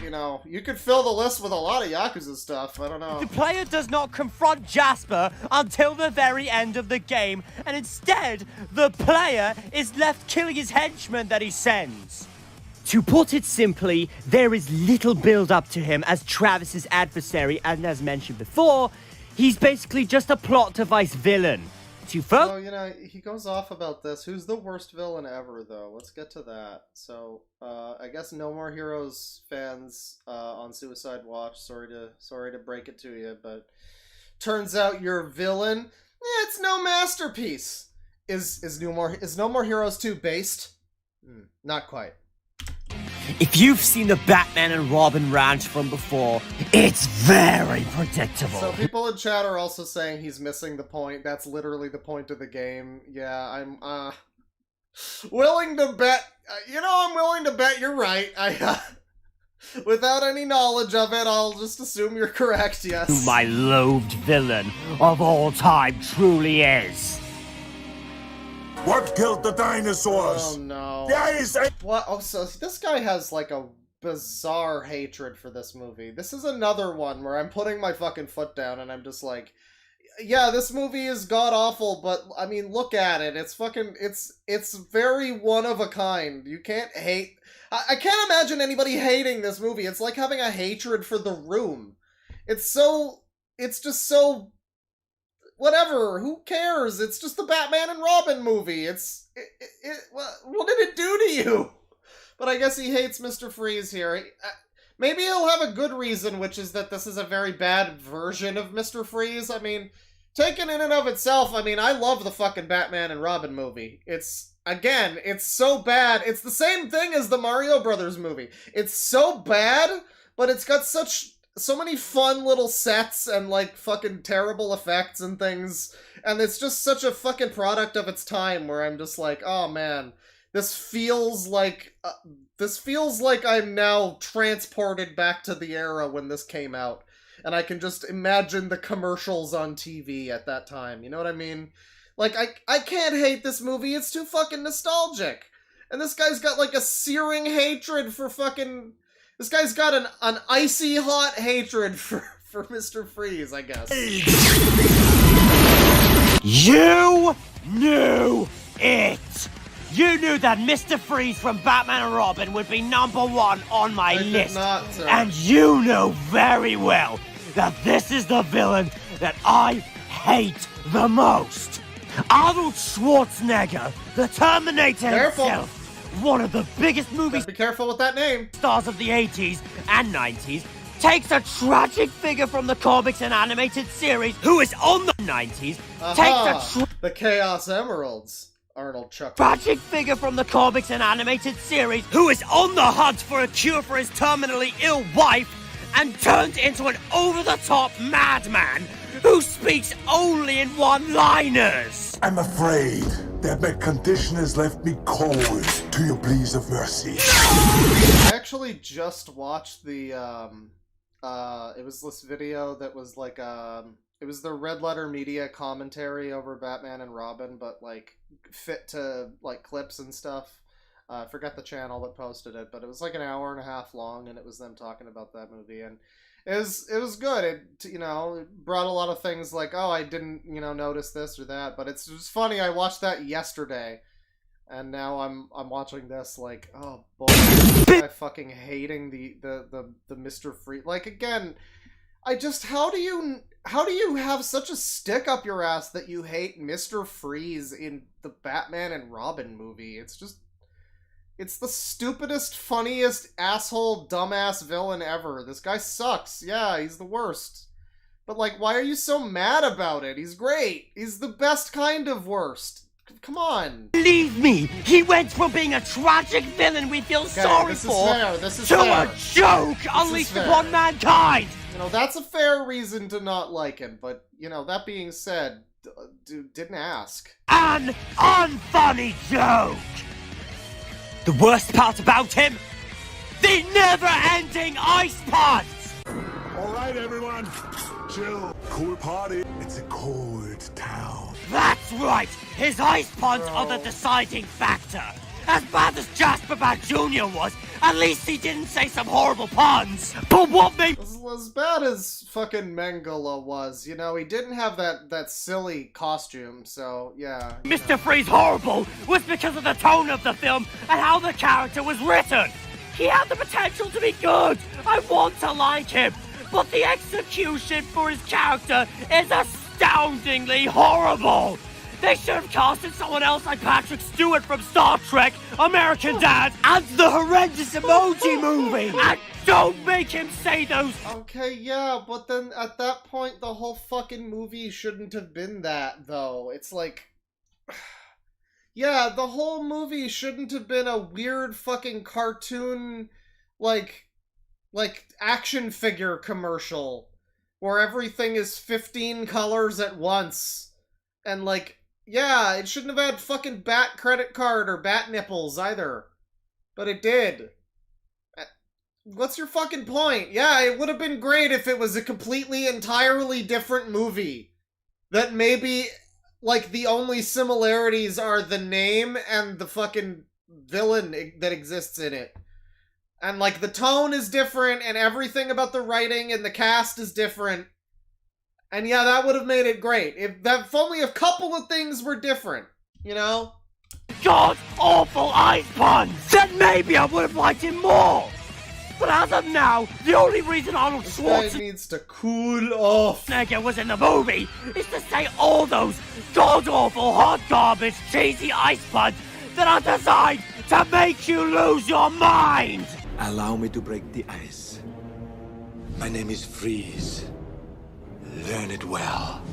you know, you could fill the list with a lot of Yakuza stuff. I don't know. The player does not confront Jasper until the very end of the game, and instead, the player is left killing his henchmen that he sends. To put it simply, there is little build-up to him as Travis's adversary, and as mentioned before, he's basically just a plot device villain. Oh, you know, he goes off about this. Who's the worst villain ever, though? Let's get to that. So, I guess No More Heroes fans on Suicide Watch, sorry to break it to you, but turns out your villain, it's no masterpiece. Is No More Heroes 2 based? Not quite. If you've seen the Batman and Robin rant from before, it's very predictable. So people in chat are also saying he's missing the point. That's literally the point of the game. Yeah, I'm, willing to bet, I'm willing to bet you're right. Without any knowledge of it, I'll just assume you're correct, yes. Who my loathed villain of all time truly is. What killed the dinosaurs? Oh no. Guys, What? Oh, so this guy has like a bizarre hatred for this movie. This is another one where I'm putting my fucking foot down and I'm just like, yeah, this movie is god-awful, but, I mean, look at it. It's fucking, it's very one of a kind. You can't hate... I can't imagine anybody hating this movie. It's like having a hatred for The Room. It's just so... Whatever, who cares? It's just the Batman and Robin movie. What did it do to you? But I guess he hates Mr. Freeze here. Maybe he'll have a good reason, which is that this is a very bad version of Mr. Freeze. I mean, taken in and of itself, I mean, I love the fucking Batman and Robin movie. Again, it's so bad. It's the same thing as the Mario Brothers movie. It's so bad, but it's got so many fun little sets and, like, fucking terrible effects and things. And it's just such a fucking product of its time where I'm just like, oh man, this feels like I'm now transported back to the era when this came out. And I can just imagine the commercials on TV at that time. You know what I mean? Like, I can't hate this movie. It's too fucking nostalgic. And this guy's got, like, a searing hatred for fucking... This guy's got an icy hot hatred for Mr. Freeze, I guess. You knew it! You knew that Mr. Freeze from Batman and Robin would be #1 on my list. Did not, sir. And you know very well that this is the villain that I hate the most. Arnold Schwarzenegger, the Terminator himself, one of the biggest movies. Be careful with that name. Stars of the 80s and 90s, takes a tragic figure from the comics and animated series who is on the 90s, the Chaos Emeralds. Arnold Chuck. Tragic figure from the comics and animated series who is on the hunt for a cure for his terminally ill wife and turned into an over-the-top madman who speaks only in one-liners. I'm afraid that my condition has left me cold to your pleas of mercy. I actually just watched the, it was this video that was like, it was the Red Letter Media commentary over Batman and Robin, but, like, fit to, like, clips and stuff. I forgot the channel that posted it, but it was like an hour and a half long, and it was them talking about that movie, and it was good. It, it brought a lot of things like, oh, I didn't, notice this or that, but it's just funny. I watched that yesterday, and now I'm watching this like, oh boy, I fucking hating the Mr. Freeze. Like, again, how do you have such a stick up your ass that you hate Mr. Freeze in the Batman and Robin movie? It's the stupidest, funniest, asshole, dumbass villain ever. This guy sucks. Yeah, he's the worst. But, like, why are you so mad about it? He's great. He's the best kind of worst. Come on. Believe me, he went from being a tragic villain we feel sorry for to a joke unleashed upon mankind. That's a fair reason to not like him, but, that being said, dude didn't ask. An unfunny joke! The worst part about him? The never-ending ice pods! Alright, everyone. Chill. Cool party. It's a cold town. That's right! His ice pods are the deciding factor. As bad as Jasper Bat Jr. was, at least he didn't say some horrible puns. But what made... As bad as fucking Mengele was, he didn't have that silly costume, so, yeah. Mr. Freeze horrible was because of the tone of the film and how the character was written. He had the potential to be good. I want to like him. But the execution for his character is astoundingly horrible. They should have casted someone else like Patrick Stewart from Star Trek, American Dad, and the horrendous Emoji Movie. And don't make him say those... Okay, yeah, but then at that point, the whole fucking movie shouldn't have been that, though. It's like... Yeah, the whole movie shouldn't have been a weird fucking cartoon like action figure commercial where everything is 15 colors at once. And like, yeah, it shouldn't have had fucking bat credit card or bat nipples either. But it did. What's your fucking point? Yeah, it would have been great if it was a completely, entirely different movie. That maybe, like, the only similarities are the name and the fucking villain that exists in it. And, like, the tone is different, and everything about the writing and the cast is different. And yeah, that would have made it great. If only a couple of things were different, you know? God awful ice puns! Then maybe I would have liked him more! But as of now, the only reason Arnold This guy needs to cool off. Schwarzenegger was in the movie is to say all those god-awful, hot garbage, cheesy ice puns that are designed to make you lose your mind! Allow me to break the ice. My name is Freeze. Learn it well,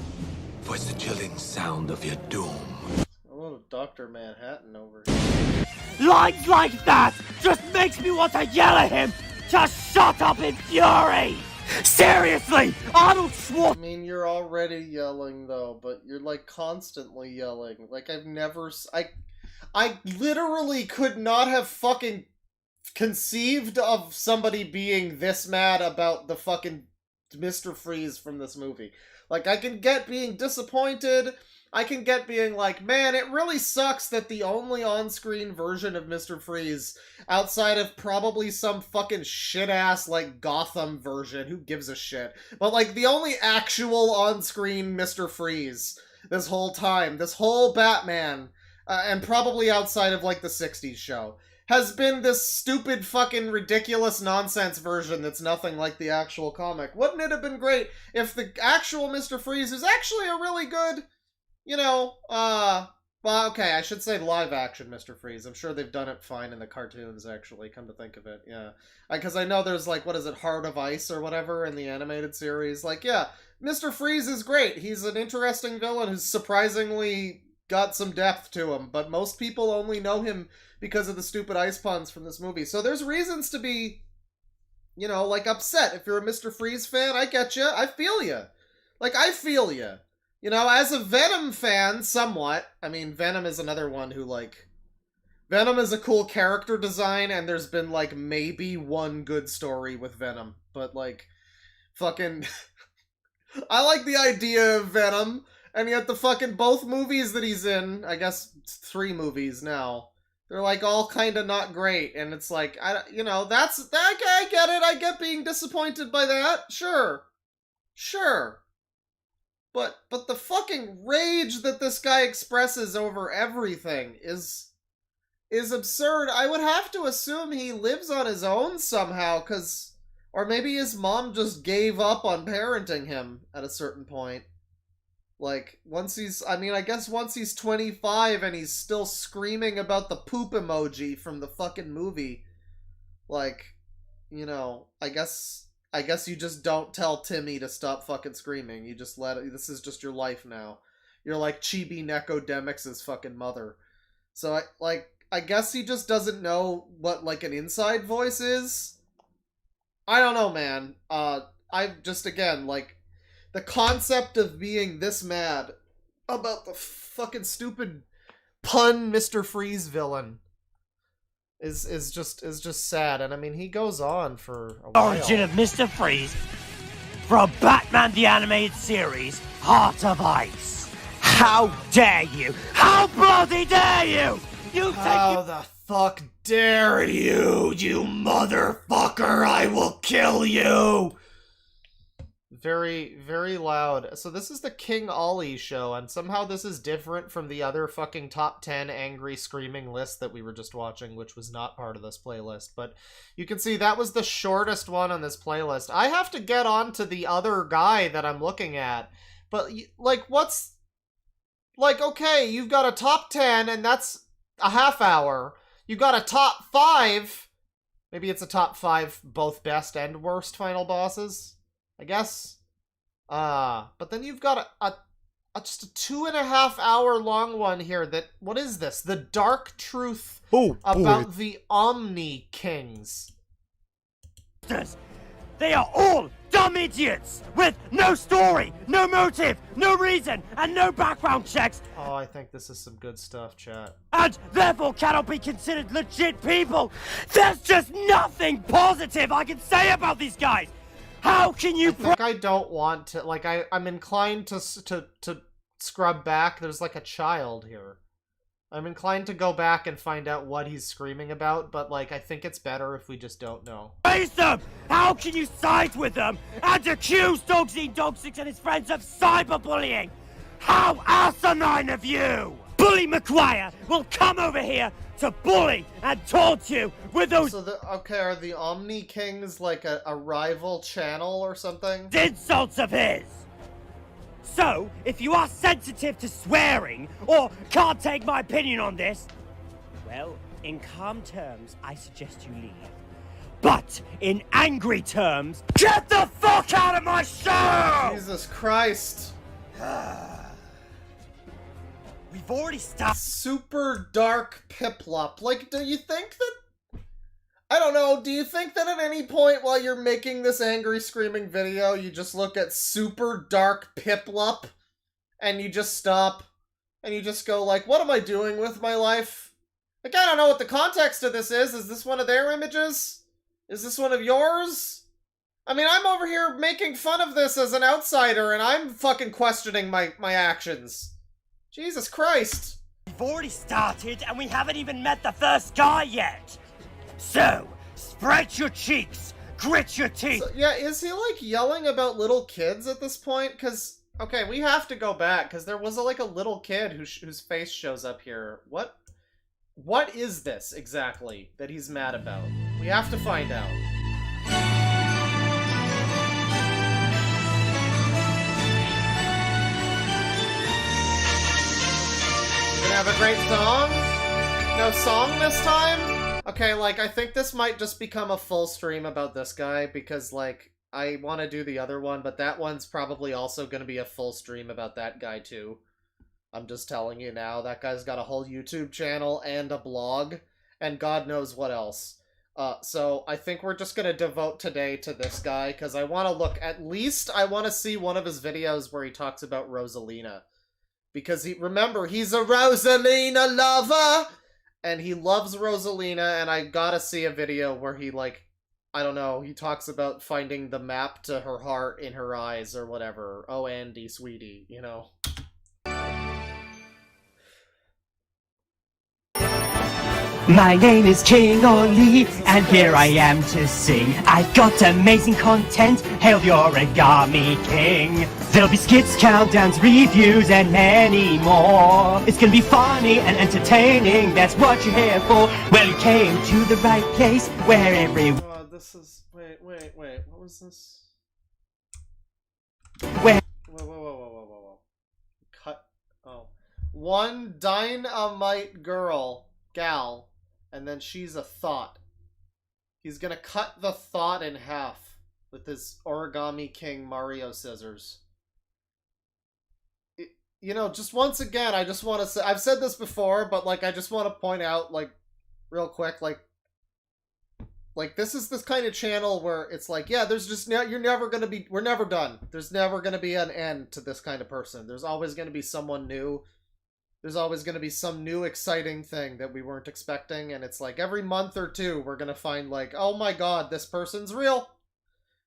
for it's the chilling sound of your doom. A little Dr. Manhattan over here. Lines like that just makes me want to yell at him to shut up in fury! Seriously, Arnold Schwarzenegger. I mean, you're already yelling though, but you're like constantly yelling. Like I've never, I literally could not have fucking conceived of somebody being this mad about the fucking Mr. Freeze from this movie. Like, I can get being disappointed, I can get being like, man, it really sucks that the only on-screen version of Mr. Freeze, outside of probably some fucking shit-ass, like, Gotham version, who gives a shit, but, like, the only actual on-screen Mr. Freeze this whole time, this whole Batman, and probably outside of, like, the 60s show, has been this stupid fucking ridiculous nonsense version that's nothing like the actual comic. Wouldn't it have been great if the actual Mr. Freeze is actually a really good, you know, well, okay, I should say live-action Mr. Freeze. I'm sure they've done it fine in the cartoons, actually, come to think of it, yeah. Because I know there's, like, what is it, Heart of Ice or whatever in the animated series. Like, yeah, Mr. Freeze is great. He's an interesting villain who's surprisingly got some depth to him, but most people only know him because of the stupid ice puns from this movie. So there's reasons to be, you know, like, upset. If you're a Mr. Freeze fan, I get you. I feel you. Like, I feel you. You know, as a Venom fan, somewhat. I mean, Venom is another one who, like... Venom is a cool character design, and there's been, like, maybe one good story with Venom. But, like, fucking... I like the idea of Venom, and yet the fucking both movies that he's in, I guess 3 movies now, they're, like, all kind of not great, and it's like, you know, I get it, I get being disappointed by that, sure. Sure. But the fucking rage that this guy expresses over everything is absurd. I would have to assume he lives on his own somehow, or maybe his mom just gave up on parenting him at a certain point. Like, I guess once he's 25 and he's still screaming about the poop emoji from the fucking movie, like, you know, I guess you just don't tell Timmy to stop fucking screaming. You just let it, this is just your life now. You're like Chibi Necodemix's fucking mother. So I guess he just doesn't know what, like, an inside voice is? I don't know, man. I just, again, like, the concept of being this mad about the fucking stupid pun Mr. Freeze villain is just sad. And I mean, he goes on for a while. Origin of Mr. Freeze from Batman the Animated Series, Heart of Ice. How dare you? How bloody dare you? How the fuck dare you, you motherfucker! I will kill you! Very, very loud. So this is the King Ollie show, and somehow this is different from the other fucking top 10 angry screaming list that we were just watching, which was not part of this playlist. But you can see that was the shortest one on this playlist. I have to get on to the other guy that I'm looking at. But, like, what's... Like, okay, you've got a top 10, and that's a half hour. You've got a top 5. Maybe it's a top 5 both best and worst final bosses, I guess. But then you've got just a 2.5 hour long one here that, what is this? The Dark Truth about the Omni Kings. monsters! They are all dumb idiots with no story, no motive, no reason, and no background checks. Oh, I think this is some good stuff, chat. And therefore cannot be considered legit people. There's just nothing positive I can say about these guys. How can you? I don't want to. Like, I'm inclined to scrub back. There's like a child here. I'm inclined to go back and find out what he's screaming about, but like, I think it's better if we just don't know. Praise them! How can you side with them and accuse DeadwingDork and his friends of cyberbullying? How asinine of you! Bully McGuire will come over here to bully and taunt you with those— So are the Omni Kings like a rival channel or something? Insults of his! So, if you are sensitive to swearing, or can't take my opinion on this, well, in calm terms, I suggest you leave. But, in angry terms, get the fuck out of my show! Jesus Christ. We've already stopped. Super dark Piplup. Like, do you think that... I don't know, do you think that at any point while you're making this angry screaming video, you just look at super dark Piplup, and you just stop, and you just go like, what am I doing with my life? Like, I don't know what the context of this is. Is this one of their images? Is this one of yours? I mean, I'm over here making fun of this as an outsider, and I'm fucking questioning my actions. Jesus Christ. We've already started, and we haven't even met the first guy yet. So, spread your cheeks, grit your teeth. So, yeah, is he like yelling about little kids at this point? Because, okay, we have to go back, because there was like a little kid whose face shows up here. What is this exactly that he's mad about? We have to find out. We're gonna have a great song? No song this time? Okay, like, I think this might just become a full stream about this guy, because, like, I want to do the other one, but that one's probably also going to be a full stream about that guy, too. I'm just telling you now, that guy's got a whole YouTube channel and a blog, and God knows what else. So I think we're just going to devote today to this guy, because I want to look, at least I want to see one of his videos where he talks about Rosalina. Because, remember, he's a Rosalina lover! And he loves Rosalina, and I gotta see a video where he, like, I don't know, he talks about finding the map to her heart in her eyes, or whatever. Oh, Andy, sweetie, you know. My name is King Oli, and here I am to sing. I got amazing content, hail the Origami King. There'll be skits, countdowns, reviews, and many more. It's gonna be funny and entertaining, that's what you're here for. Well, you came to the right place, where everyone... This is... Wait, what was this? Where... Whoa. Cut... Oh. One dynamite gal, and then she's a thought. He's gonna cut the thought in half with his Origami King Mario scissors. You know, just once again, I just want to say, I've said this before, but, like, I just want to point out, like, real quick, like, this is this kind of channel where it's like, yeah, there's just, you're never gonna be, we're never done. There's never gonna be an end to this kind of person. There's always gonna be someone new. There's always going to be some new exciting thing that we weren't expecting, and it's like every month or two we're going to find like, oh my god, this person's real.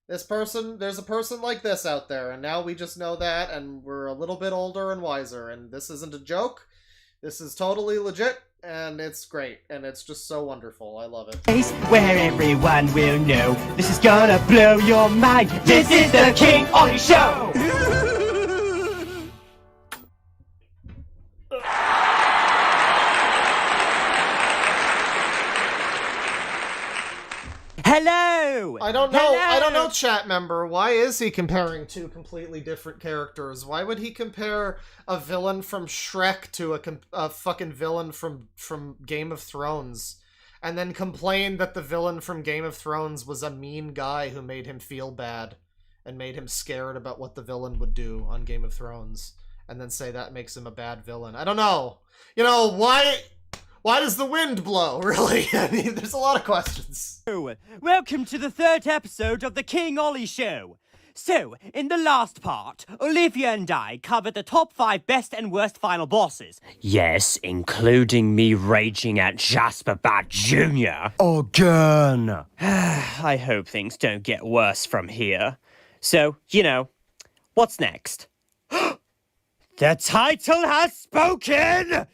This person, there's a person like this out there, and now we just know that, and we're a little bit older and wiser, and this isn't a joke. This is totally legit, and it's great, and it's just so wonderful. I love it. Where everyone will know, this is gonna blow your mind. This is the King Oli Show! Hello! I don't know, chat member. Why is he comparing two completely different characters? Why would he compare a villain from Shrek to a fucking villain from Game of Thrones? And then complain that the villain from Game of Thrones was a mean guy who made him feel bad and made him scared about what the villain would do on Game of Thrones. And then say that makes him a bad villain. I don't know. You know, Why does the wind blow? Really? I mean, there's a lot of questions. Welcome to the 3rd episode of the King Ollie Show. So, in the last part, Olivia and I covered the top 5 best and worst final bosses. Yes, including me raging at Jasper Bat Jr. Again. I hope things don't get worse from here. So, you know, what's next? The title has spoken!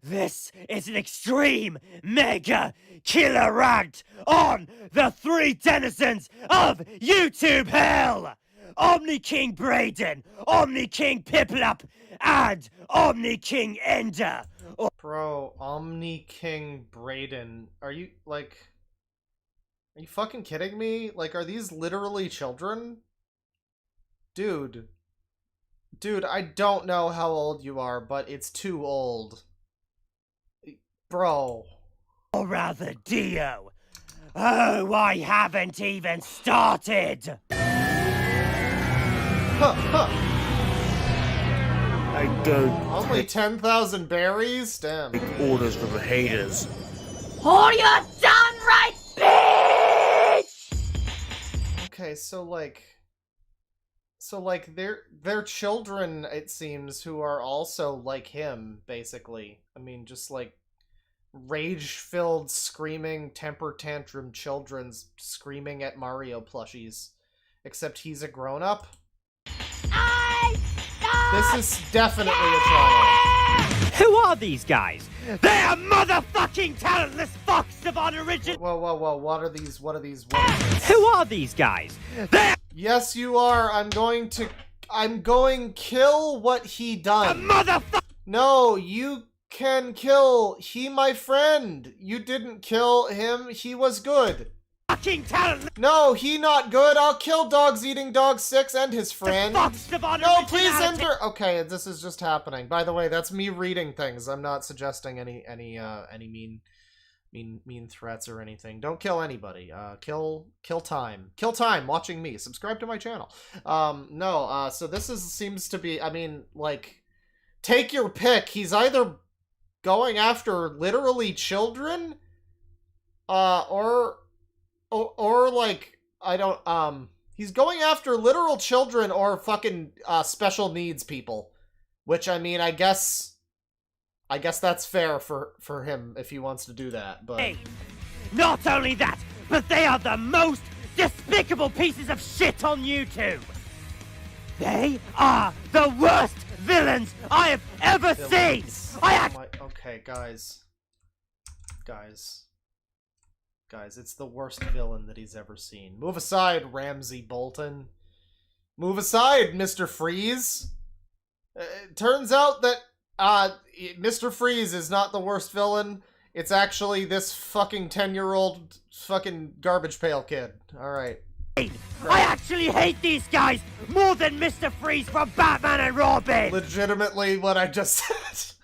This is an extreme, mega, killer rant on the 3 denizens of YouTube hell! Omni King Braden, Omni King Piplup, and Omni King Ender. Bro, Omni King Braden, are you fucking kidding me? Like, are these literally children? Dude, I don't know how old you are, but it's too old. Bro. Or rather, Dio. Oh, I haven't even started! I don't Only 10,000 berries? Damn. take orders from the haters. Hold your downright bitch! Okay, so they're children, it seems, who are also like him, basically. I mean, just like rage-filled, screaming, temper tantrum children screaming at Mario plushies. Except he's a grown-up. This is definitely a trial. Who are these guys? They are motherfucking talentless fucks of on origin. Whoa, what are these? Who are these guys? Yes, you are. I'm going kill what he done. Motherfucker! No, you can kill. He my friend. You didn't kill him. He was good. Fucking talentless. No, he not good. I'll kill Dogs Eating Dog 6 and his friend. The fucks of on No, please enter. Okay, this is just happening. By the way, that's me reading things. I'm not suggesting any mean threats or anything. Don't kill anybody. Kill time. Kill time watching me. Subscribe to my channel. So this seems to be, I mean, like, take your pick. He's either going after literally children, or like, I don't, he's going after literal children or fucking, special needs people. Which, I mean, I guess that's fair for him if he wants to do that, but... Hey, not only that, but they are the most despicable pieces of shit on YouTube! They are the worst villains I have ever seen! Okay, guys, it's the worst villain that he's ever seen. Move aside, Ramsey Bolton. Move aside, Mr. Freeze. It turns out that, Mr. Freeze is not the worst villain. It's actually this fucking 10-year-old fucking garbage pail kid. Alright. I actually hate these guys more than Mr. Freeze from Batman and Robin! Legitimately what I just said.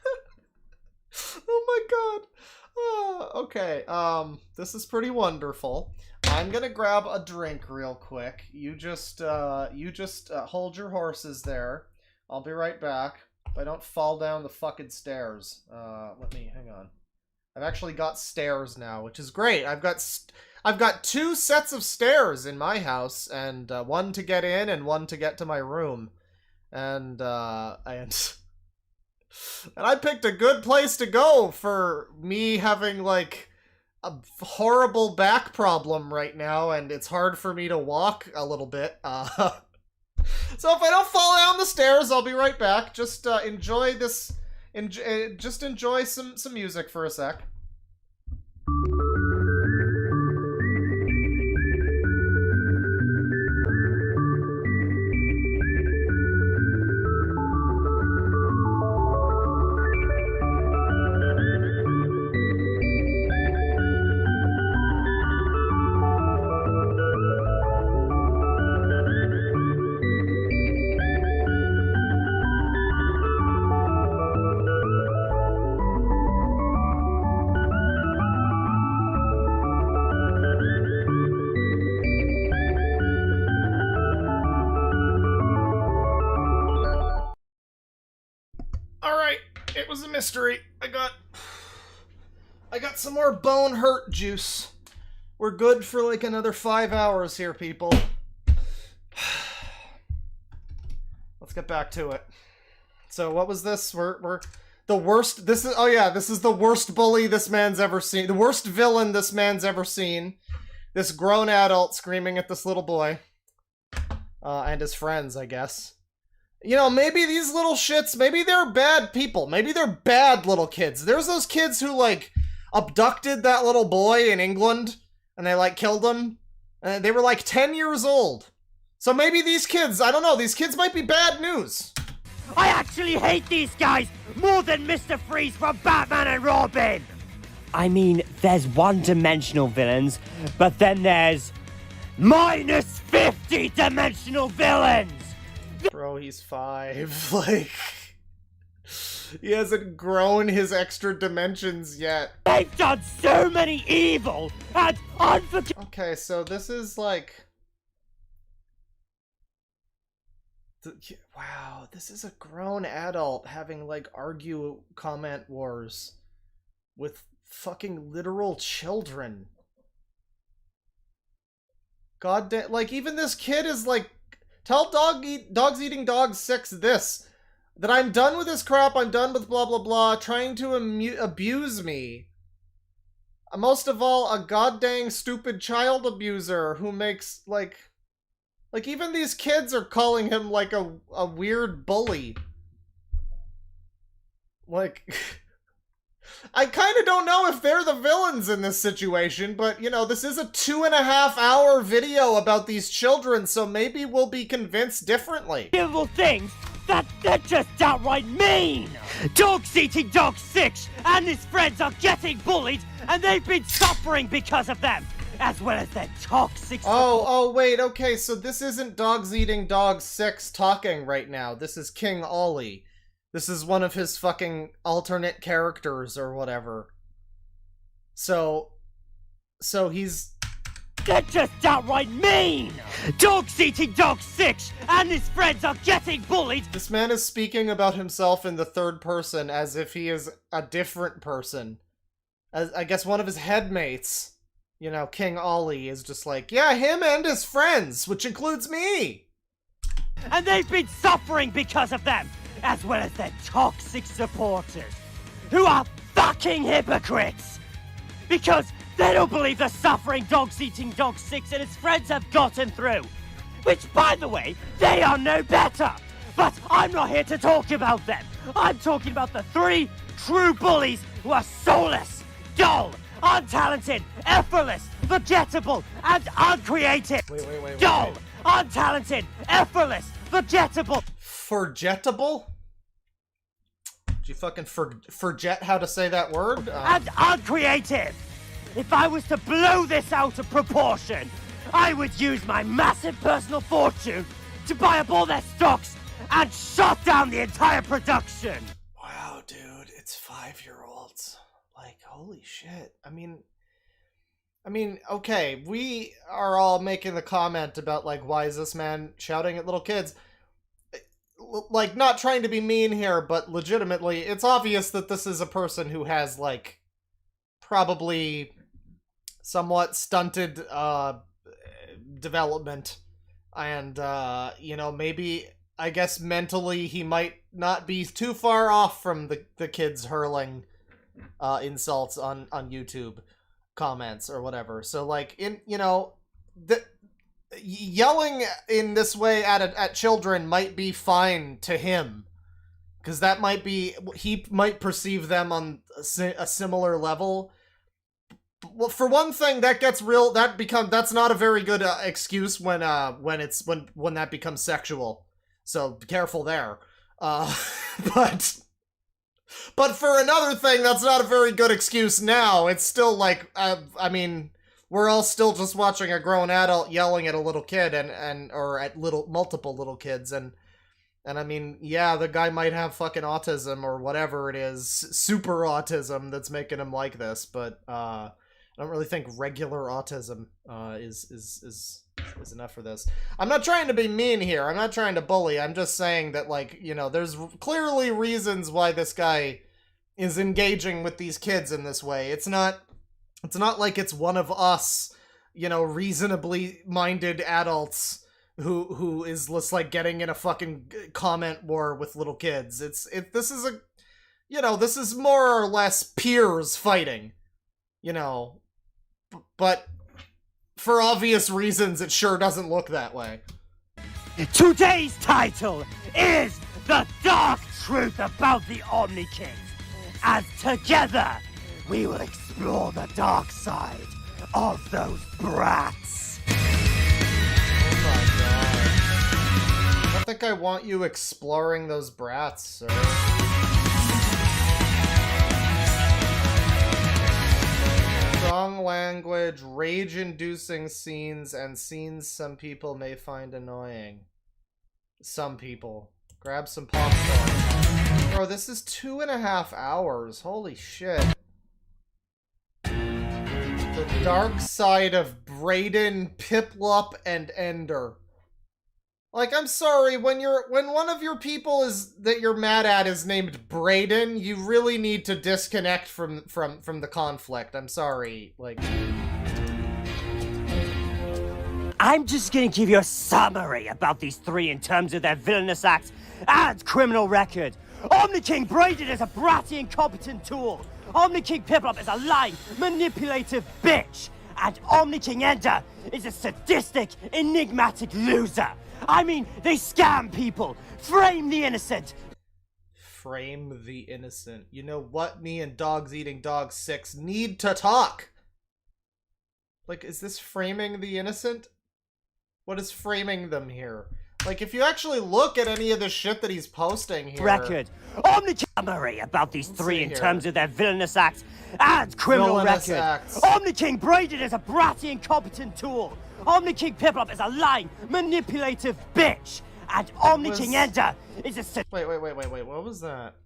Oh my god. Okay, this is pretty wonderful. I'm gonna grab a drink real quick. You just hold your horses there. I'll be right back. If I don't fall down the fucking stairs. Hang on. I've actually got stairs now, which is great. I've got 2 sets of stairs in my house, and one to get in and one to get to my room. And I picked a good place to go for me having, like, a horrible back problem right now, and it's hard for me to walk a little bit. So if I don't fall down the stairs, I'll be right back. Just enjoy this. Just enjoy some music for a sec. Alright, it was a mystery. I got I got some more bone hurt juice. We're good for like another 5 hours here, people. Let's get back to it. So what was this? We're the worst. This is, oh yeah, this is the worst bully this man's ever seen. The worst villain this man's ever seen. This grown adult screaming at this little boy. And his friends, I guess. You know, maybe these little shits, maybe they're bad people. Maybe they're bad little kids. There's those kids who, like, abducted that little boy in England, and they, like, killed him. And they were, like, 10 years old. So maybe these kids, I don't know, these kids might be bad news. I actually hate these guys more than Mr. Freeze from Batman and Robin! I mean, there's one-dimensional villains, but then there's minus 50-dimensional villains! Bro, he's 5. Like, he hasn't grown his extra dimensions yet. They've done so many evil and unforgivable. Okay, so this is like... Wow, this is a grown adult having, like, comment wars with fucking literal children. God damn, like, even this kid is like, tell Dogs Eating Dogs 6 this, that I'm done with this crap, I'm done with blah blah blah, trying to abuse me. Most of all, a goddamn stupid child abuser who makes, like even these kids are calling him, like, a weird bully. Like, I kind of don't know if they're the villains in this situation, but, you know, this is a 2.5-hour video about these children, so maybe we'll be convinced differently. Things that they're just outright mean! Dogs Eating Dog 6 and his friends are getting bullied, and they've been suffering because of them, as well as their toxic... Oh, wait, okay, so this isn't Dogs Eating Dog 6 talking right now. This is King Ollie. This is one of his fucking alternate characters or whatever. So he's... They're just outright mean! Dogs Eating Dog 6 and his friends are getting bullied! This man is speaking about himself in the third person as if he is a different person. As I guess one of his headmates, you know, King Ollie, is just like, yeah, him and his friends, which includes me! And they've been suffering because of them, as well as their toxic supporters, who are fucking hypocrites! Because they don't believe the suffering Dogs Eating Dog 6 and his friends have gotten through. Which, by the way, they are no better! But I'm not here to talk about them! I'm talking about the 3 true bullies who are soulless, dull, untalented, effortless, forgettable, and uncreative! Wait. Dull, untalented, effortless, forgettable... Forgettable? Did you fucking forget how to say that word? And uncreative! If I was to blow this out of proportion, I would use my massive personal fortune to buy up all their stocks and shut down the entire production! Wow, dude, it's 5-year-olds. Like, holy shit. I mean, okay, we are all making the comment about, like, why is this man shouting at little kids? Like, not trying to be mean here, but legitimately, it's obvious that this is a person who has, like, probably somewhat stunted, development. And, you know, maybe, I guess mentally he might not be too far off from the kids hurling, insults on YouTube comments or whatever. So, like, you know, yelling in this way at children might be fine to him, because that might be, he might perceive them on a similar level. Well, for one thing, that gets real. That's not a very good excuse when that becomes sexual. So be careful there. But for another thing, that's not a very good excuse now. It's still like, I mean, we're all still just watching a grown adult yelling at a little kid or at multiple little kids, and I mean, yeah, the guy might have fucking autism or whatever it is, super autism that's making him like this, but I don't really think regular autism is enough for this. I'm not trying to be mean here. I'm not trying to bully. I'm just saying that, like, you know, there's clearly reasons why this guy is engaging with these kids in this way. It's not like it's one of us, you know, reasonably minded adults who is just like getting in a fucking comment war with little kids. This is a, you know, this is more or less peers fighting, you know, but for obvious reasons it sure doesn't look that way. Today's title is The Dark Truth About the Omni Kings, as together we will explore the dark side of those brats. Oh my god. I don't think I want you exploring those brats, sir. Strong language, rage-inducing scenes, and scenes some people may find annoying. Some people. Grab some popcorn. Bro, this is 2.5 hours. Holy shit. The dark side of Brayden, Piplup, and Ender. Like, I'm sorry, when one of your people that you're mad at is named Brayden, you really need to disconnect from the conflict. I'm sorry. Like, I'm just gonna give you a summary about these three in terms of their villainous acts and criminal record. Omni King Brayden is a bratty, incompetent tool. Omni King Piplup is a lying, manipulative bitch. And Omni King Ender is a sadistic, enigmatic loser. I mean, they scam people, frame the innocent. Frame the innocent. You know what? Me and Dogs Eating Dog 6 need to talk. Like, is this framing the innocent? What is framing them here? Like, if you actually look at any of the shit that he's posting here... Record. Omni summary about these three in terms of their villainous acts and criminal record. Omni King Brayden is a bratty, incompetent tool. Omni King Piplup is a lying, manipulative bitch. And Omni King Ender is a... Wait, what was that?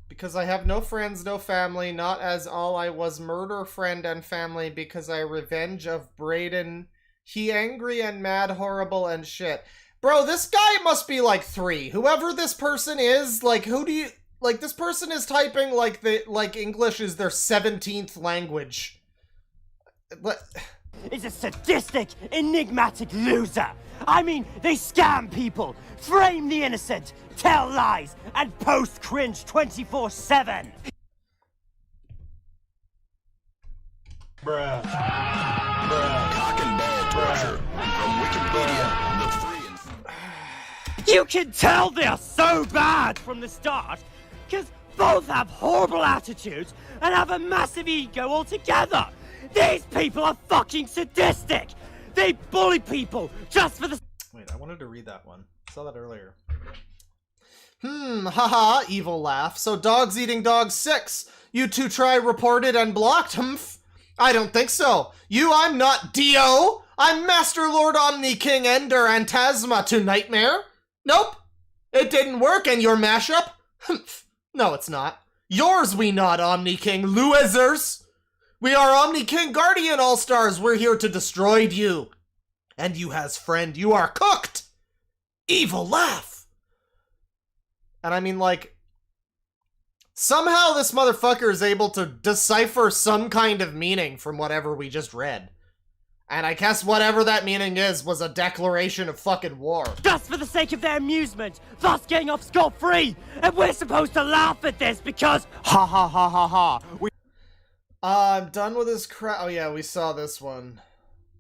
Because I have no friends, no family, not as all I was murder friend and family because I revenge of Brayden... He angry and mad, horrible and shit. Bro, this guy must be like 3. Whoever this person is, like, who do you... Like, this person is typing like English is their 17th language. But... Is a sadistic, enigmatic loser. I mean, they scam people, frame the innocent, tell lies, and post cringe 24/7. Bruh. Cock and ball torture. From Wikipedia, the free and... You can tell they are so bad from the start, because both have horrible attitudes and have a massive ego altogether. These people are fucking sadistic. They bully people just for the... Wait, I wanted to read that one. I saw that earlier. Haha, evil laugh. So Dogs Eating Dog 6. You two try reported and blocked, I don't think so. I'm not Dio. I'm Master Lord Omni King Ender and Tasma to Nightmare. Nope. It didn't work in your mashup. No, it's not. Yours we not, Omni King Losers. We are Omni King Guardian All-Stars. We're here to destroy you. And you has friend, you are cooked. Evil laugh. And I mean, like, somehow this motherfucker is able to decipher some kind of meaning from whatever we just read. And I guess whatever that meaning is was a declaration of fucking war. Just for the sake of their amusement, thus getting off scot-free. And we're supposed to laugh at this because ha ha ha ha ha. I'm done with his crap. Oh yeah, we saw this one.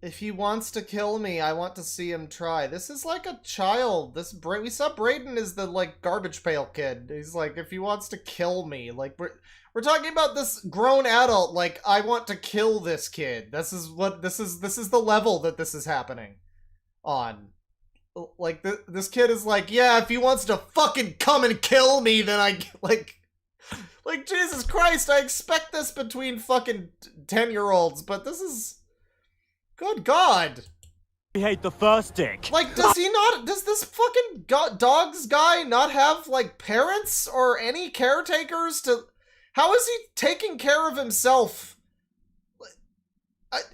If he wants to kill me, I want to see him try. This is like a child. We saw Brayden is the, like, garbage pail kid. He's like, if he wants to kill me. Like, we're talking about this grown adult, like, I want to kill this kid. This is the level that this is happening on. Like, this kid is like, yeah, if he wants to fucking come and kill me, then like, Jesus Christ, I expect this between fucking 10-year-olds, but this is... Good God. We hate the first dick. Like, does this fucking dogs guy not have, like, parents or any caretakers to... How is he taking care of himself?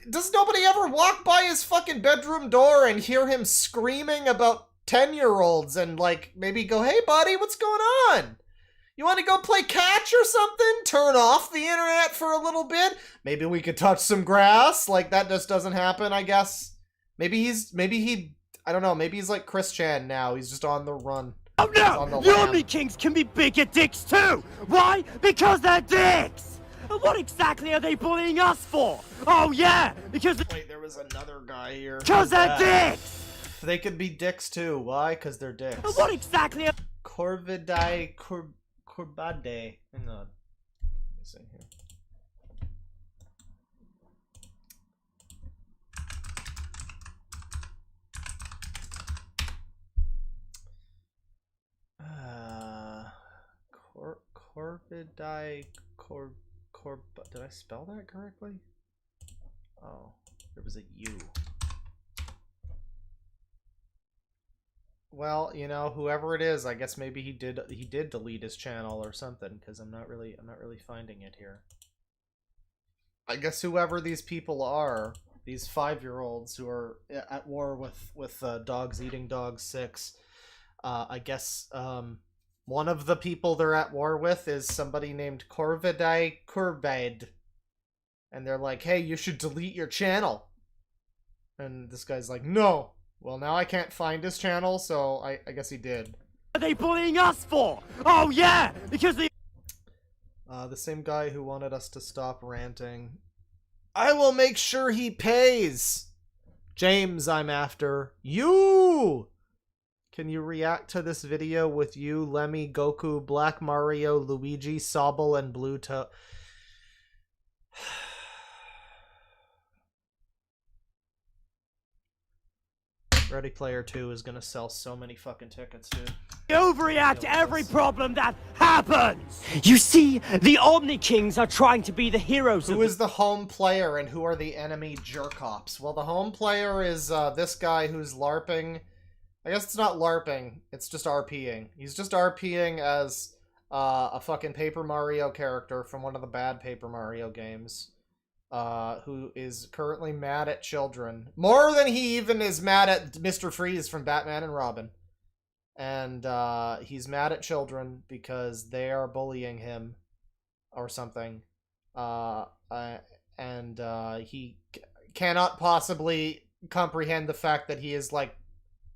Does nobody ever walk by his fucking bedroom door and hear him screaming about 10-year-olds and, like, maybe go, hey, buddy, what's going on? You want to go play catch or something? Turn off the internet for a little bit? Maybe we could touch some grass? Like, that just doesn't happen, I guess. Maybe I don't know, maybe he's like Chris Chan now. He's just on the run. Oh no! The Omni Kings can be bigger dicks too! Why? Because they're dicks! And what exactly are they bullying us for? Oh yeah! Because... Wait, there was another guy here. Because they're dicks! They could be dicks too. Why? Because they're dicks. And what exactly are... Corvidae Corbade. Hang on. Missing here. Corvidae did I spell that correctly? Oh, there was a U. Well, you know, whoever it is, I guess maybe he did delete his channel or something, because I'm not really finding it here. I guess whoever these people are, these 5-year-olds who are at war with Dogs Eating Dogs 6, I guess one of the people they're at war with is somebody named Corvidae Curbade. And they're like, hey, you should delete your channel. And this guy's like, no. Well, now I can't find his channel, so I guess he did. What are they bullying us for? Oh yeah! Because they... The same guy who wanted us to stop ranting. I will make sure he pays! James, I'm after you! Can you react to this video with you, Lemmy, Goku, Black Mario, Luigi, Sobble, and Blue Toe? Ready Player 2 is gonna sell so many fucking tickets, dude. Overreact to every problem that happens! You see, the Omni Kings are trying to be the heroes of... Who is the home player and who are the enemy jerk-ops? Well, the home player is this guy who's LARPing. I guess it's not LARPing, it's just RPing. He's just RPing as a fucking Paper Mario character from one of the bad Paper Mario games. Who is currently mad at children. More than he even is mad at Mr. Freeze from Batman and Robin. And he's mad at children because they are bullying him or something. He cannot possibly comprehend the fact that he is like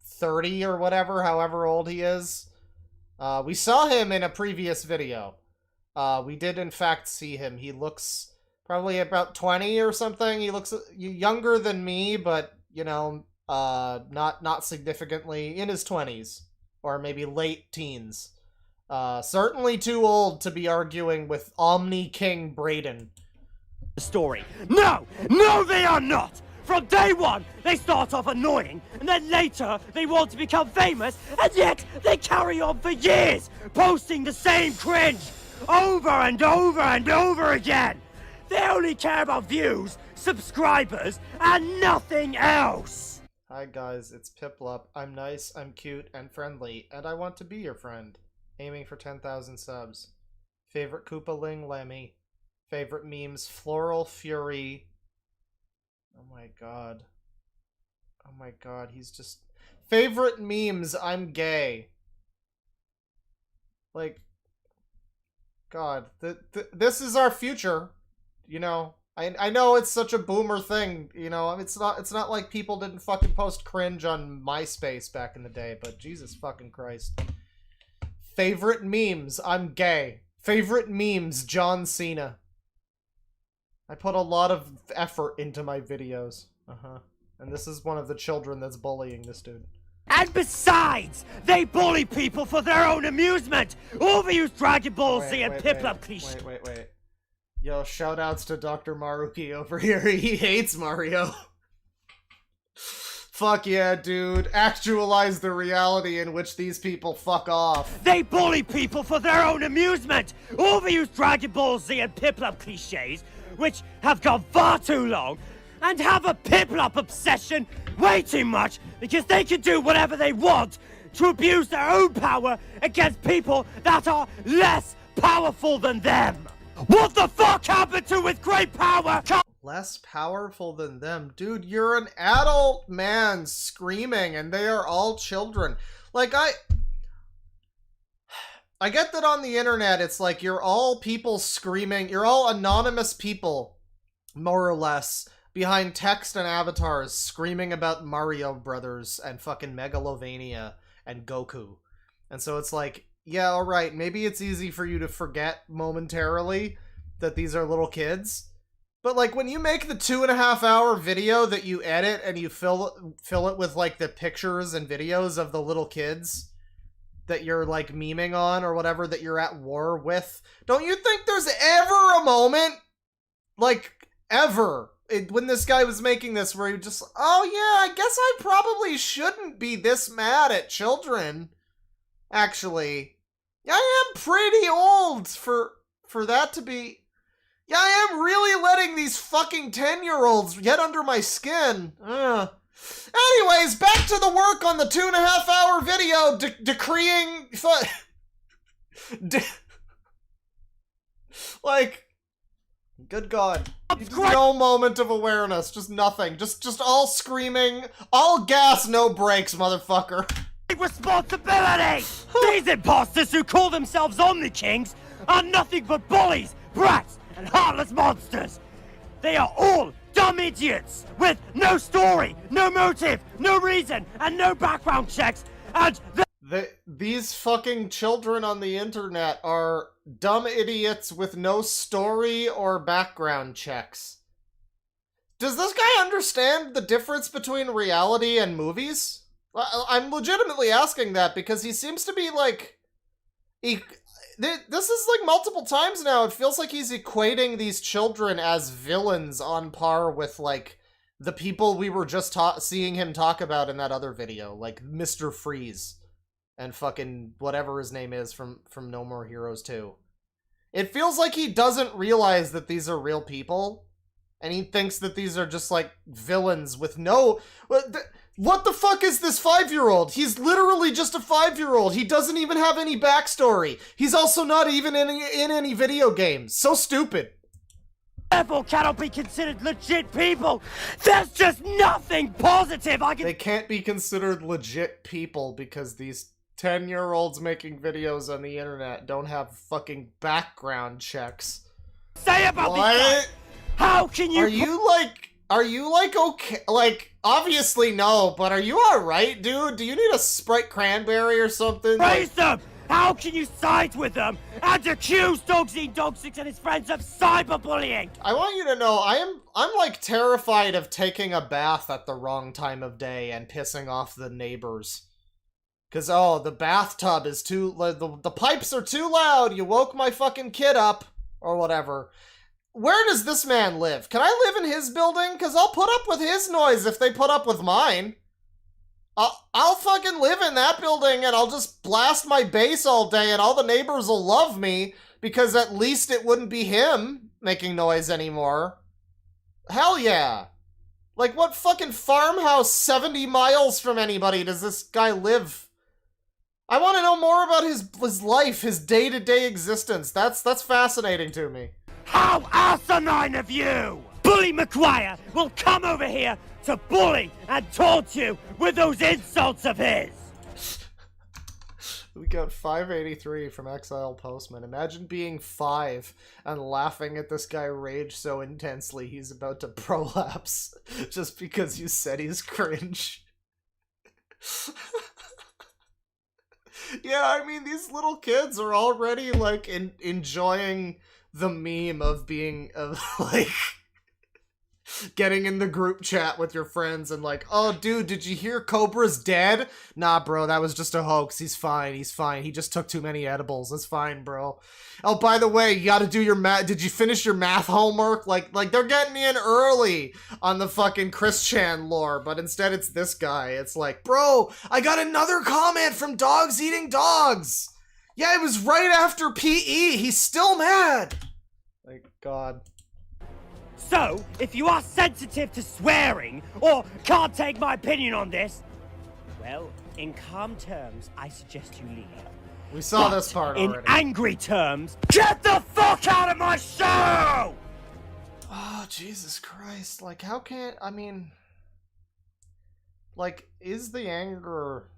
30 or whatever, however old he is. We saw him in a previous video. We did in fact see him. He looks probably about 20 or something. He looks younger than me, but, you know, not significantly in his 20s. Or maybe late teens. Certainly too old to be arguing with Omni King Braden. Story. No! No, they are not! From day one, they start off annoying, and then later, they want to become famous, and yet, they carry on for years, posting the same cringe, over and over and over again! They only care about views, subscribers, and nothing else! Hi guys, it's Piplup. I'm nice, I'm cute, and friendly, and I want to be your friend. Aiming for 10,000 subs. Favorite Koopaling Lemmy. Favorite memes, Floral Fury. Oh my god. Oh my god, he's just... Favorite memes, I'm gay. Like... God, this is our future. You know, I know it's such a boomer thing, you know, it's not like people didn't fucking post cringe on MySpace back in the day, but Jesus fucking Christ. Favorite memes, I'm gay. Favorite memes, John Cena. I put a lot of effort into my videos. And this is one of the children that's bullying this dude. And besides, they bully people for their own amusement! Overused Dragon Ball Z and Piplup cliché. Wait. Yo, shoutouts to Dr. Maruki over here. He hates Mario. Fuck yeah, dude. Actualize the reality in which these people fuck off. They bully people for their own amusement! Overused Dragon Ball Z and Piplup cliches, which have gone far too long, and have a Piplup obsession way too much because they can do whatever they want to abuse their own power against people that are less powerful than them! What the fuck happened to with great power? Less powerful than them? Dude, you're an adult man screaming and they are all children. Like, I get that on the internet, it's like you're all people screaming, you're all anonymous people, more or less, behind text and avatars screaming about Mario Brothers and fucking Megalovania and Goku. And so it's like, yeah, alright, maybe it's easy for you to forget momentarily that these are little kids. But like when you make the 2.5-hour video that you edit and you fill it with like the pictures and videos of the little kids that you're like memeing on or whatever that you're at war with, don't you think there's ever a moment, like ever, when this guy was making this where he just, oh yeah, I guess I probably shouldn't be this mad at children. Actually, I am pretty old for that to be. Yeah, I am really letting these fucking 10-year-olds get under my skin. Anyways, back to the work on the 2.5-hour video decreeing like, good God. Just no moment of awareness, just nothing. Just all screaming, all gas, no brakes, motherfucker. Responsibility! These imposters who call themselves Omni Kings are nothing but bullies, brats, and heartless monsters. They are all dumb idiots with no story, no motive, no reason, and no background checks, and these fucking children on the internet are dumb idiots with no story or background checks. Does this guy understand the difference between reality and movies? I'm legitimately asking that because he seems to be like... This is like multiple times now. It feels like he's equating these children as villains on par with like the people we were just seeing him talk about in that other video, like Mr. Freeze and fucking whatever his name is from No More Heroes 2. It feels like he doesn't realize that these are real people, and he thinks that these are just like villains with no... What the fuck is this 5-year-old? He's literally just a 5-year-old. He doesn't even have any backstory. He's also not even in any video games. So stupid. Therefore cannot be considered legit people. There's just nothing positive I can... They can't be considered legit people because these 10-year-olds making videos on the internet don't have fucking background checks. Say about these guys. How can you... Are you like okay? Like, obviously no, but are you alright, dude? Do you need a Sprite Cranberry or something? Praise them! How can you side with them and accuse Dog6 and his friends of cyberbullying? I want you to know, I'm like terrified of taking a bath at the wrong time of day and pissing off the neighbors. Cause, oh, the bathtub is too, the pipes are too loud, you woke my fucking kid up, or whatever. Where does this man live? Can I live in his building? Cause I'll put up with his noise if they put up with mine. I'll fucking live in that building and I'll just blast my bass all day and all the neighbors will love me because at least it wouldn't be him making noise anymore. Hell yeah. Like, what fucking farmhouse 70 miles from anybody does this guy live? I want to know more about his life, his day-to-day existence. That's fascinating to me. How asinine of you! Bully McGuire will come over here to bully and taunt you with those insults of his! We got 583 from Exile Postman. Imagine being 5 and laughing at this guy rage so intensely he's about to prolapse just because you said he's cringe. Yeah, I mean, these little kids are already, like, enjoying the meme of being, like, getting in the group chat with your friends and like, oh, dude, did you hear Cobra's dead? Nah, bro, that was just a hoax. He's fine, he's fine. He just took too many edibles. It's fine, bro. Oh, by the way, you gotta do your math. Did you finish your math homework? Like, they're getting in early on the fucking Chris Chan lore, but instead it's this guy. It's like, bro, I got another comment from Dogs Eating Dogs. Yeah, it was right after PE. He's still mad. Like, God. So, if you are sensitive to swearing, or can't take my opinion on this, well, in calm terms, I suggest you leave. We saw this part already. In angry terms, get the fuck out of my show! Oh, Jesus Christ. Like, how can't, I mean, like, is the anger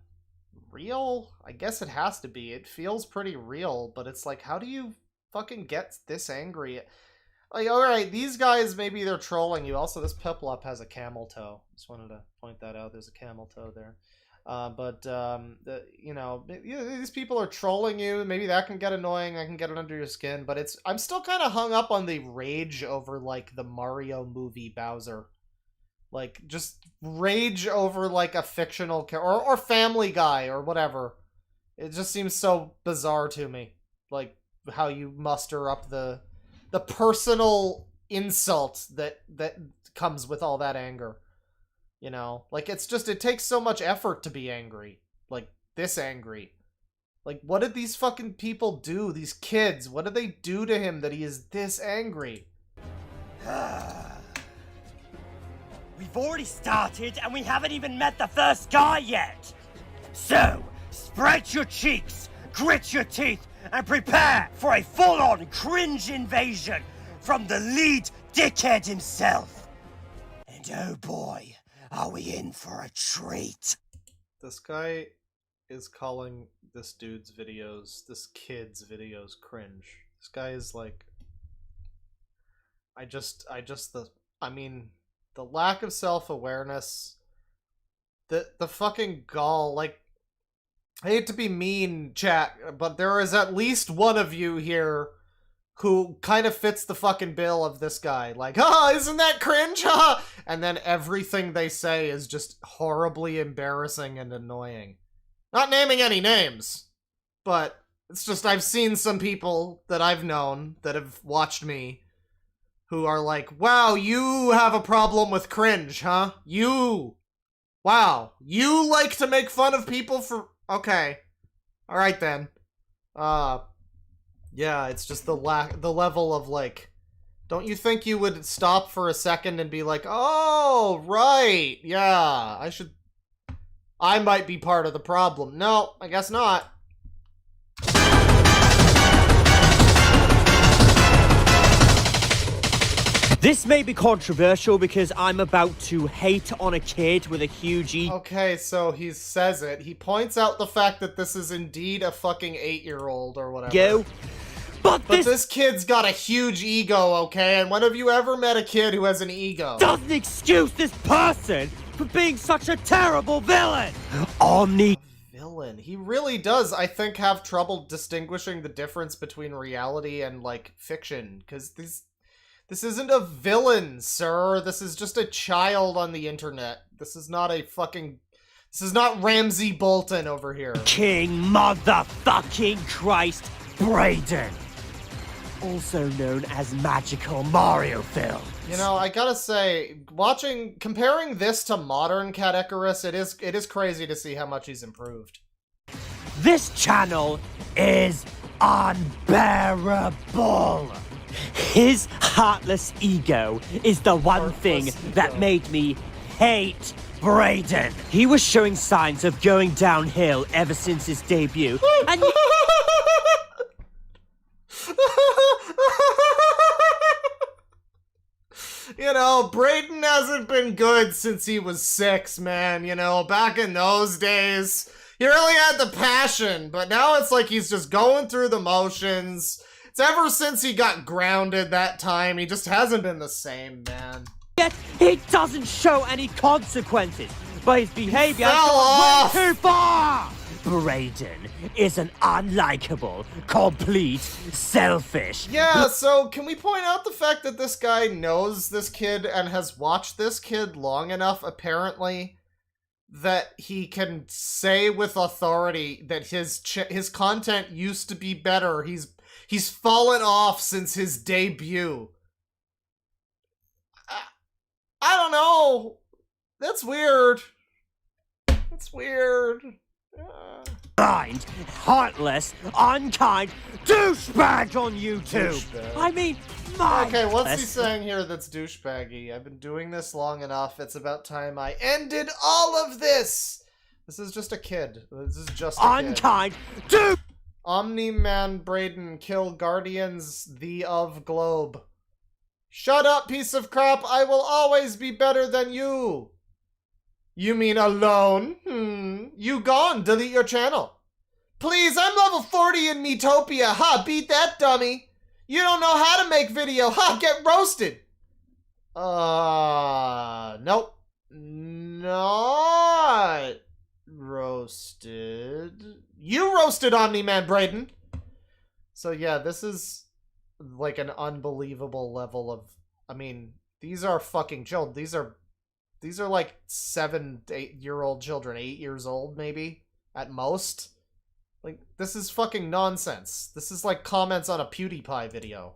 real? I guess it has to be. It feels pretty real, but it's like, how do you fucking get this angry? Like, alright, these guys, maybe they're trolling you. Also, this Piplup has a camel toe. Just wanted to point that out. There's a camel toe there. You know, these people are trolling you. Maybe that can get annoying. I can get it under your skin. But I'm still kind of hung up on the rage over, like, the Mario movie Bowser. Like, just rage over, like, a fictional character. Or Family Guy, or whatever. It just seems so bizarre to me. Like, how you muster up the personal insult that comes with all that anger. You know? Like, it takes so much effort to be angry. Like, this angry. Like, what did these fucking people do? These kids, what did they do to him that he is this angry? We've already started, and we haven't even met the first guy yet! So, spread your cheeks, grit your teeth, and prepare for a full-on cringe invasion from the lead dickhead himself! And oh boy, are we in for a treat! This guy is calling this dude's videos, this kid's videos, cringe. This guy is like... the lack of self-awareness, the fucking gall, like, I hate to be mean, chat, but there is at least one of you here who kind of fits the fucking bill of this guy. Like, isn't that cringe? And then everything they say is just horribly embarrassing and annoying. Not naming any names, but it's just I've seen some people that I've known that have watched me who are like, wow, you have a problem with cringe, huh? You! Wow, you like to make fun of people for... Okay. Alright then. Yeah, it's just the level of, like... Don't you think you would stop for a second and be like, oh, right, yeah, I might be part of the problem. No, I guess not. This may be controversial because I'm about to hate on a kid with a huge ego. Okay, so he says it. He points out the fact that this is indeed a fucking 8-year-old or whatever. But this kid's got a huge ego, okay? And when have you ever met a kid who has an ego? Doesn't excuse this person for being such a terrible villain! Villain. He really does, I think, have trouble distinguishing the difference between reality and, like, fiction. Because this isn't a villain, sir. This is just a child on the internet. This is not this is not Ramsay Bolton over here. King motherfucking Christ Brayden. Also known as Magical Mario Films. You know, I gotta say, comparing this to modern Cat Icarus, it is crazy to see how much he's improved. This channel is unbearable. His heartless ego is the one thing that made me hate Brayden. He was showing signs of going downhill ever since his debut, and you know, Brayden hasn't been good since he was 6, man. You know, back in those days, he really had the passion, but now it's like he's just going through the motions. It's ever since he got grounded that time, he just hasn't been the same, man. Yet, he doesn't show any consequences, but his behavior fell goes off. way too far! Brayden is an unlikable, complete, selfish... Yeah, so can we point out the fact that this guy knows this kid and has watched this kid long enough, apparently, that he can say with authority that his content used to be better. He's fallen off since his debut. I don't know. That's weird. That's weird. Blind, heartless, unkind douchebag on YouTube. Douchebag. I mean, okay, what's he saying here that's douchebaggy? I've been doing this long enough. It's about time I ended all of this. This is just a kid. This is just a unkind dude. Omni-Man Brayden kill Guardians the of Globe. Shut up, piece of crap. I will always be better than you. You mean alone? You gone. Delete your channel. Please, I'm level 40 in Metopia. Ha, beat that dummy. You don't know how to make video. Ha, get roasted. Nope. Not roasted. You roasted Omni-Man, Brayden. So yeah, this is like an unbelievable level of, I mean, these are fucking children. These are like 7 to 8-year-old children, 8 years old maybe at most. Like, this is fucking nonsense. This is like comments on a PewDiePie video.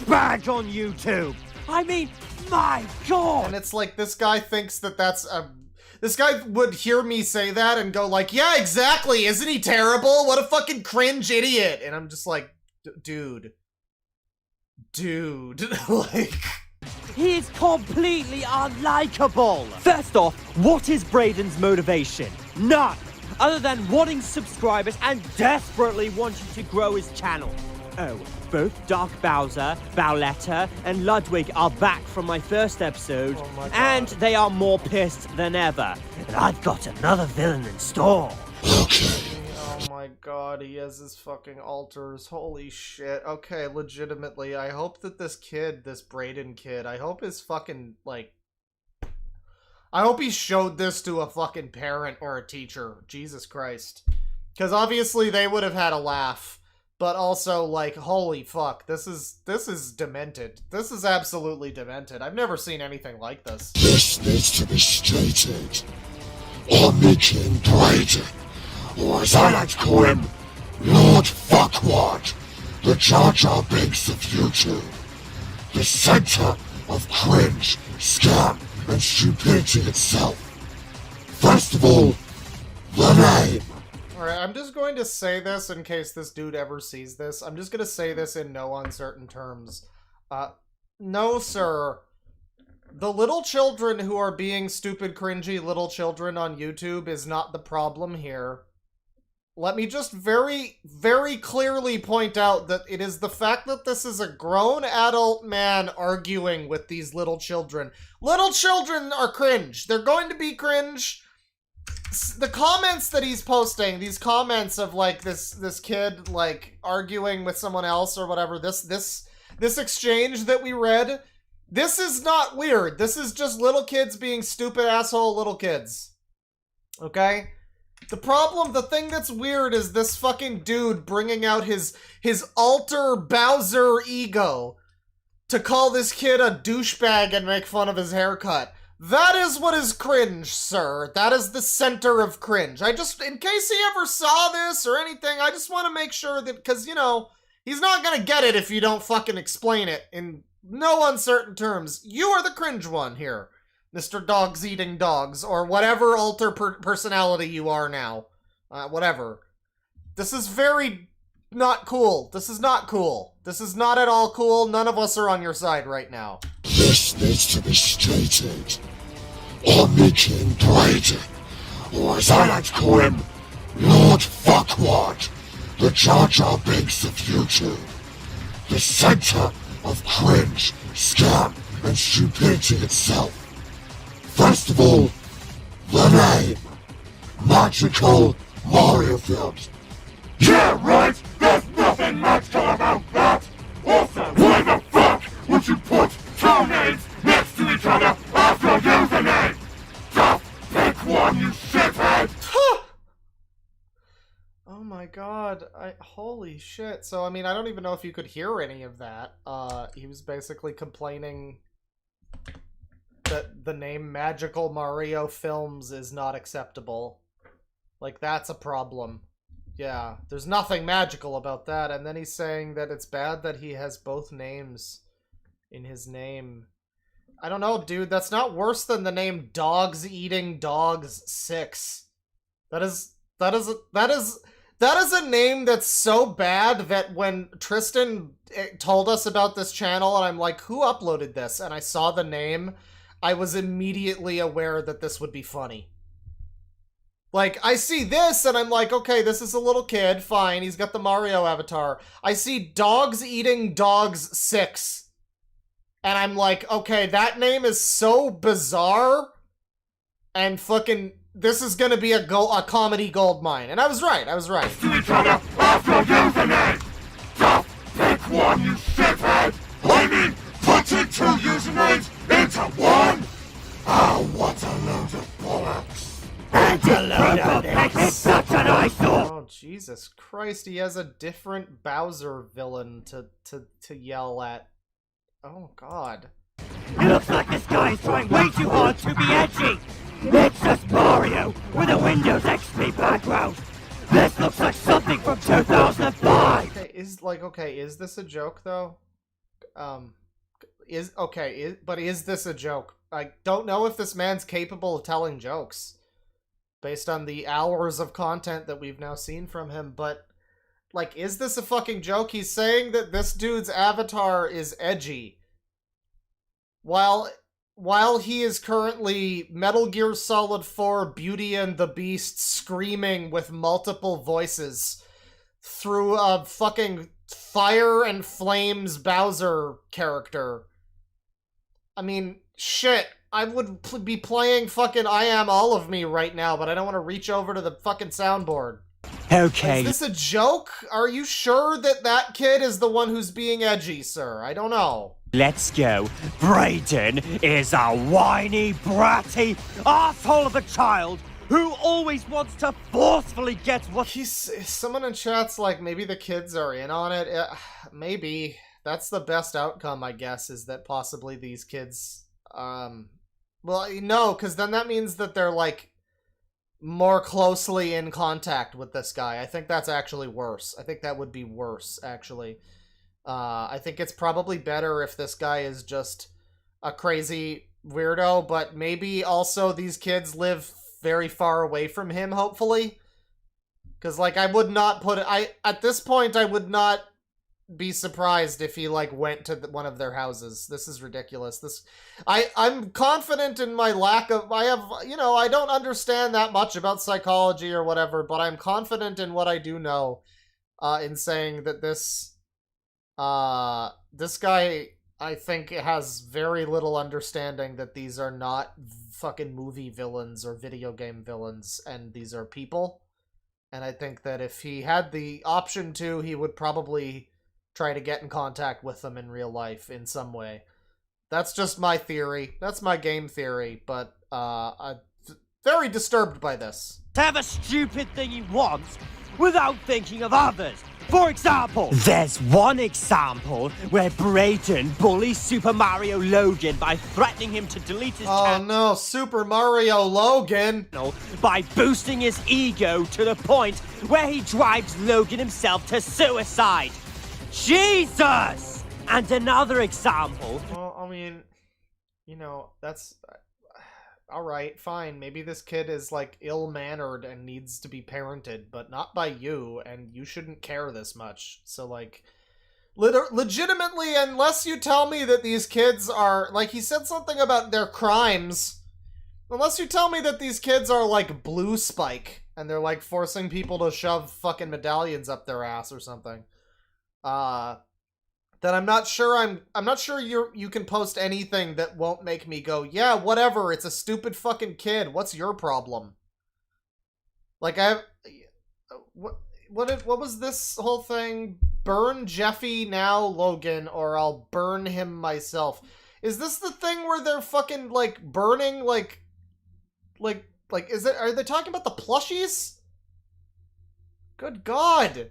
Badge on YouTube. I mean, my God. And it's like, this guy thinks that that's a... This guy would hear me say that and go like, yeah, exactly, isn't he terrible? What a fucking cringe idiot. And I'm just like, dude. Like... He is completely unlikable. First off, what is Brayden's motivation? None. Other than wanting subscribers and desperately wanting to grow his channel. Oh, both Dark Bowser, Bowletta, and Ludwig are back from my first episode, and they are more pissed than ever. And I've got another villain in store. Oh my god, he has his fucking altars. Holy shit. Okay, legitimately, I hope that this kid, this Brayden kid, I hope his fucking, like... I hope he showed this to a fucking parent or a teacher. Jesus Christ. Because obviously they would have had a laugh. But also, like, holy fuck, this is demented. This is absolutely demented. I've never seen anything like this. This needs to be stated. Omni-King Brayden, or as I like to call him, Lord Fuckwad, the Jar Jar Binks of YouTube, the center of cringe, scam, and stupidity itself. First of all, the name. Alright, I'm just going to say this in case this dude ever sees this. I'm just going to say this in no uncertain terms. No, sir. The little children who are being stupid, cringy little children on YouTube is not the problem here. Let me just very, very clearly point out that it is the fact that this is a grown adult man arguing with these little children. Little children are cringe. They're going to be cringe. The comments that he's posting, these comments of like this kid like arguing with someone else or whatever, this exchange that we read, this is not weird. This is just little kids being stupid asshole little kids. Okay? The thing that's weird is this fucking dude bringing out his alter Bowser ego to call this kid a douchebag and make fun of his haircut. That is what is cringe, sir. That is the center of cringe. I just, in case he ever saw this or anything, I just want to make sure that, because, you know, he's not gonna get it if you don't fucking explain it in no uncertain terms. You are the cringe one here, Mr. Dogs Eating Dogs, or whatever alter personality you are now. Whatever. This is very not cool. This is not cool. This is not at all cool. None of us are on your side right now. This needs to be stated. Omni-King Brayden, or as I like to call him, Lord Fuckwad, the Jar Jar Binks of YouTube, the center of cringe, scam, and stupidity itself. First of all, the name. Magical Mario films. Yeah, right! There's nothing magical about that! Also, why the fuck would you put two names next to each other after a username? Just pick one, you shithead! Oh my god, holy shit. So, I mean, I don't even know if you could hear any of that. He was basically complaining that the name Magical Mario Films is not acceptable. Like, that's a problem. Yeah, there's nothing magical about that. And then he's saying that it's bad that he has both names in his name. I don't know, dude. That's not worse than the name Dogs Eating Dogs 6. That is a name that's so bad that when Tristan told us about this channel and I'm like, who uploaded this? And I saw the name, I was immediately aware that this would be funny. Like, I see this, and I'm like, okay, this is a little kid, fine, he's got the Mario avatar. I see Dogs Eating Dogs 6. And I'm like, okay, that name is so bizarre and fucking this is gonna be a comedy gold mine. And I was right. To each other after using it! Just pick one, you shithead! I mean, putting 2 usernames into one? Oh, what a load of bollocks! And a load of this! Such an eyesore! Oh, Jesus Christ, he has a different Bowser villain to yell at. Oh, God. It looks like this guy is trying way too hard to be edgy! It's just Mario with a Windows XP background! This looks like something from 2005! Okay, is this a joke, though? Is this a joke? I don't know if this man's capable of telling jokes, based on the hours of content that we've now seen from him, but, like, is this a fucking joke? He's saying that this dude's avatar is edgy, while he is currently Metal Gear Solid 4 Beauty and the Beast screaming with multiple voices through a fucking Fire and Flames Bowser character. I mean, shit, I would be playing fucking I Am All of Me right now, but I don't want to reach over to the fucking soundboard. Okay. Is this a joke? Are you sure that that kid is the one who's being edgy, sir? I don't know. Let's go. Brayden is a whiny, bratty asshole of a child who always wants to forcefully get what someone in chat's like, maybe the kids are in on it. Maybe. That's the best outcome, I guess, is that possibly these kids, well, no, because then that means that they're, like, more closely in contact with this guy. I think that's actually worse. I think that would be worse, actually. I think it's probably better if this guy is just a crazy weirdo, but maybe also these kids live very far away from him, hopefully. Because, like, I would not put it... at this point, I would not be surprised if he, like, went to one of their houses. This is ridiculous. I'm confident in my lack of... I don't understand that much about psychology or whatever, but I'm confident in what I do know, in saying that this guy, I think, has very little understanding that these are not fucking movie villains or video game villains, and these are people. And I think that if he had the option to, he would probably try to get in contact with them in real life in some way. That's just my theory. That's my game theory, but I'm very disturbed by this. have a stupid thing he wants without thinking of others. For example, there's one example where Brayden bullies Super Mario Logan by threatening him to delete his Oh no, Super Mario Logan! By boosting his ego to the point where he drives Logan himself to suicide. Jesus! And another example... Well, I mean, you know, that's... Alright, fine. Maybe this kid is, like, ill-mannered and needs to be parented, but not by you, and you shouldn't care this much. So, like, legitimately, unless you tell me that these kids are... Like, he said something about their crimes. Unless you tell me that these kids are, like, Blue Spike, and they're, like, forcing people to shove fucking medallions up their ass or something. Then I'm not sure you can post anything that won't make me go, yeah, whatever, it's a stupid fucking kid. What's your problem? Like, what was this whole thing? Burn Jeffy now, Logan, or I'll burn him myself. Is this the thing where they're fucking, like, burning, are they talking about the plushies? Good God.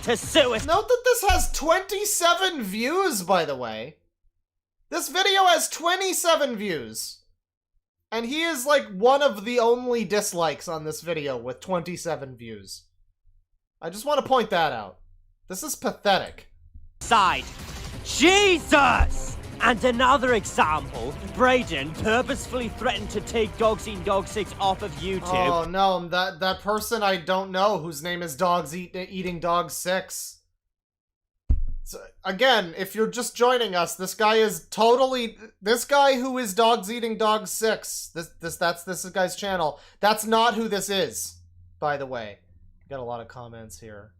To suicide. Note that this has 27 views, by the way. This video has 27 views. And he is, like, one of the only dislikes on this video with 27 views. I just want to point that out. This is pathetic. Side. Jesus! And another example, Brayden purposefully threatened to take Dogs Eating Dog 6 off of YouTube. Oh no, that person I don't know whose name is Eating Dog 6. So, again, if you're just joining us, this guy is totally... This guy who is Dogs Eating Dog 6, this guy's channel, that's not who this is, by the way. Got a lot of comments here.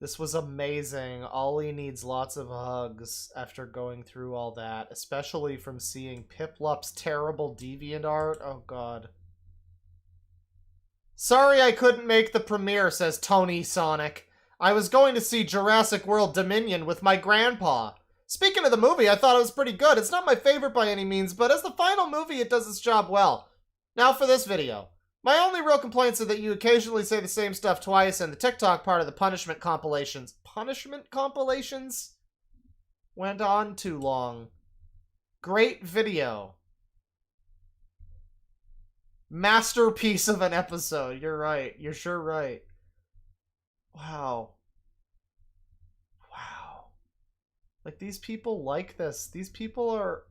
This was amazing. Ollie needs lots of hugs after going through all that, especially from seeing Piplup's terrible deviant art. Oh god. Sorry I couldn't make the premiere, says Tony Sonic. I was going to see Jurassic World Dominion with my grandpa. Speaking of the movie, I thought it was pretty good. It's not my favorite by any means, but as the final movie, it does its job well. Now for this video. My only real complaints are that you occasionally say the same stuff twice, and the TikTok part of the punishment compilations. Punishment compilations? Went on too long. Great video. Masterpiece of an episode. You're right. You're sure right. Wow. Wow. Like, these people like this. These people are...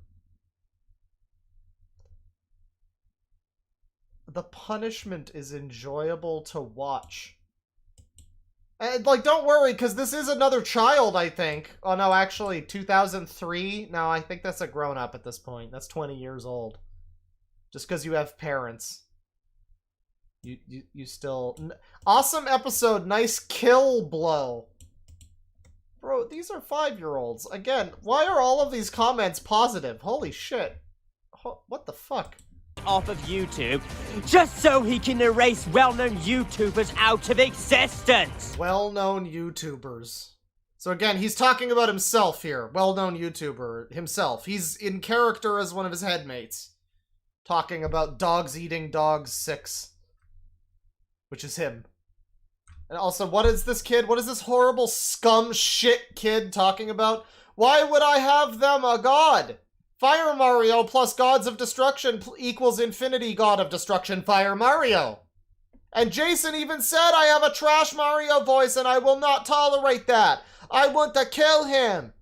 The punishment is enjoyable to watch. And, like, don't worry, because this is another child, I think. Oh, no, actually, 2003? No, I think that's a grown-up at this point. That's 20 years old. Just because you have parents. You still... Awesome episode. Nice kill blow. Bro, these are 5-year-olds. Again, why are all of these comments positive? Holy shit. What the fuck? Off of YouTube, just so he can erase well-known YouTubers out of existence. Well-known YouTubers. So again, he's talking about himself here. Well-known YouTuber himself. He's in character as one of his headmates. Talking about Dogs Eating Dogs 6. Which is him. And also, what is this kid? What is this horrible scum shit kid talking about? Why would I have them a god? Fire Mario plus Gods of Destruction equals Infinity God of Destruction Fire Mario. And Jason even said I have a trash Mario voice and I will not tolerate that. I want to kill him.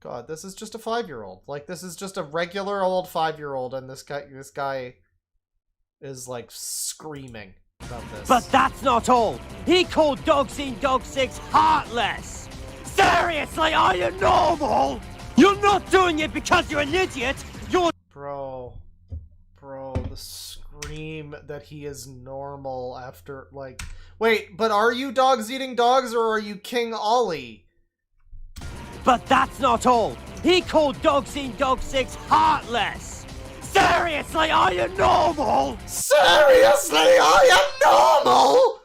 God, this is just a 5-year-old. Like, this is just a regular old 5-year-old and this guy is like screaming about this. But that's not all. He called Dogs Eating Dogs 6 heartless. Seriously, are you normal? You're not doing it because you're an idiot! You're— Bro, the scream that he is normal after, like... Wait, but are you Dogs Eating Dogs or are you King Ollie? But that's not all! He called Dogs Eating Dogs 6 heartless! Seriously, are you normal? Seriously, are you normal?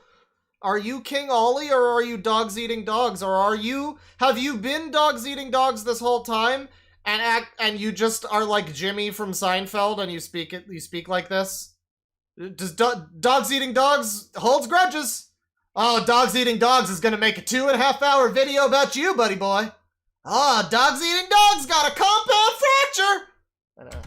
Are you King Ollie or are you Dogs Eating Dogs? Or have you been Dogs Eating Dogs this whole time and you just are like Jimmy from Seinfeld and you speak like this? Does Dogs Eating Dogs holds grudges? Oh, Dogs Eating Dogs is gonna make a 2.5-hour video about you, buddy boy. Oh, Dogs Eating Dogs got a compound fracture.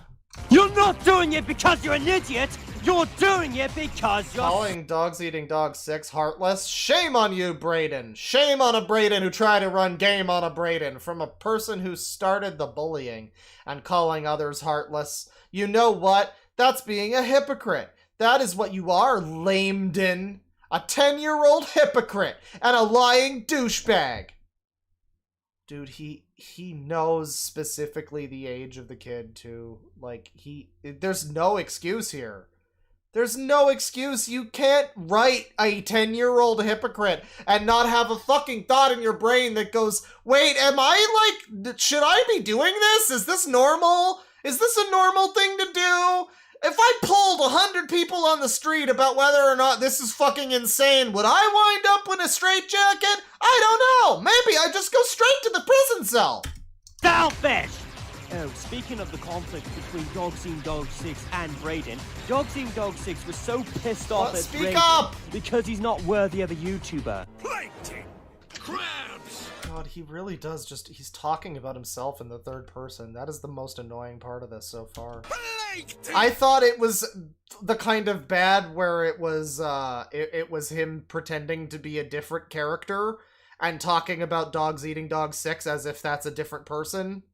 You're not doing it because you're an idiot! You're doing it because you're— Calling Dogs Eating Dogs 6 heartless? Shame on you, Brayden. Shame on a Brayden who tried to run game on a Brayden from a person who started the bullying and calling others heartless. You know what? That's being a hypocrite. That is what you are, Lamedin. A 10-year-old hypocrite and a lying douchebag. Dude, he knows specifically the age of the kid, too. Like, there's no excuse here. There's no excuse. You can't write a 10-year-old hypocrite and not have a fucking thought in your brain that goes, wait, am I like, should I be doing this? Is this normal? Is this a normal thing to do? If I polled 100 people on the street about whether or not this is fucking insane, would I wind up in a straitjacket? I don't know. Maybe I just go straight to the prison cell. Selfish! Oh, speaking of the conflict between Dogs Eating Dog 6 and Brayden, Dogs Eating Dog 6 was so pissed off at Speak Brayden up! because he's not worthy of a YouTuber. Plankton! Crabs! God, he really does he's talking about himself in the third person. That is the most annoying part of this so far. Plankton! I thought it was the kind of bad where it was him pretending to be a different character and talking about Dogs Eating Dog 6 as if that's a different person.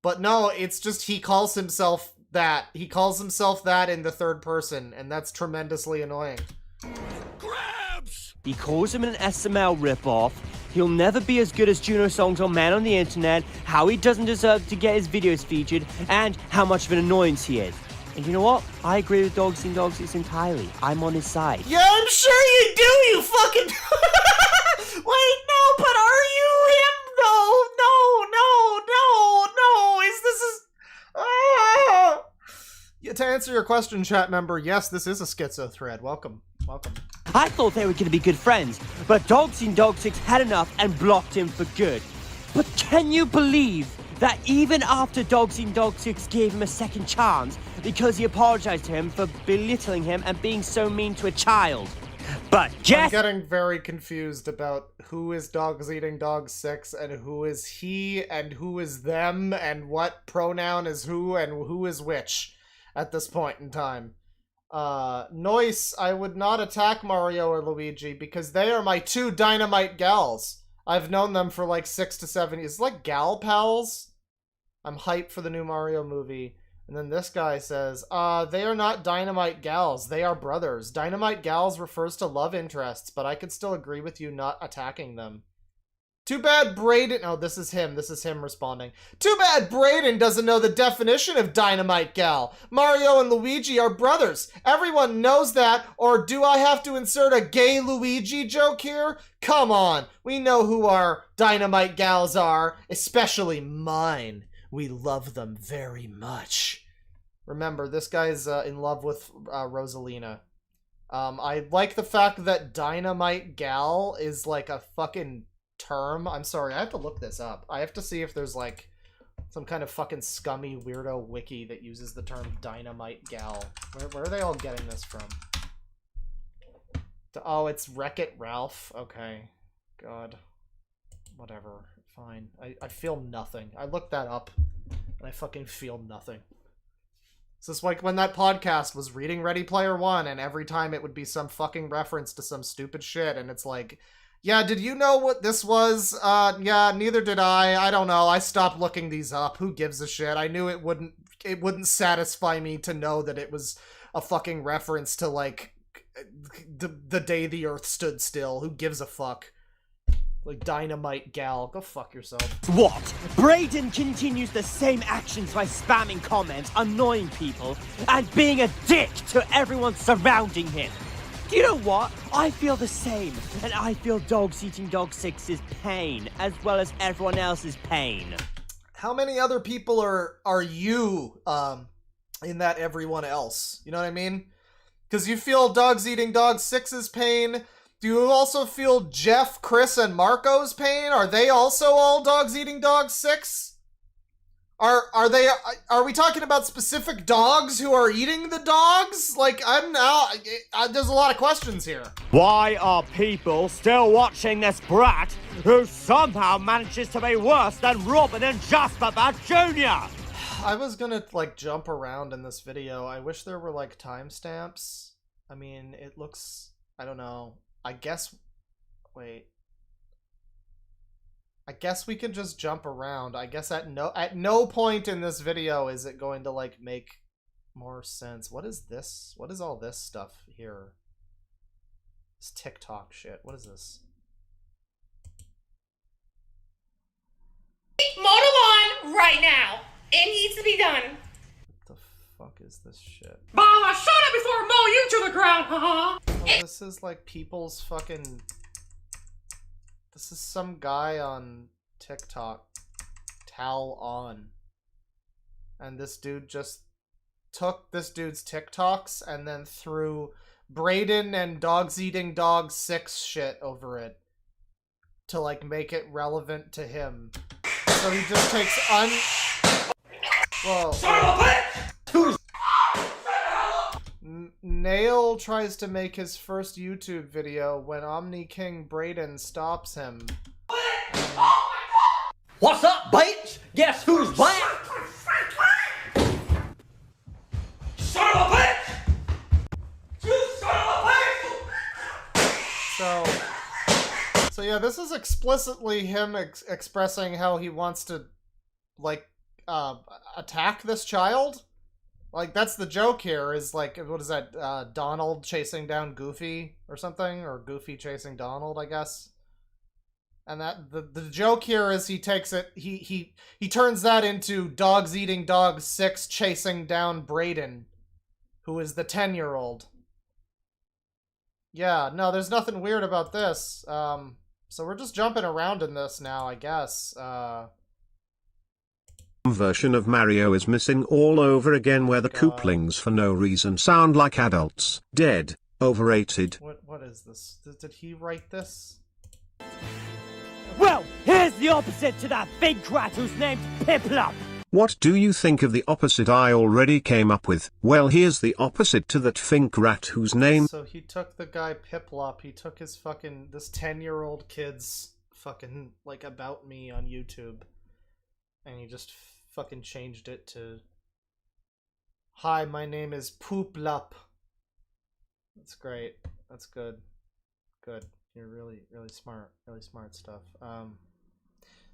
But no, it's just he calls himself that. He calls himself that in the third person, and that's tremendously annoying. Crabs! He calls him an SML ripoff. He'll never be as good as Juno Songs or Man on the Internet, how he doesn't deserve to get his videos featured, and how much of an annoyance he is. And you know what? I agree with Dogs Eating Dogs 6 entirely. I'm on his side. Yeah, I'm sure you do, you fucking... no, but are you him? No, no, no, no, no. Yeah, to answer your question, chat member, yes, this is a schizo thread. Welcome, welcome. I thought they were going to be good friends, but DeadwingDork had enough and blocked him for good. But can you believe that even after DeadwingDork gave him a second chance because he apologized to him for belittling him and being so mean to a child? But I'm getting very confused about who is DeadwingDork and who is he and who is them and what pronoun is who and who is which at this point in time. Noise, I would not attack Mario or Luigi because they are my two dynamite gals. I've known them for like 6 to 7 years. It's like gal pals. I'm hyped for the new Mario movie. And then this guy says, they are not dynamite gals. They are brothers. Dynamite gals refers to love interests, but I could still agree with you not attacking them. Too bad Brayden... Oh, this is him. This is him responding. Too bad Brayden doesn't know the definition of dynamite gal. Mario and Luigi are brothers. Everyone knows that, or do I have to insert a gay Luigi joke here? Come on. We know who our dynamite gals are, especially mine. We love them very much. Remember, this guy's in love with Rosalina. I like the fact that dynamite gal is like a fucking term. I'm sorry, I have to look this up. I have to see if there's like some kind of fucking scummy weirdo wiki that uses the term dynamite gal. Where are they all getting this from? Oh, it's Wreck-It Ralph. Okay. God. Whatever. Fine. I feel nothing. I looked that up, and I fucking feel nothing. So it's like when that podcast was reading Ready Player One, and every time it would be some fucking reference to some stupid shit, and it's like, yeah, did you know what this was? Yeah, neither did I. I don't know. I stopped looking these up. Who gives a shit? I knew it wouldn't satisfy me to know that it was a fucking reference to, like, the day the earth stood still. Who gives a fuck? Like, dynamite gal. Go fuck yourself. What? Brayden continues the same actions by spamming comments, annoying people, and being a dick to everyone surrounding him. You know what? I feel the same, and I feel DeadwingDork's pain, as well as everyone else's pain. How many other people are you, in that everyone else? You know what I mean? Because you feel DeadwingDork's pain. Do you also feel Jeff, Chris, and Marco's pain? Are they also all DeadwingDork? Are we talking about specific dogs who are eating the dogs? Like, I'm now, there's a lot of questions here. Why are people still watching this brat who somehow manages to be worse than Robin and Jasper Bad Jr.? I was gonna, like, jump around in this video. I wish there were, like, timestamps. I mean, it looks, I don't know. I guess, wait. I guess we can just jump around. I guess at no point in this video is it going to, like, make more sense. What is this? What is all this stuff here? This TikTok shit. What is this? Moto on right now. It needs to be done. What the fuck is this shit? Mama, shut up before I mow you to the ground, haha. Oh, this is like people's fucking... This is some guy on TikTok. Tal on. And this dude just took this dude's TikToks and then threw Brayden and DeadwingDork shit over it. To, like, make it relevant to him. So he just takes Whoa. Nail tries to make his first YouTube video when Omni King Brayden stops him. What's up, bitch? Guess who's back? Son of a bitch! You son of a bitch! So yeah, this is explicitly him expressing how he wants to, like, attack this child. Like, that's the joke here, is, like, what is that, Donald chasing down Goofy or something? Or Goofy chasing Donald, I guess. And that, the joke here is he takes it, he turns that into DeadwingDork chasing down Brayden, who is the 10-year-old. Yeah, no, there's nothing weird about this. So we're just jumping around in this now, I guess. Version of Mario is missing all over again where the Kooplings for no reason sound like adults. Dead. Overrated. What is this? Did he write this? Well, here's the opposite to that big rat who's named Piplup. What do you think of the opposite I already came up with? Well, here's the opposite to that fink rat whose name... So he took the guy Piplup, he took his fucking, this 10-year-old kid's fucking, like, About Me on YouTube, and he just fucking changed it to, "Hi, my name is Pooplup." That's great. That's good. Good. You're really, really smart. Really smart stuff.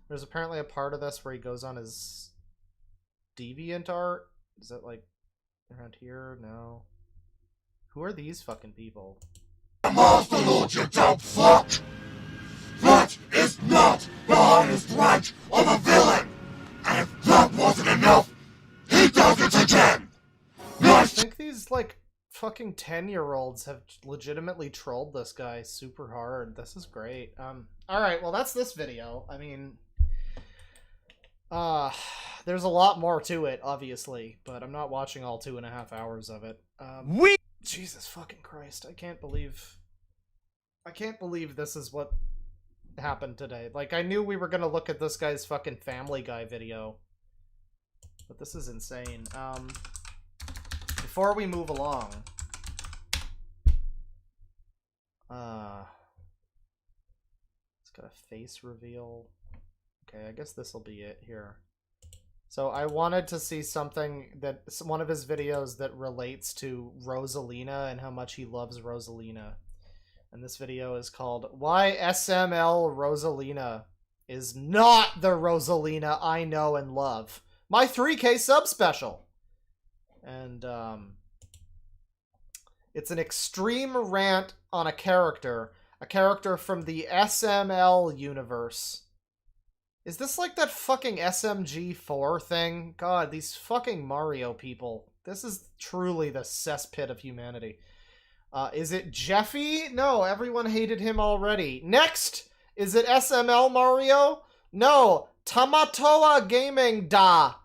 There's apparently a part of this where he goes on his DeviantArt. Is that like around here? No. Who are these fucking people? Master Lord, you dumb fuck! That is not the highest rank of a villain! And if that wasn't enough, he does it again! I think these, like, fucking 10-year-olds have legitimately trolled this guy super hard. This is great. Alright, well that's this video. I mean... there's a lot more to it, obviously, but I'm not watching all 2.5 hours of it. Jesus fucking Christ, I can't believe this is what happened today. Like, I knew we were gonna look at this guy's fucking Family Guy video, but this is insane. Before we move along, it's got a face reveal. Okay, I guess this will be it here. So I wanted to see something that, one of his videos that relates to Rosalina and how much he loves Rosalina. And this video is called "Why SML Rosalina is Not the Rosalina I Know and Love." My 3K sub special. And it's an extreme rant on a character from the SML universe. Is this like that fucking SMG4 thing? God, these fucking Mario people. This is truly the cesspit of humanity. Is it Jeffy? No, everyone hated him already. Next! Is it SML Mario? No, Tamatoa Gaming Da.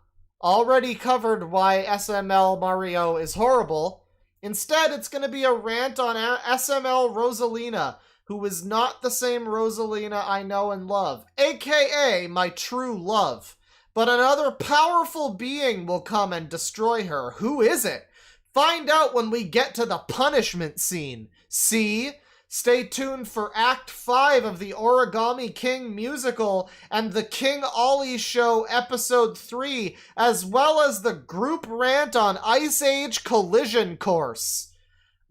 Already covered why SML Mario is horrible. Instead, it's gonna be a rant on SML Rosalina, who is not the same Rosalina I know and love, aka my true love. But another powerful being will come and destroy her. Who is it? Find out when we get to the punishment scene. See? Stay tuned for Act 5 of the Origami King musical and the King Ollie Show Episode 3, as well as the group rant on Ice Age Collision Course.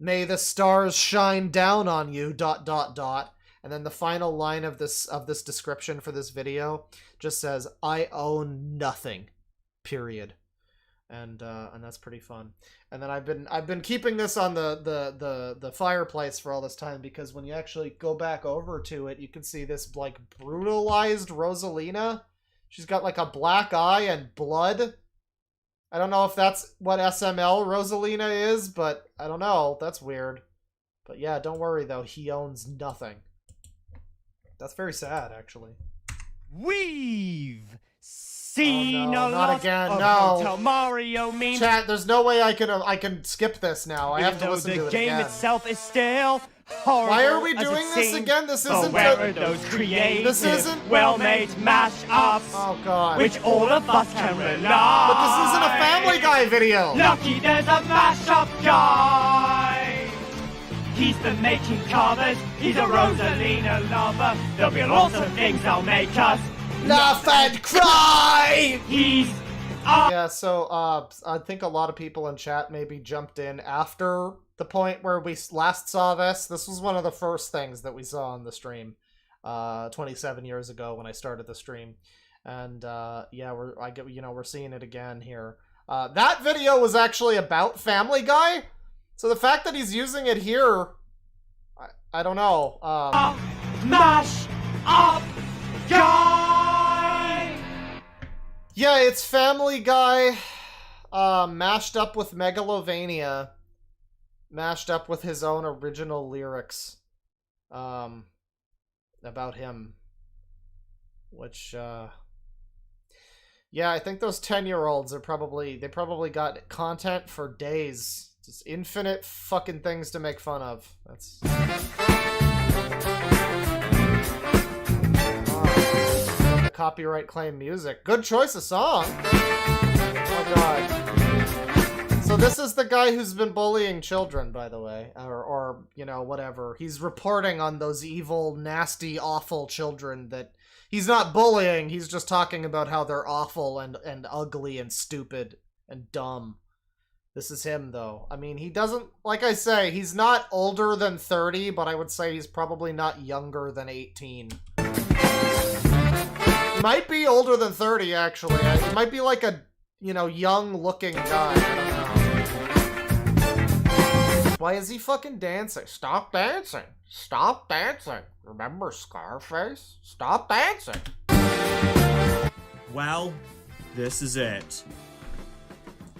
May the stars shine down on you, ... And then the final line of this description for this video just says, "I own nothing, period." And that's pretty fun. And then I've been keeping this on the fireplace for all this time, because when you actually go back over to it, you can see this like brutalized Rosalina. She's got like a black eye and blood. I don't know if that's what SML Rosalina is, but I don't know. That's weird. But yeah, don't worry though. He owns nothing. That's very sad, actually. We've seen oh, no, a not lot again. of No. Hotel Mario memes. Chat, there's no way I can skip this now. I have to listen to it again. The game itself is still horrible. Why are we doing this again? This isn't. Where are those creative, this isn't well-made mashups? Oh god. Which all of us can rely. But this isn't a Family Guy video. Lucky there's a mashup guy. He's been making covers. He's a Rosalina lover. There'll be lots of things that'll make us laugh and cry. He's yeah, so I think a lot of people in chat maybe jumped in after the point where we last saw this. This was one of the first things that we saw on the stream 27 years ago when I started the stream. And yeah, we're seeing it again here. That video was actually about Family Guy. So the fact that he's using it here, I don't know. Mash up guy. Yeah, it's Family Guy mashed up with Megalovania, mashed up with his own original lyrics. about him. Which, yeah, I think those 10-year-olds are probably got content for days. Just infinite fucking things to make fun of. That's... Oh, copyright claim music. Good choice of song. Oh god. So this is the guy who's been bullying children, by the way. Or, you know, whatever. He's reporting on those evil, nasty, awful children that... He's not bullying, he's just talking about how they're awful and ugly and stupid and dumb. This is him, though. I mean, he doesn't... Like I say, he's not older than 30, but I would say he's probably not younger than 18. He might be older than 30, actually. He might be like a, you know, young-looking guy. I don't know. Why is he fucking dancing? Stop dancing. Stop dancing. Remember Scarface? Stop dancing. Well, this is it.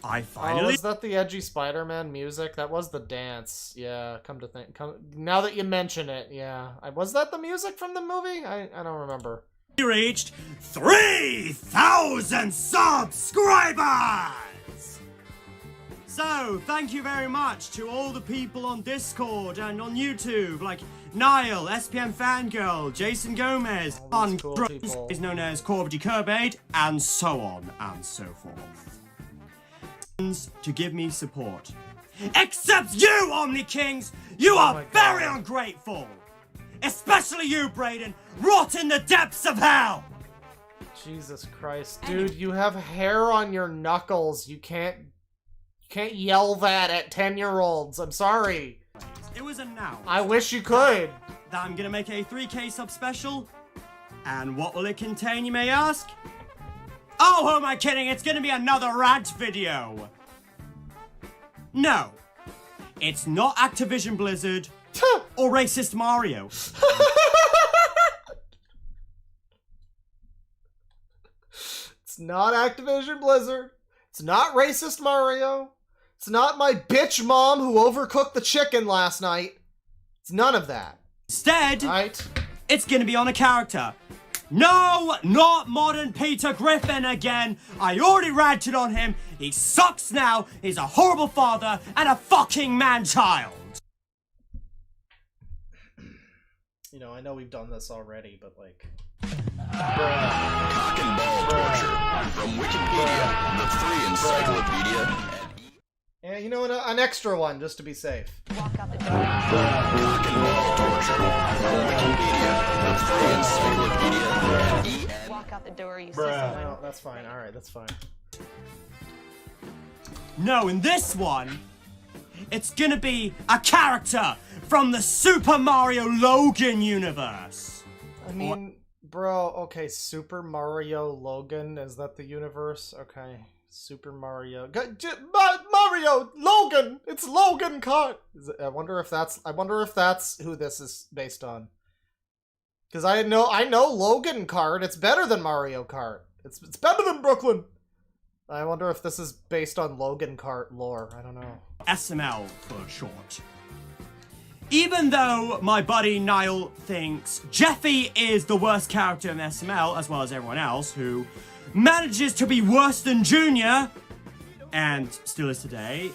I finally... Oh, is that the edgy Spider-Man music? That was the dance. Yeah, come to think... now that you mention it, yeah. Was that the music from the movie? I don't remember. We reached 3,000 subscribers! So, thank you very much to all the people on Discord and on YouTube, like Niall, SPM Fangirl, Jason Gomez, on cool is known as Corby Curbade, and so on and so forth. To give me support. Except you, Omni Kings! You are very ungrateful! Especially you, Brayden, rot in the depths of hell! Jesus Christ. Dude, you have hair on your knuckles. You can't yell that at 10-year-olds. I'm sorry. It was announced. I wish you could. That I'm gonna make a 3K sub special. And what will it contain, you may ask? Oh, who am I kidding? It's gonna be another rant video. No. It's not Activision Blizzard or racist Mario. It's not Activision Blizzard. It's not racist Mario. It's not my bitch mom who overcooked the chicken last night. It's none of that. Instead, right? It's gonna be on a character. No, not modern Peter Griffin again. I already ranted on him. He sucks now. He's a horrible father and a fucking man-child. You know, I know we've done this already, but like... Cock and ball torture. From Wikipedia, the free encyclopedia. Yeah, you know, an extra one, just to be safe. Cock and ball torture. From Wikipedia, the free encyclopedia. Walk out the door, you see someone. No, that's fine. Alright, that's fine. No, in this one, it's gonna be a character from the Super Mario Logan universe. I mean, bro, okay, Super Mario Logan, is that the universe? Okay, Super Mario... Mario! Logan! It's Logan Kart! I wonder if that's who this is based on. Because I know Logan Kart, it's better than Mario Kart. It's better than Brooklyn! I wonder if this is based on Logan Kart lore, I don't know. SML for short. Even though my buddy Niall thinks Jeffy is the worst character in SML, as well as everyone else who manages to be worse than Junior, and still is today,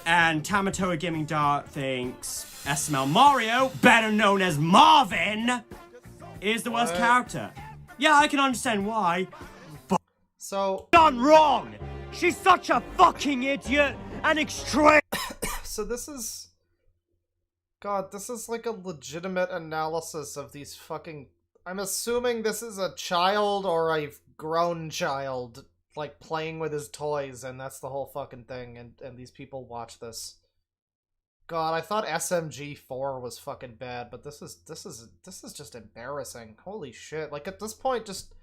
and Tamatoa Gaming Dart thinks SML Mario, better known as Marvin, is the worst character. Yeah, I can understand why, but so done wrong! She's such a fucking idiot and extreme. So this is... God, this is like a legitimate analysis of these fucking... I'm assuming this is a child or a grown child, like, playing with his toys, and that's the whole fucking thing, and these people watch this. God, I thought SMG4 was fucking bad, but this is just embarrassing. Holy shit. Like, at this point, just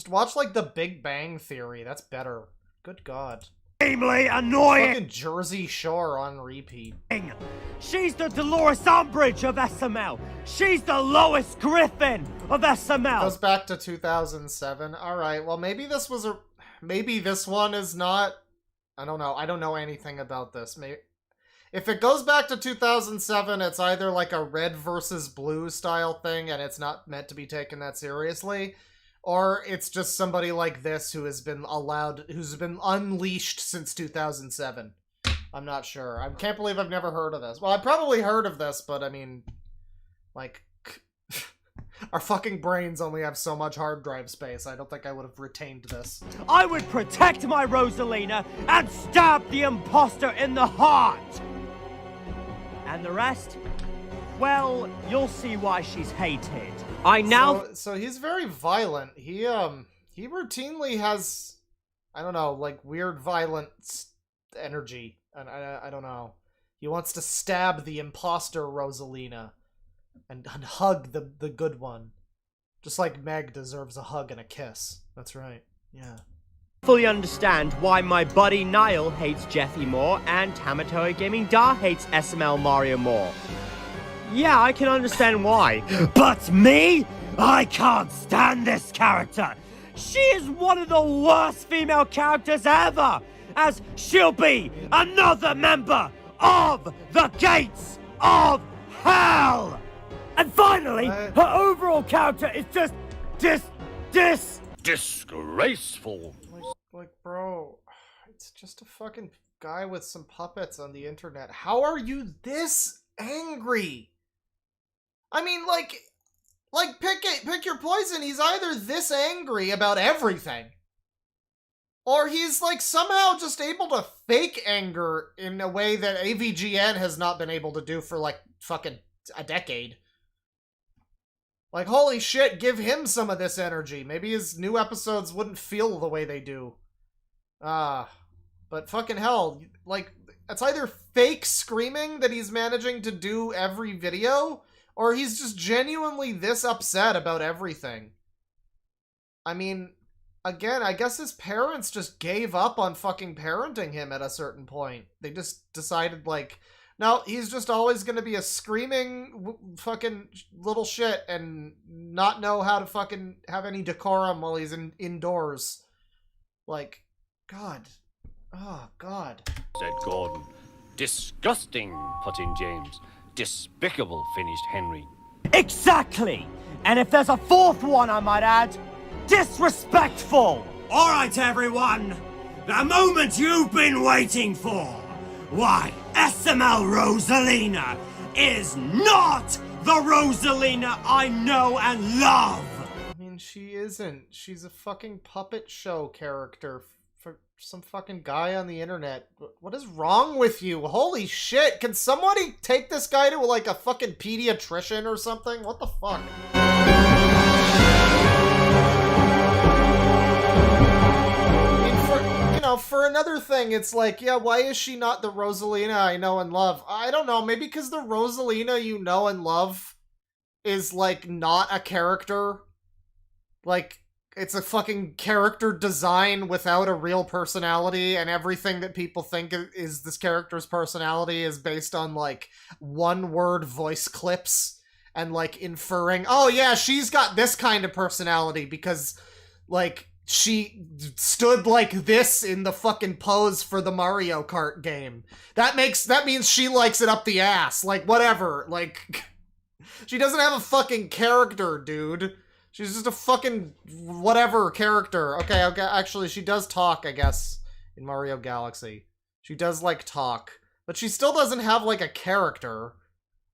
watch, like, The Big Bang Theory. That's better. Good God. Extremely annoying! Fucking Jersey Shore on repeat. She's the Dolores Umbridge of SML! She's the Lois Griffin of SML! Goes back to 2007. Alright, well maybe this was maybe this one is not... I don't know. I don't know anything about this. If it goes back to 2007, it's either like a red versus blue style thing and it's not meant to be taken that seriously, or it's just somebody like this who has been who's been unleashed since 2007. I'm not sure. I can't believe I've never heard of this. Well, I've probably heard of this, but I mean, like, our fucking brains only have so much hard drive space. I don't think I would have retained this. I would protect my Rosalina and stab the imposter in the heart! And the rest? Well, you'll see why she's hated. So he's very violent. He routinely has, I don't know, like weird violent energy. And I don't know. He wants to stab the imposter Rosalina and hug the good one. Just like Meg deserves a hug and a kiss. That's right. Yeah. Fully understand why my buddy Niall hates Jeffy more and Tamatoa Gaming Dar hates SML Mario more. Yeah, I can understand why. But me? I can't stand this character. She is one of the worst female characters ever, as she'll be another member of the Gates of Hell! And finally, her overall character is just disgraceful. Like, bro, it's just a fucking guy with some puppets on the internet. How are you this angry? I mean, like pick your poison. He's either this angry about everything, or he's like somehow just able to fake anger in a way that AVGN has not been able to do for like fucking a decade. Like, holy shit, give him some of this energy. Maybe his new episodes wouldn't feel the way they do. But fucking hell, like, it's either fake screaming that he's managing to do every video, or he's just genuinely this upset about everything. I mean, again, I guess his parents just gave up on fucking parenting him at a certain point. They just decided, like, no, he's just always gonna be a screaming fucking little shit and not know how to fucking have any decorum while he's indoors. Like, God. Oh, God. Said Gordon. Disgusting, put in James. Despicable, finished Henry. Exactly! And if there's a fourth one, I might add, disrespectful! Alright, everyone! The moment you've been waiting for! Why, SML Rosalina is not the Rosalina I know and love! I mean, she isn't. She's a fucking puppet show character for some fucking guy on the internet. What is wrong with you? Holy shit! Can somebody take this guy to, like, a fucking pediatrician or something? What the fuck? For another thing, it's like, yeah, why is she not the Rosalina I know and love? I don't know, maybe because the Rosalina you know and love is, like, not a character. Like, it's a fucking character design without a real personality, and everything that people think is this character's personality is based on, like, one-word voice clips, and, like, inferring, oh yeah, she's got this kind of personality because, like, she stood like this in the fucking pose for the Mario Kart game. That means she likes it up the ass. Like, whatever. Like, she doesn't have a fucking character, dude. She's just a fucking whatever character. Okay, actually, she does talk, I guess, in Mario Galaxy. She does, like, talk. But she still doesn't have, like, a character.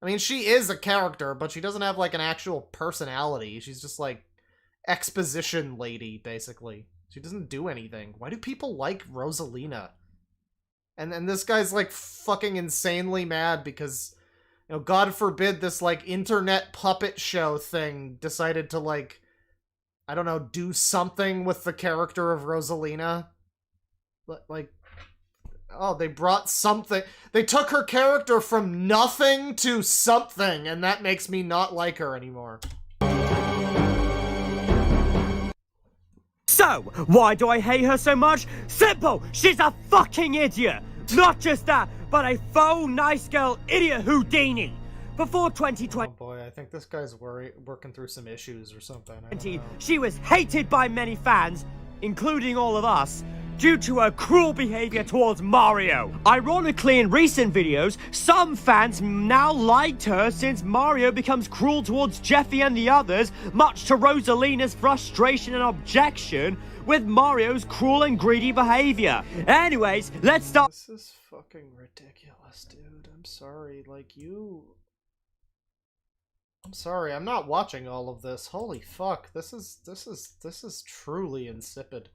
I mean, she is a character, but she doesn't have, like, an actual personality. She's just, like, exposition lady, basically. She doesn't do anything. Why do people like Rosalina? And this guy's, like, fucking insanely mad because, you know, God forbid this, like, internet puppet show thing decided to, like, I don't know, do something with the character of Rosalina. Like, oh, they brought something. They took her character from nothing to something, and that makes me not like her anymore. So, why do I hate her so much? Simple! She's a fucking idiot! Not just that, but a faux nice girl idiot Houdini! Before 2020, oh boy, I think this guy's working through some issues or something. she was hated by many fans, including all of us, due to her cruel behavior towards Mario. Ironically, in recent videos, some fans now liked her since Mario becomes cruel towards Jeffy and the others, much to Rosalina's frustration and objection with Mario's cruel and greedy behavior. Anyways, let's start. This is fucking ridiculous, dude. I'm sorry, like you... I'm sorry, I'm not watching all of this. Holy fuck, this is truly insipid.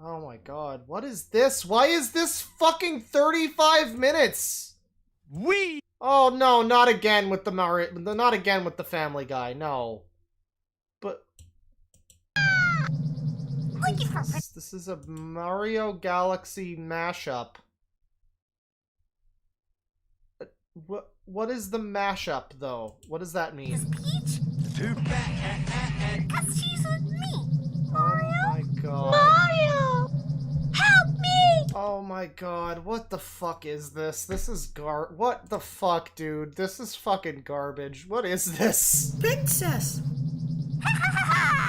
Oh my god, what is this? Why is this fucking 35 minutes? Oh no, not again with the not again with the Family Guy, no. But... This is a Mario Galaxy mashup. What is the mashup, though? What does that mean? Peach? Cause she's with me. Mario? Oh my god. Mario! Help me! Oh my god, what the fuck is this? This is what the fuck, dude? This is fucking garbage. What is this? Princess!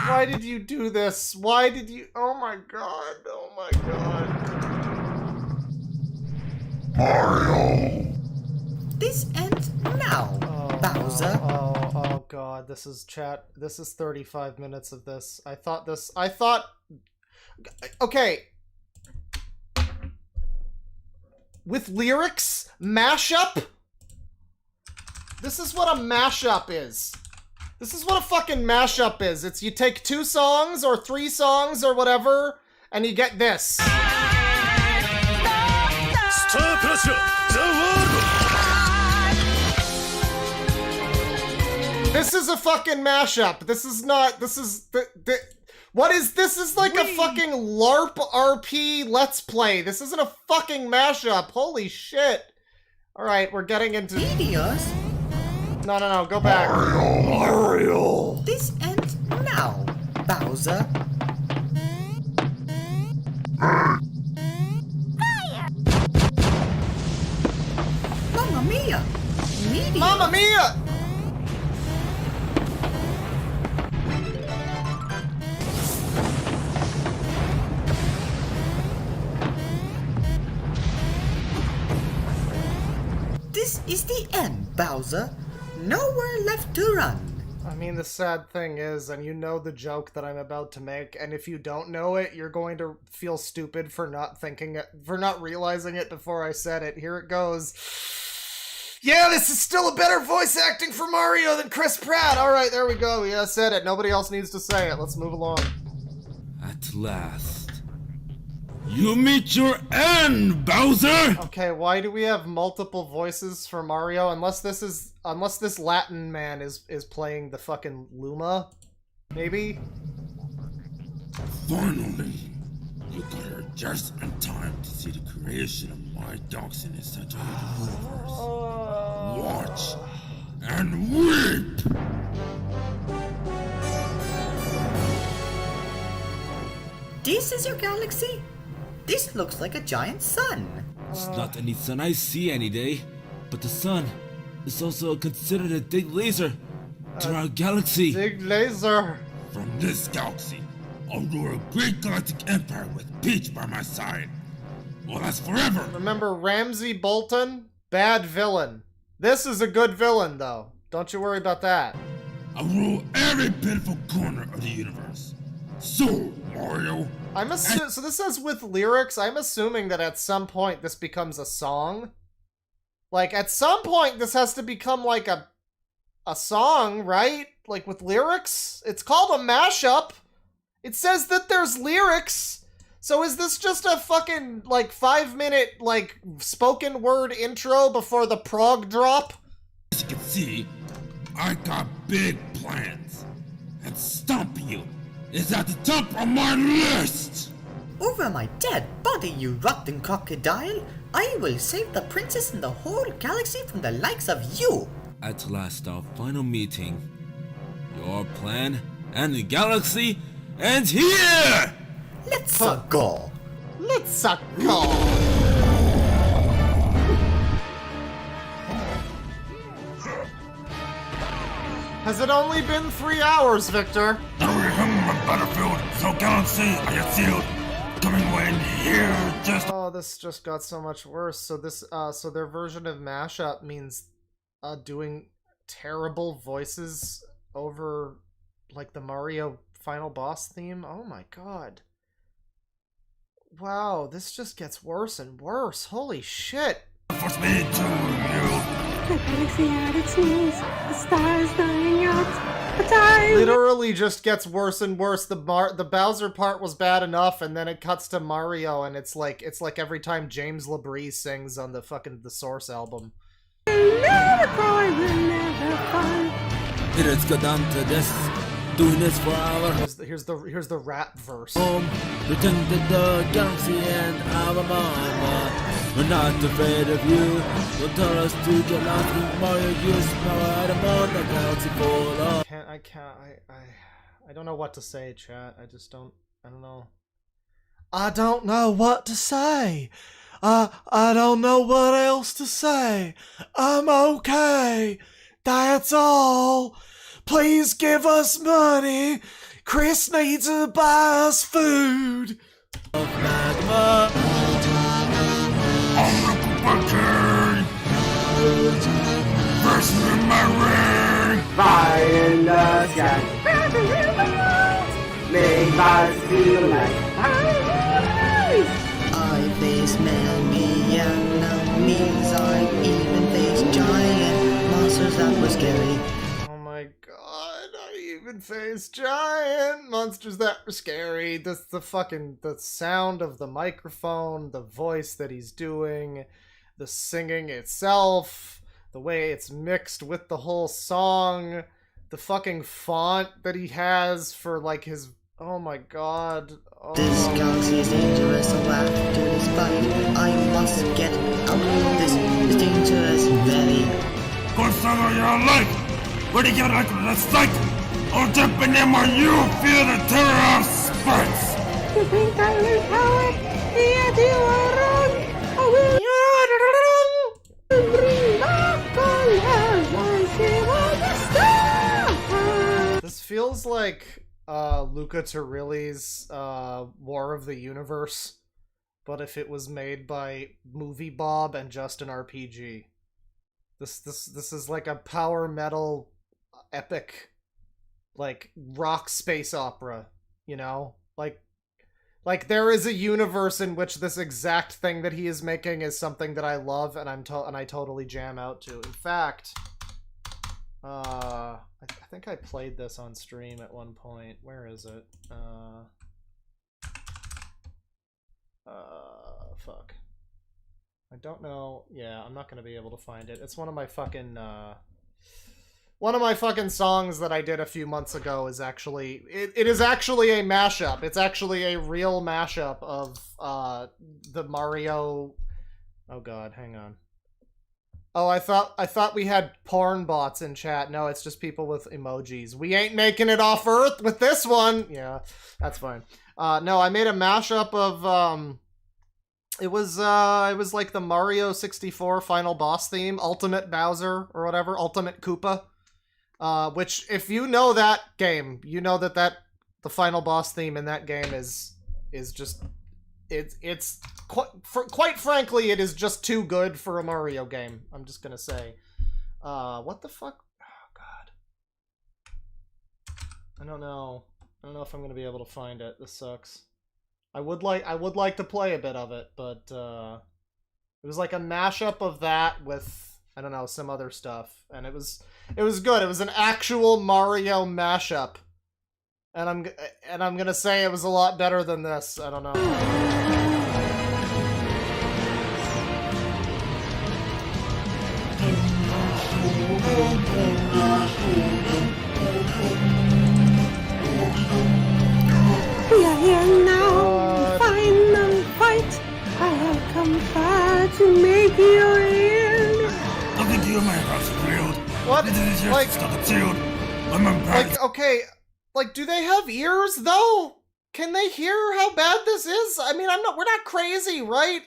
Why did you do this? Why did you... Oh my god, oh my god. Mario! This ends now, Bowser. Oh god, this is chat. This is 35 minutes of this. I thought... Okay. With lyrics? Mashup? This is what a mashup is. This is what a fucking mashup is. It's you take 2 songs or 3 songs or whatever, and you get this. This is a fucking mashup. This is not, this is, what is, this is like a fucking LARP RP Let's Play. This isn't a fucking mashup. Holy shit. Alright, we're getting into... Videos? No, go back. Mario! This ends now, Bowser. Fire! Mamma Mia! Meteors. Mamma Mia! This is the end, Bowser. Nowhere left to run. I mean, the sad thing is, and you know the joke that I'm about to make, and if you don't know it, you're going to feel stupid for not thinking it, for not realizing it before I said it. Here it goes. Yeah, this is still a better voice acting for Mario than Chris Pratt. All right, there we go. Yeah, I said it. Nobody else needs to say it. Let's move along. At last. You meet your end, Bowser! Okay, why do we have multiple voices for Mario? Unless this Latin man is playing the fucking Luma? Maybe? Finally! You got here just in time to see the creation of my dogs in this entire universe. Watch and weep! This is your galaxy? This looks like a giant sun. It's not any sun I see any day, but the sun is also considered a big laser to our galaxy. Big laser. From this galaxy, I'll rule a great galactic empire with Peach by my side. Well, that's forever. Remember Ramsey Bolton? Bad villain. This is a good villain, though. Don't you worry about that. I'll rule every pitiful corner of the universe. So, Mario. So this says with lyrics. I'm assuming that at some point this becomes a song. Like, at some point this has to become like a song, right? Like with lyrics? It's called a mashup. It says that there's lyrics. So is this just a fucking, like, 5-minute, like, spoken word intro before the prog drop? As you can see, I got big plans. And stomping you is at the top of my list! Over my dead body, you rotten crocodile! I will save the princess and the whole galaxy from the likes of you! At last, our final meeting. Your plan and the galaxy ends here! Let's go! Let's go! Has it only been 3 hours, Victor? Battlefield, so galaxy, I sealed. coming in here just... Oh, this just got so much worse. So this, so their version of mashup means, doing terrible voices over, like, the Mario final boss theme? Oh my god. Wow, this just gets worse and worse. Holy shit. Force me to you. The galaxy at its knees, the stars dying out, the time... Literally just gets worse and worse. The Bowser part was bad enough, and then it cuts to Mario, and it's like every time James LaBrie sings on the Source album. Never cry, we'll never find. It has got down to this. Doing this for hours. Here's the rap verse. Return to the galaxy and our mama. We're not afraid of you. Don't tell us to get lost in Mario. Use power out of the galaxy full of... I don't know what to say, chat. I don't know. I don't know what to say. I don't know what else to say. I'm okay. That's all. Please give us money. Chris needs to buy us food. Versus in my ring. Fire in the sky. Make us feel like I face many enemies. I even face giant monsters that were scary. Oh my god, I even faced giant monsters that were scary. The sound of the microphone, the voice that he's doing, the singing itself, the way it's mixed with the whole song, the fucking font that he has for, like, his... Oh my god. Oh. This galaxy is dangerous, so after this fight, I must get out of this. It's dangerous, very. Consider your life! Where do you get out of the sight? I'll jump in them when you feel the terror of spurts! You think I will power? Yeah, you are wrong. I will bring back all hell. This feels like Luca Turilli's War of the Universe, but if it was made by Movie Bob and just an RPG. This is like a power metal epic, like rock space opera, you know? Like there is a universe in which this exact thing that he is making is something that I love and I totally jam out to. In fact, I think I played this on stream at one point. Where is it? Fuck. I don't know. Yeah, I'm not gonna be able to find it. It's one of my fucking songs that I did a few months ago is actually... It is actually a mashup. It's actually a real mashup of the Mario... Oh god, hang on. Oh, I thought we had porn bots in chat. No, it's just people with emojis. We ain't making it off Earth with this one! Yeah, that's fine. No, I made a mashup of... It was like the Mario 64 final boss theme, Ultimate Bowser, or whatever, Ultimate Koopa. Which, if you know that game, you know that the final boss theme in that game is just... It's quite frankly, it is just too good for a Mario game, I'm just gonna say. What the fuck? Oh, God. I don't know if I'm gonna be able to find it. This sucks. I would like to play a bit of it, but it was like a mashup of that with, I don't know, some other stuff, and it was good. It was an actual Mario mashup, and I'm gonna say it was a lot better than this. I don't know. We are here now, final fight. I have come far to make your end. Nothing to you, my house field. What? Like, stop it, sealed. I'm impressed. Like, okay, like, do they have ears though? Can they hear how bad this is? I mean, we're not crazy, right?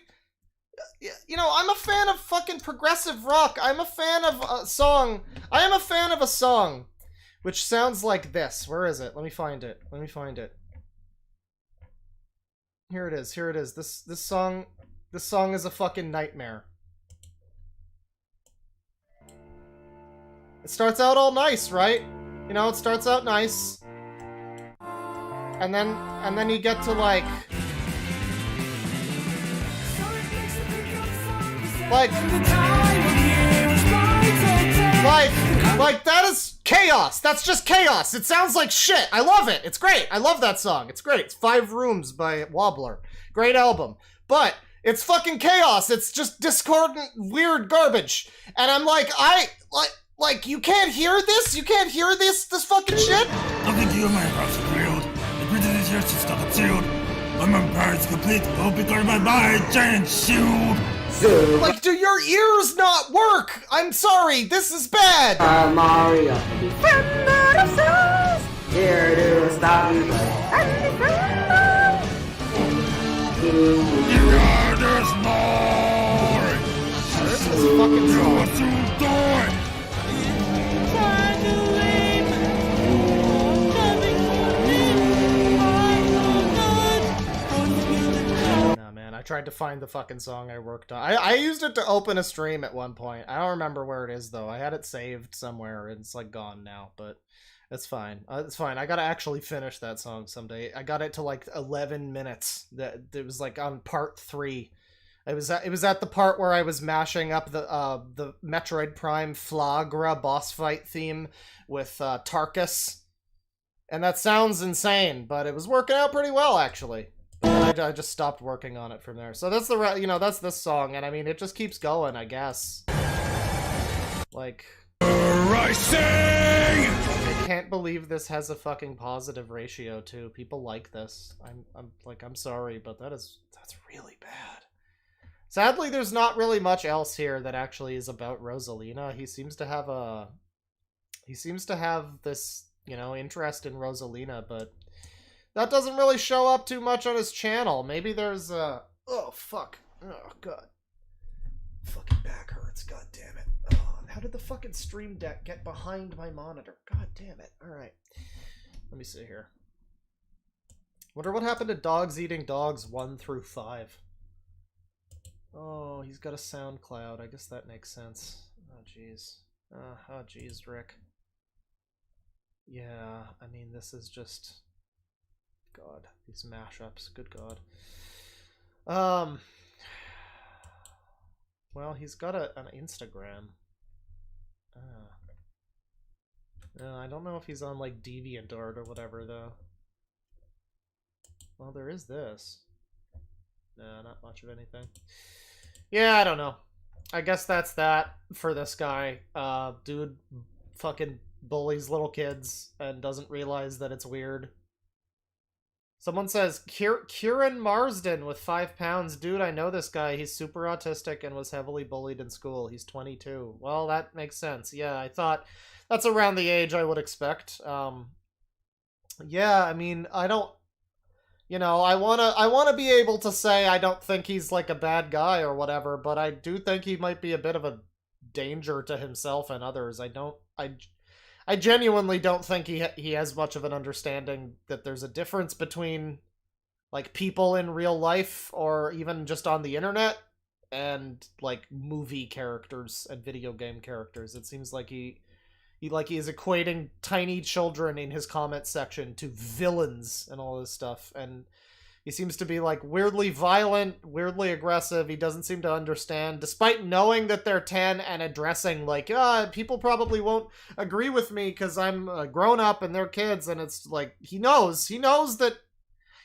You know, I'm a fan of fucking progressive rock. I'm a fan of a song. I am a fan of a song which sounds like this. Where is it? Let me find it. Here it is. Here it is. This song is a fucking nightmare. It starts out all nice, right? You know, it starts out nice. And then you get to like that is chaos. That's just chaos. It sounds like shit. I love it. It's great. I love that song. It's great. It's 5 Rooms by Wobbler. Great album. But it's fucking chaos. It's just discordant, weird garbage. And I'm like, you can't hear this? You can't hear this fucking shit? Nothing to you, my house is real. The prison is yours to stop it sealed. My empire is complete. All because of my giant shield. Like, do your ears not work? I'm sorry, this is bad! Mario, defender of souls, here to stop you, and defend You are this more! This is fucking song. I tried to find the fucking song I worked on. I used it to open a stream at one point. I don't remember where it is, though. I had it saved somewhere, and it's, like, gone now, but it's fine. It's fine. I gotta actually finish that song someday. I got it to, like, 11 minutes. It was, like, on part 3. It was at the part where I was mashing up the Metroid Prime Flagra boss fight theme with Tarkus. And that sounds insane, but it was working out pretty well, actually. I just stopped working on it from there. So that's that's this song, and I mean, it just keeps going, I guess. Like, Rising! I can't believe this has a fucking positive ratio too. People like this. I'm sorry, but that's really bad. Sadly, there's not really much else here that actually is about Rosalina. He seems to have this, interest in Rosalina, but that doesn't really show up too much on his channel. Maybe there's oh, fuck. Oh, God. Fucking back hurts. God damn it. Oh, how did the fucking stream deck get behind my monitor? God damn it. Alright. Let me see here. Wonder what happened to Dogs Eating Dogs 1 through 5. Oh, he's got a SoundCloud. I guess that makes sense. Oh, jeez. Oh, jeez, Rick. Yeah, I mean, this is just... God, these mashups, good God. Well, he's got an Instagram. I don't know if he's on, like, DeadwingDork or whatever, though. Well, there is this. No, not much of anything. Yeah, I don't know. I guess that's that for this guy. Dude fucking bullies little kids and doesn't realize that it's weird. Someone says, Kieran Marsden with 5 pounds. Dude, I know this guy. He's super autistic and was heavily bullied in school. He's 22. Well, that makes sense. Yeah, I thought that's around the age I would expect. Yeah, I mean, I don't... I wanna be able to say I don't think he's, like, a bad guy or whatever, but I do think he might be a bit of a danger to himself and others. I genuinely don't think he has much of an understanding that there's a difference between, like, people in real life or even just on the internet and, like, movie characters and video game characters. It seems like he is equating tiny children in his comment section to villains and all this stuff, and he seems to be, like, weirdly violent, weirdly aggressive. He doesn't seem to understand, despite knowing that they're 10 and addressing, like, people probably won't agree with me because I'm a grown-up and they're kids, and it's, like, he knows that,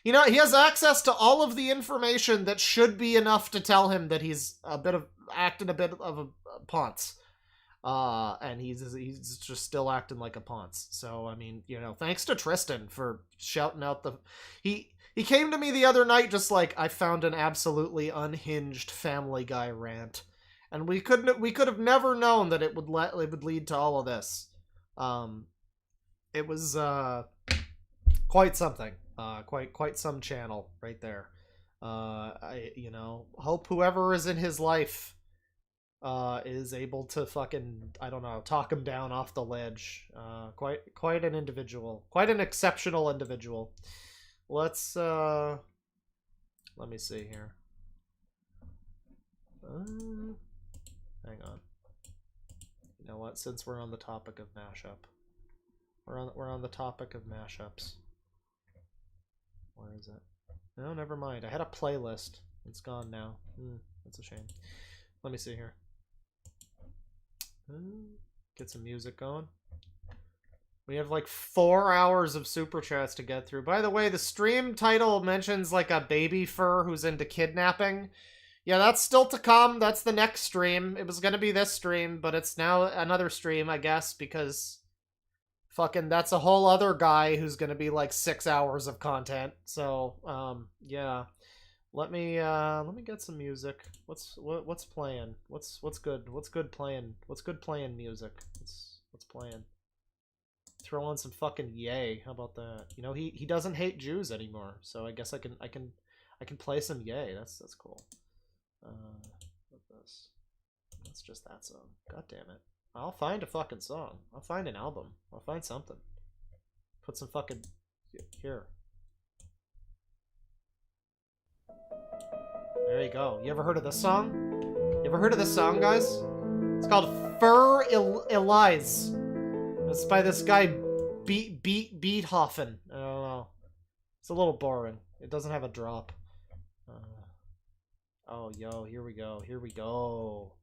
he has access to all of the information that should be enough to tell him that he's acting a bit of a ponce. And he's just still acting like a ponce. So, I mean, thanks to Tristan for shouting out he came to me the other night just like, I found an absolutely unhinged Family Guy rant. And we could have never known that it would lead to all of this. It was, quite something. Quite some channel right there. I hope whoever is in his life is able to fucking, I don't know, talk him down off the ledge. Quite an individual. Quite an exceptional individual. Let's Let me see here. Hang on. You know what? Since we're on the topic of mashup, we're on the topic of mashups. Where is it? No, never mind. I had a playlist. It's gone now. That's a shame. Let me see here. Get some music going. We have like 4 hours of super chats to get through. By the way, the stream title mentions like a Babyfur who's into kidnapping. Yeah, that's still to come. That's the next stream. It was gonna be this stream, but it's now another stream, I guess, because fucking that's a whole other guy who's gonna be like 6 hours of content. So, yeah. Let me get some music. What's playing? What's good? What's good playing? What's good playing music? What's playing? Throw on some fucking Yay. How about that? You know, he doesn't hate Jews anymore, so I guess I can play some Yay. That's cool. What's this? That's just that song. God damn it. I'll find a fucking song. I'll find an album. I'll find something. Put some fucking here. There you go. You ever heard of this song? You ever heard of this song, guys? It's called Fur Elise. It's by this guy Beethoven. I don't know. It's a little boring. It doesn't have a drop. Oh, yo, here we go. Here we go.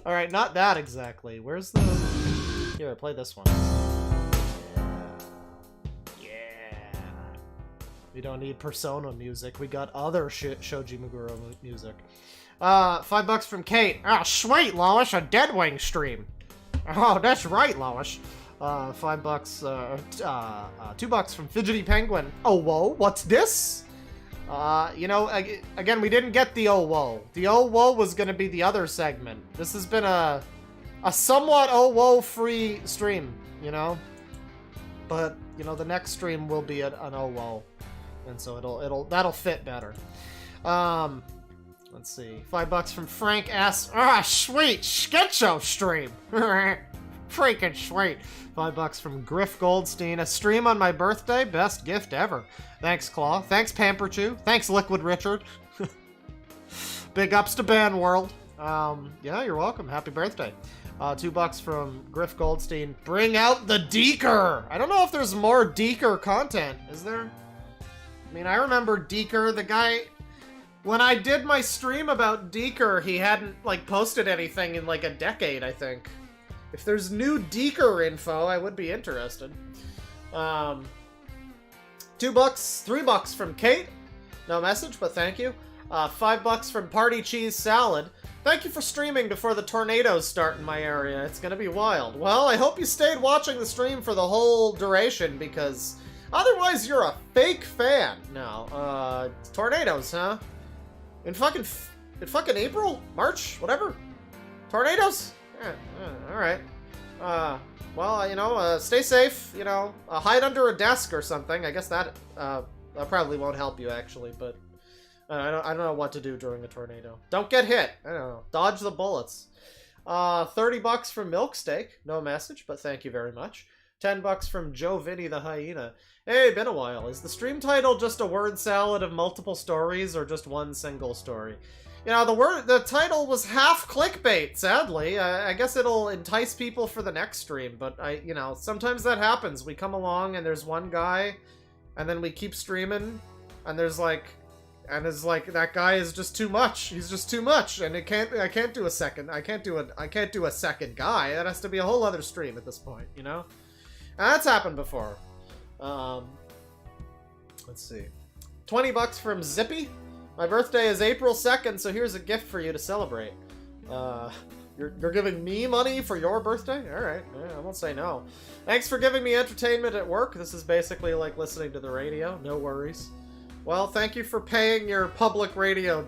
Alright, not that exactly. Where's the... Here, play this one. Yeah. We don't need Persona music. We got other shit Shoji Meguro music. $5 from Kate. Oh, sweet, Lois, a Deadwing stream. Oh, that's right, Lois. $5, $2 from Fidgety Penguin. Oh, whoa, what's this? You know, again, we didn't get the OWO. The OWO was gonna be the other segment. This has been a somewhat OWO-free stream, you know? But, you know, the next stream will be an OWO. And so that'll fit better. Let's see. $5 from Frank S. Ah, sweet! Sketcho stream! Freaking sweet. $5 from Griff Goldstein. A stream on my birthday? Best gift ever. Thanks, Claw. Thanks, Pamperchew. Thanks, Liquid Richard. Big ups to Ban World. Yeah, you're welcome. Happy birthday. $2 from Griff Goldstein. Bring out the Deeker! I don't know if there's more Deeker content. Is there? I mean, I remember Deeker, the guy... When I did my stream about Deeker, he hadn't, like, posted anything in, like, a decade, I think. If there's new Deeker info, I would be interested. $2, $3 from Kate. No message, but thank you. $5 from Party Cheese Salad. Thank you for streaming before the tornadoes start in my area. It's gonna be wild. Well, I hope you stayed watching the stream for the whole duration, because otherwise you're a fake fan. No, tornadoes, huh? In fucking April? March? Whatever? Tornadoes? Alright. Well, you know, stay safe, you know, hide under a desk or something. I guess that probably won't help you, actually, but I don't know what to do during a tornado. Don't get hit. I don't know. Dodge the bullets. $30 from Milksteak. No message, but thank you very much. $10 from Joe Vinny the Hyena. Hey, been a while. Is the stream title just a word salad of multiple stories or just one single story? You know, the title was half clickbait, sadly. I guess it'll entice people for the next stream, but you know, sometimes that happens. We come along and there's one guy, and then we keep streaming, and there's like, that guy is just too much. He's just too much, and I can't do a second. I can't do a second guy. That has to be a whole other stream at this point, you know? And that's happened before. Let's see. $20 from Zippy. My birthday is April 2nd, so here's a gift for you to celebrate. You're giving me money for your birthday? Alright, yeah, I won't say no. Thanks for giving me entertainment at work. This is basically like listening to the radio. No worries. Well, thank you for paying your public radio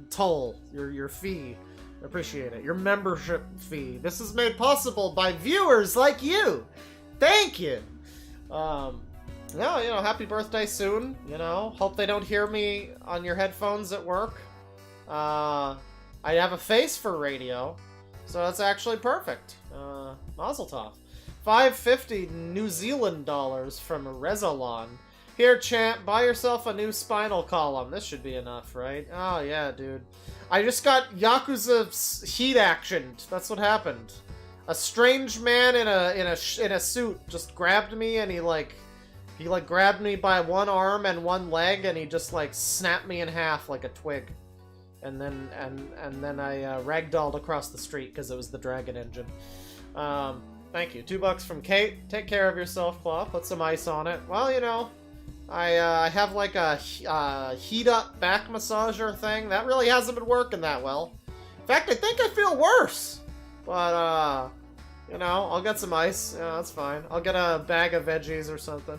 toll, your fee. I appreciate it. Your membership fee. This is made possible by viewers like you. Thank you. No, you know, happy birthday soon, you know. Hope they don't hear me on your headphones at work. I have a face for radio, so that's actually perfect. Mazel tov. 550 New Zealand dollars from Resalon. Here, champ, buy yourself a new spinal column. This should be enough, right? Oh, yeah, dude. I just got Yakuza heat actioned. That's what happened. A strange man in a suit just grabbed me, and he grabbed me by one arm and one leg, and he just like snapped me in half like a twig. And then I ragdolled across the street because it was the Dragon Engine. Thank you. $2 from Kate. Take care of yourself, Claw. Put some ice on it. Well, you know, I have like a heat up back massager thing. That really hasn't been working that well. In fact, I think I feel worse. But, you know, I'll get some ice. Yeah, that's fine. I'll get a bag of veggies or something.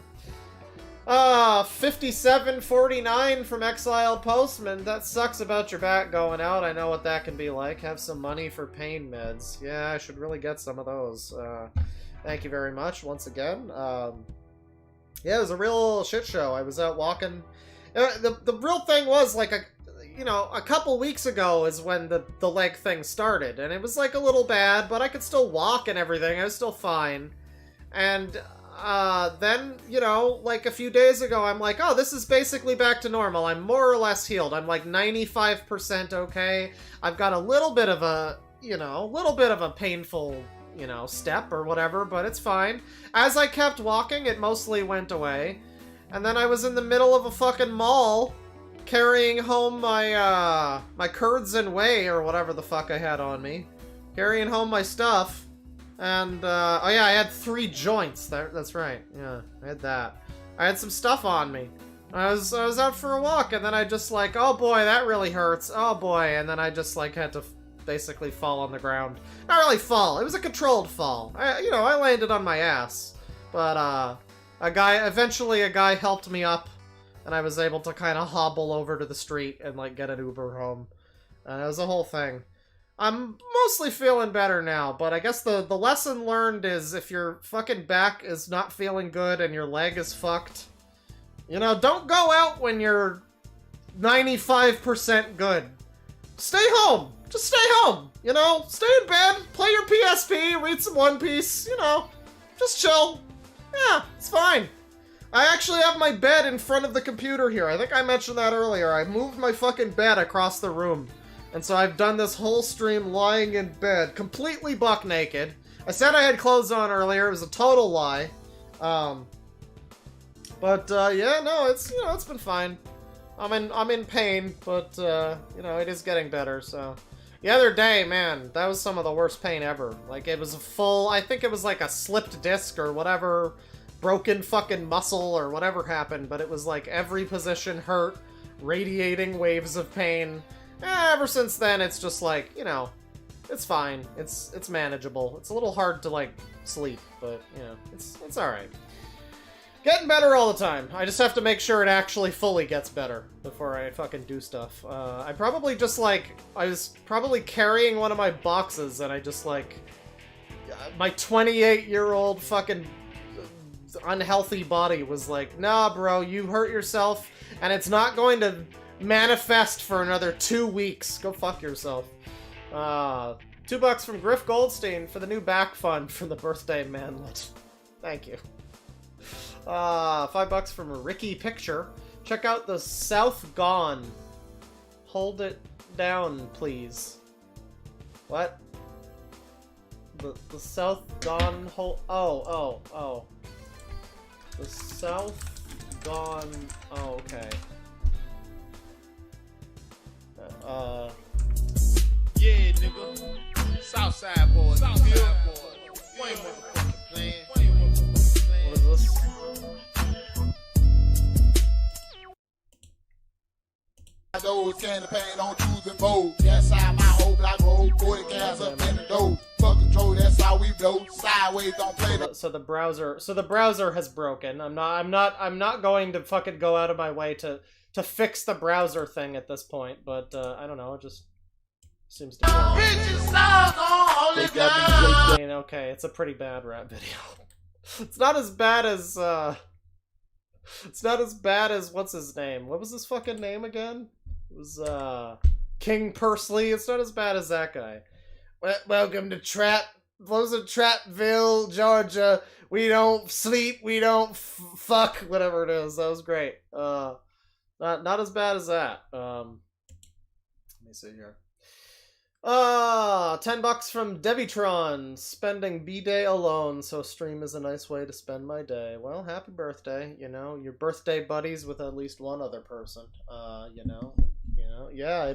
57.49 from Exiled Postman. That sucks about your back going out. I know what that can be like. Have some money for pain meds. Yeah, I should really get some of those. Thank you very much once again. Yeah, it was a real shit show. I was out walking. The real thing was, like, a couple weeks ago is when the leg thing started. And it was, like, a little bad, but I could still walk and everything. I was still fine. And then, you know, like a few days ago, I'm like, oh, this is basically back to normal. I'm more or less healed. I'm like 95% okay. I've got a little bit of a painful, you know, step or whatever, but it's fine. As I kept walking, it mostly went away. And then I was in the middle of a fucking mall carrying home my, my curds and whey or whatever the fuck I had on me. Carrying home my stuff. And, oh yeah, I had 3 joints. That's right. Yeah, I had that. I had some stuff on me. I was out for a walk, and then I just like, oh boy, that really hurts. Oh boy, and then I just like had to basically fall on the ground. Not really fall. It was a controlled fall. I landed on my ass. But, eventually a guy helped me up, and I was able to kind of hobble over to the street and like get an Uber home. And it was a whole thing. I'm mostly feeling better now, but I guess the lesson learned is if your fucking back is not feeling good and your leg is fucked, you know, don't go out when you're 95% good. Stay home. Just stay home. You know, stay in bed, play your PSP, read some One Piece, you know, just chill. Yeah, it's fine. I actually have my bed in front of the computer here. I think I mentioned that earlier. I moved my fucking bed across the room. And so I've done this whole stream lying in bed, completely buck naked. I said I had clothes on earlier. It was a total lie. Yeah, no, it's been fine. I'm in pain, but you know, it is getting better. So the other day, man, that was some of the worst pain ever. Like it was I think it was like a slipped disc or whatever, broken fucking muscle or whatever happened. But it was like every position hurt, radiating waves of pain. Ever since then, it's just like, you know, it's fine. It's manageable. It's a little hard to, like, sleep, but, you know, it's alright. Getting better all the time. I just have to make sure it actually fully gets better before I fucking do stuff. I probably just, like, I was probably carrying one of my boxes, and I just, like, my 28-year-old fucking unhealthy body was like, nah, bro, you hurt yourself, and it's not going to manifest for another 2 weeks. Go fuck yourself. $2 from Griff Goldstein for the new back fund from the birthday manlet. Thank you. $5 from Ricky Picture. Check out the South Gone. Hold it down, please. What? The South Gone oh. The South Gone. Oh, okay. Yeah, nigga. Southside boys. Southside boys. You ain't motherfucking playing. What is this? Those candy paint on choosing mode. That's how my whole block roll. 40 gas up in the dough. Fuck control, that's how we blow. Sideways, don't play So the browser has broken. I'm not going to fucking go out of my way to fix the browser thing at this point, but I don't know, it just seems to be okay, it's a pretty bad rap video. It's not as bad as what's his name? What was his fucking name again? It was King Pursley. It's not as bad as that guy. Welcome to Trap Those are Trapville, Georgia. We don't sleep, we don't fuck, whatever it is. That was great. Not as bad as that. Let me see here. $10 from Devitron. Spending B-Day alone, so stream is a nice way to spend my day. Well, happy birthday. You know, your birthday buddies with at least one other person. You know, yeah,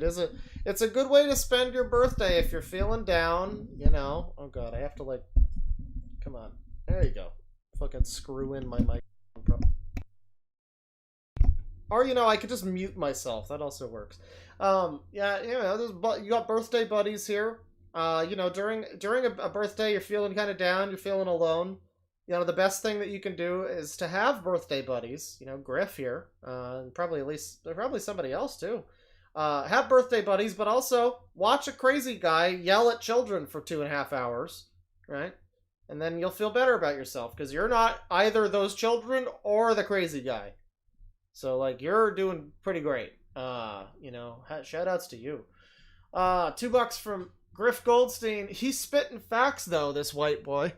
it's a good way to spend your birthday if you're feeling down, you know. Oh god, I have to like, come on. There you go. Fucking screw in my mic. Or, you know, I could just mute myself. That also works. Yeah, you know, you got birthday buddies here. You know, during a birthday, you're feeling kind of down, you're feeling alone. You know, the best thing that you can do is to have birthday buddies. You know, Griff here. And probably somebody else, too. Have birthday buddies, but also watch a crazy guy yell at children for 2.5 hours. Right? And then you'll feel better about yourself, because you're not either those children or the crazy guy. So, like, you're doing pretty great. You know, shout outs to you. $2 from Griff Goldstein. He's spitting facts, though, this white boy.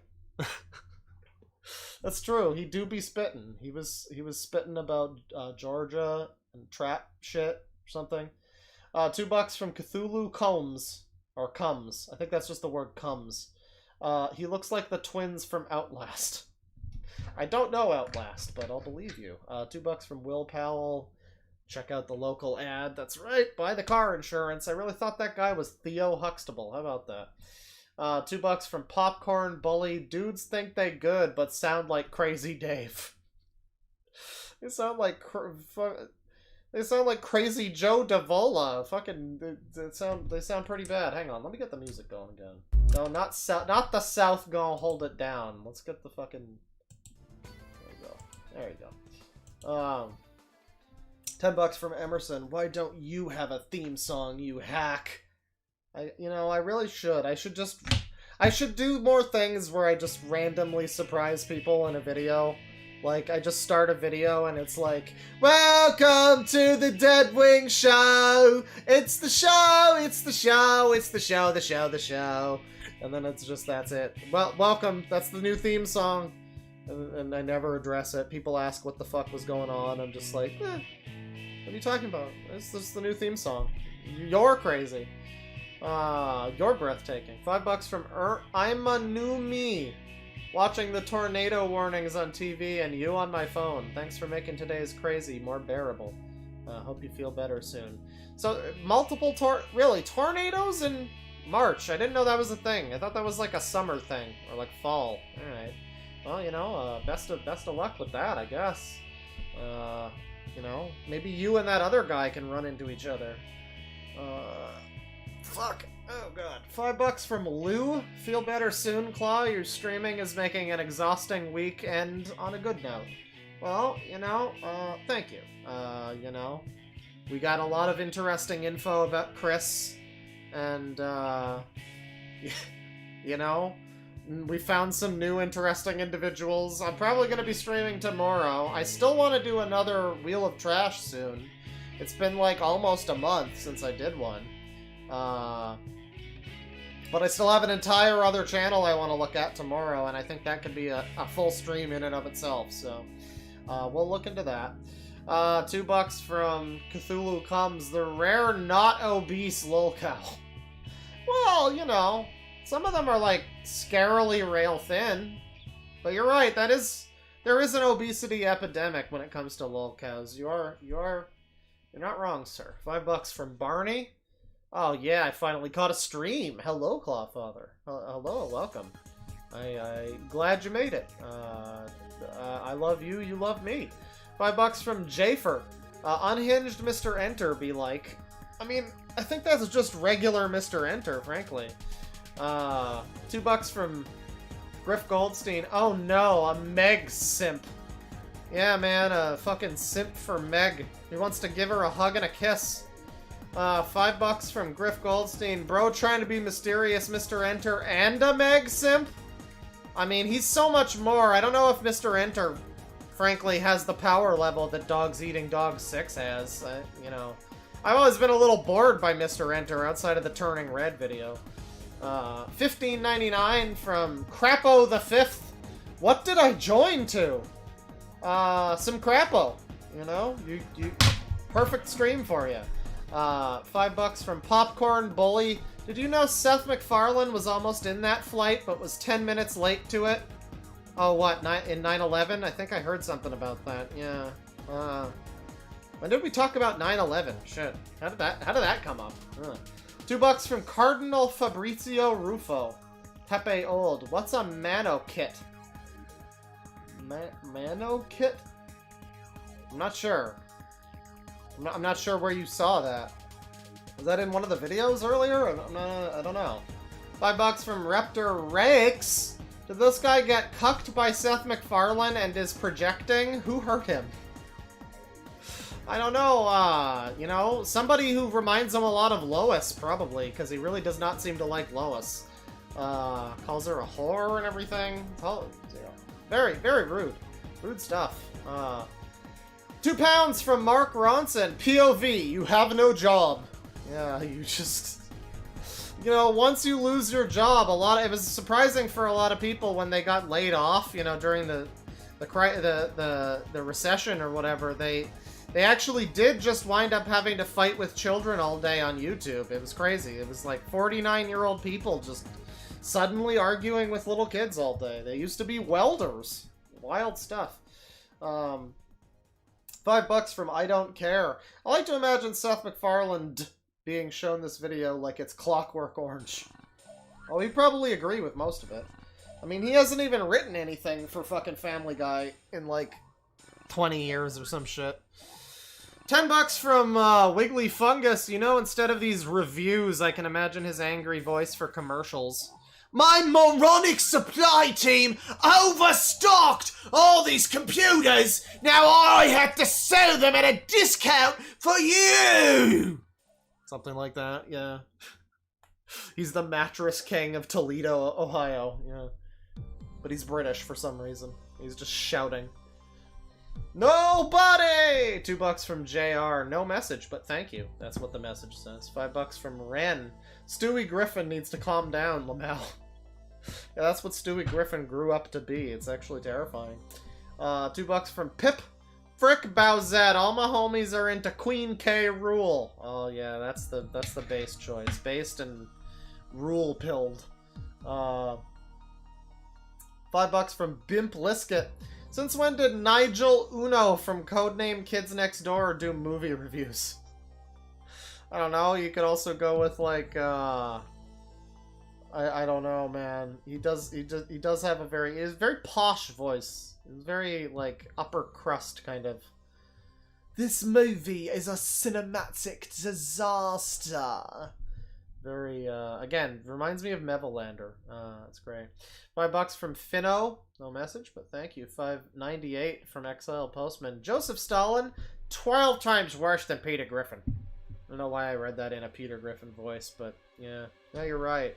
That's true. He do be spitting. He was spitting about Georgia and trap shit or something. $2 from Cthulhu Combs. Or Comes. I think that's just the word comes. He looks like the twins from Outlast. I don't know Outlast, but I'll believe you. $2 from Will Powell. Check out the local ad. That's right, buy the car insurance. I really thought that guy was Theo Huxtable. How about that? $2 from Popcorn Bully. Dudes think they good, but sound like Crazy Dave. They sound like Crazy Joe Davola. Fucking, they sound pretty bad. Hang on, let me get the music going again. No, not the South gonna hold it down. Let's get the fucking. There you go. $10 from Emerson. Why don't you have a theme song, you hack? I really should. I should do more things where I just randomly surprise people in a video. Like, I just start a video and it's like, welcome to the Deadwing Show! It's the show, it's the show, it's the show, the show, the show. And then it's just, that's it. Well, welcome, that's the new theme song. And I never address it. People ask what the fuck was going on. I'm just like, what are you talking about? This is the new theme song. You're crazy. You're breathtaking. $5 from I'm a new me. Watching the tornado warnings on TV and you on my phone. Thanks for making today's crazy more bearable. Hope you feel better soon. So, multiple tornadoes in March. I didn't know that was a thing. I thought that was like a summer thing. Or like fall. Alright. Well, you know, best of luck with that, I guess. You know, maybe you and that other guy can run into each other. Fuck. Oh, God. $5 from Lou. Feel better soon, Claw. Your streaming is making an exhausting weekend on a good note. Well, you know, thank you. You know, we got a lot of interesting info about Chris. And, you know, we found some new interesting individuals. I'm probably going to be streaming tomorrow. I still want to do another Wheel of Trash soon. It's been like almost a month since I did one. But I still have an entire other channel I want to look at tomorrow, and I think that could be a full stream in and of itself, so we'll look into that. $2 from Cthulhu Comes, the rare not obese lolcow. Well, you know, some of them are like scarily rail thin, but you're right, there is an obesity epidemic when it comes to lolcows. You're not wrong, sir. $5 from Barney. Oh yeah, I finally caught a stream. Hello, Clawfather. Hello, welcome. I glad you made it. I love you, you love me. $5 from Jafer. Unhinged Mr. Enter be like. I mean, I think that's just regular Mr. Enter, frankly. $2 from Griff Goldstein. Oh no, a Meg simp. Yeah, man, a fucking simp for Meg. He wants to give her a hug and a kiss. $5 from Griff Goldstein. Bro trying to be mysterious Mr. Enter and a Meg simp? I mean, he's so much more. I don't know if Mr. Enter, frankly, has the power level that Dogs Eating Dog 6 has. You know, I've always been a little bored by Mr. Enter outside of the Turning Red video. $15.99 from Crapo the Fifth. What did I join to? Some Crapo. You know, you perfect stream for you. $5 from Popcorn Bully. Did you know Seth MacFarlane was almost in that flight, but was 10 minutes late to it? Oh, what? In 9/11? I think I heard something about that. Yeah. When did we talk about 9/11? Shit. How did that come up? $2 from Cardinal Fabrizio Rufo. Pepe Old. What's a Mano Kit? Mano Kit? I'm not sure. I'm not sure where you saw that. Was that in one of the videos earlier? I don't know. $5 from Raptor Rex. Did this guy get cucked by Seth MacFarlane and is projecting? Who hurt him? I don't know, you know, somebody who reminds him a lot of Lois, probably, because he really does not seem to like Lois. Calls her a whore and everything. Oh, very, very rude. Rude stuff. £2 from Mark Ronson. POV, you have no job. Yeah, you just... You know, once you lose your job, it was surprising for a lot of people when they got laid off, you know, during the recession or whatever. They actually did just wind up having to fight with children all day on YouTube. It was crazy. It was like 49-year-old people just suddenly arguing with little kids all day. They used to be welders. Wild stuff. $5 from I Don't Care. I like to imagine Seth MacFarlane being shown this video like it's Clockwork Orange. Oh, he'd probably agree with most of it. I mean, he hasn't even written anything for fucking Family Guy in like 20 years or some shit. $10 from Wiggly Fungus. You know, instead of these reviews, I can imagine his angry voice for commercials. My moronic supply team overstocked all these computers. Now I have to sell them at a discount for you. Something like that, yeah. He's the mattress king of Toledo, Ohio, yeah. But he's British for some reason. He's just shouting. Nobody! $2 from JR. No message, but thank you. That's what the message says. $5 from Ren. Stewie Griffin needs to calm down, Lamel. Yeah, that's what Stewie Griffin grew up to be. It's actually terrifying. $2 from Pip. Frick Bowsette. All my homies are into Queen K Rule. Oh yeah, that's the base choice. Based and rule pilled. $5 from Bimp Liskett. Since when did Nigel Uno from Codename Kids Next Door do movie reviews? I don't know. You could also go with like I don't know, man. He does have a very posh voice. It's very like upper crust kind of. This movie is a cinematic disaster. Very again, reminds me of Mevelander. That's great. $5 from Finno. No message, but thank you. $5.98 from Exile Postman. Joseph Stalin, 12 times worse than Peter Griffin. I don't know why I read that in a Peter Griffin voice, but yeah. No, you're right.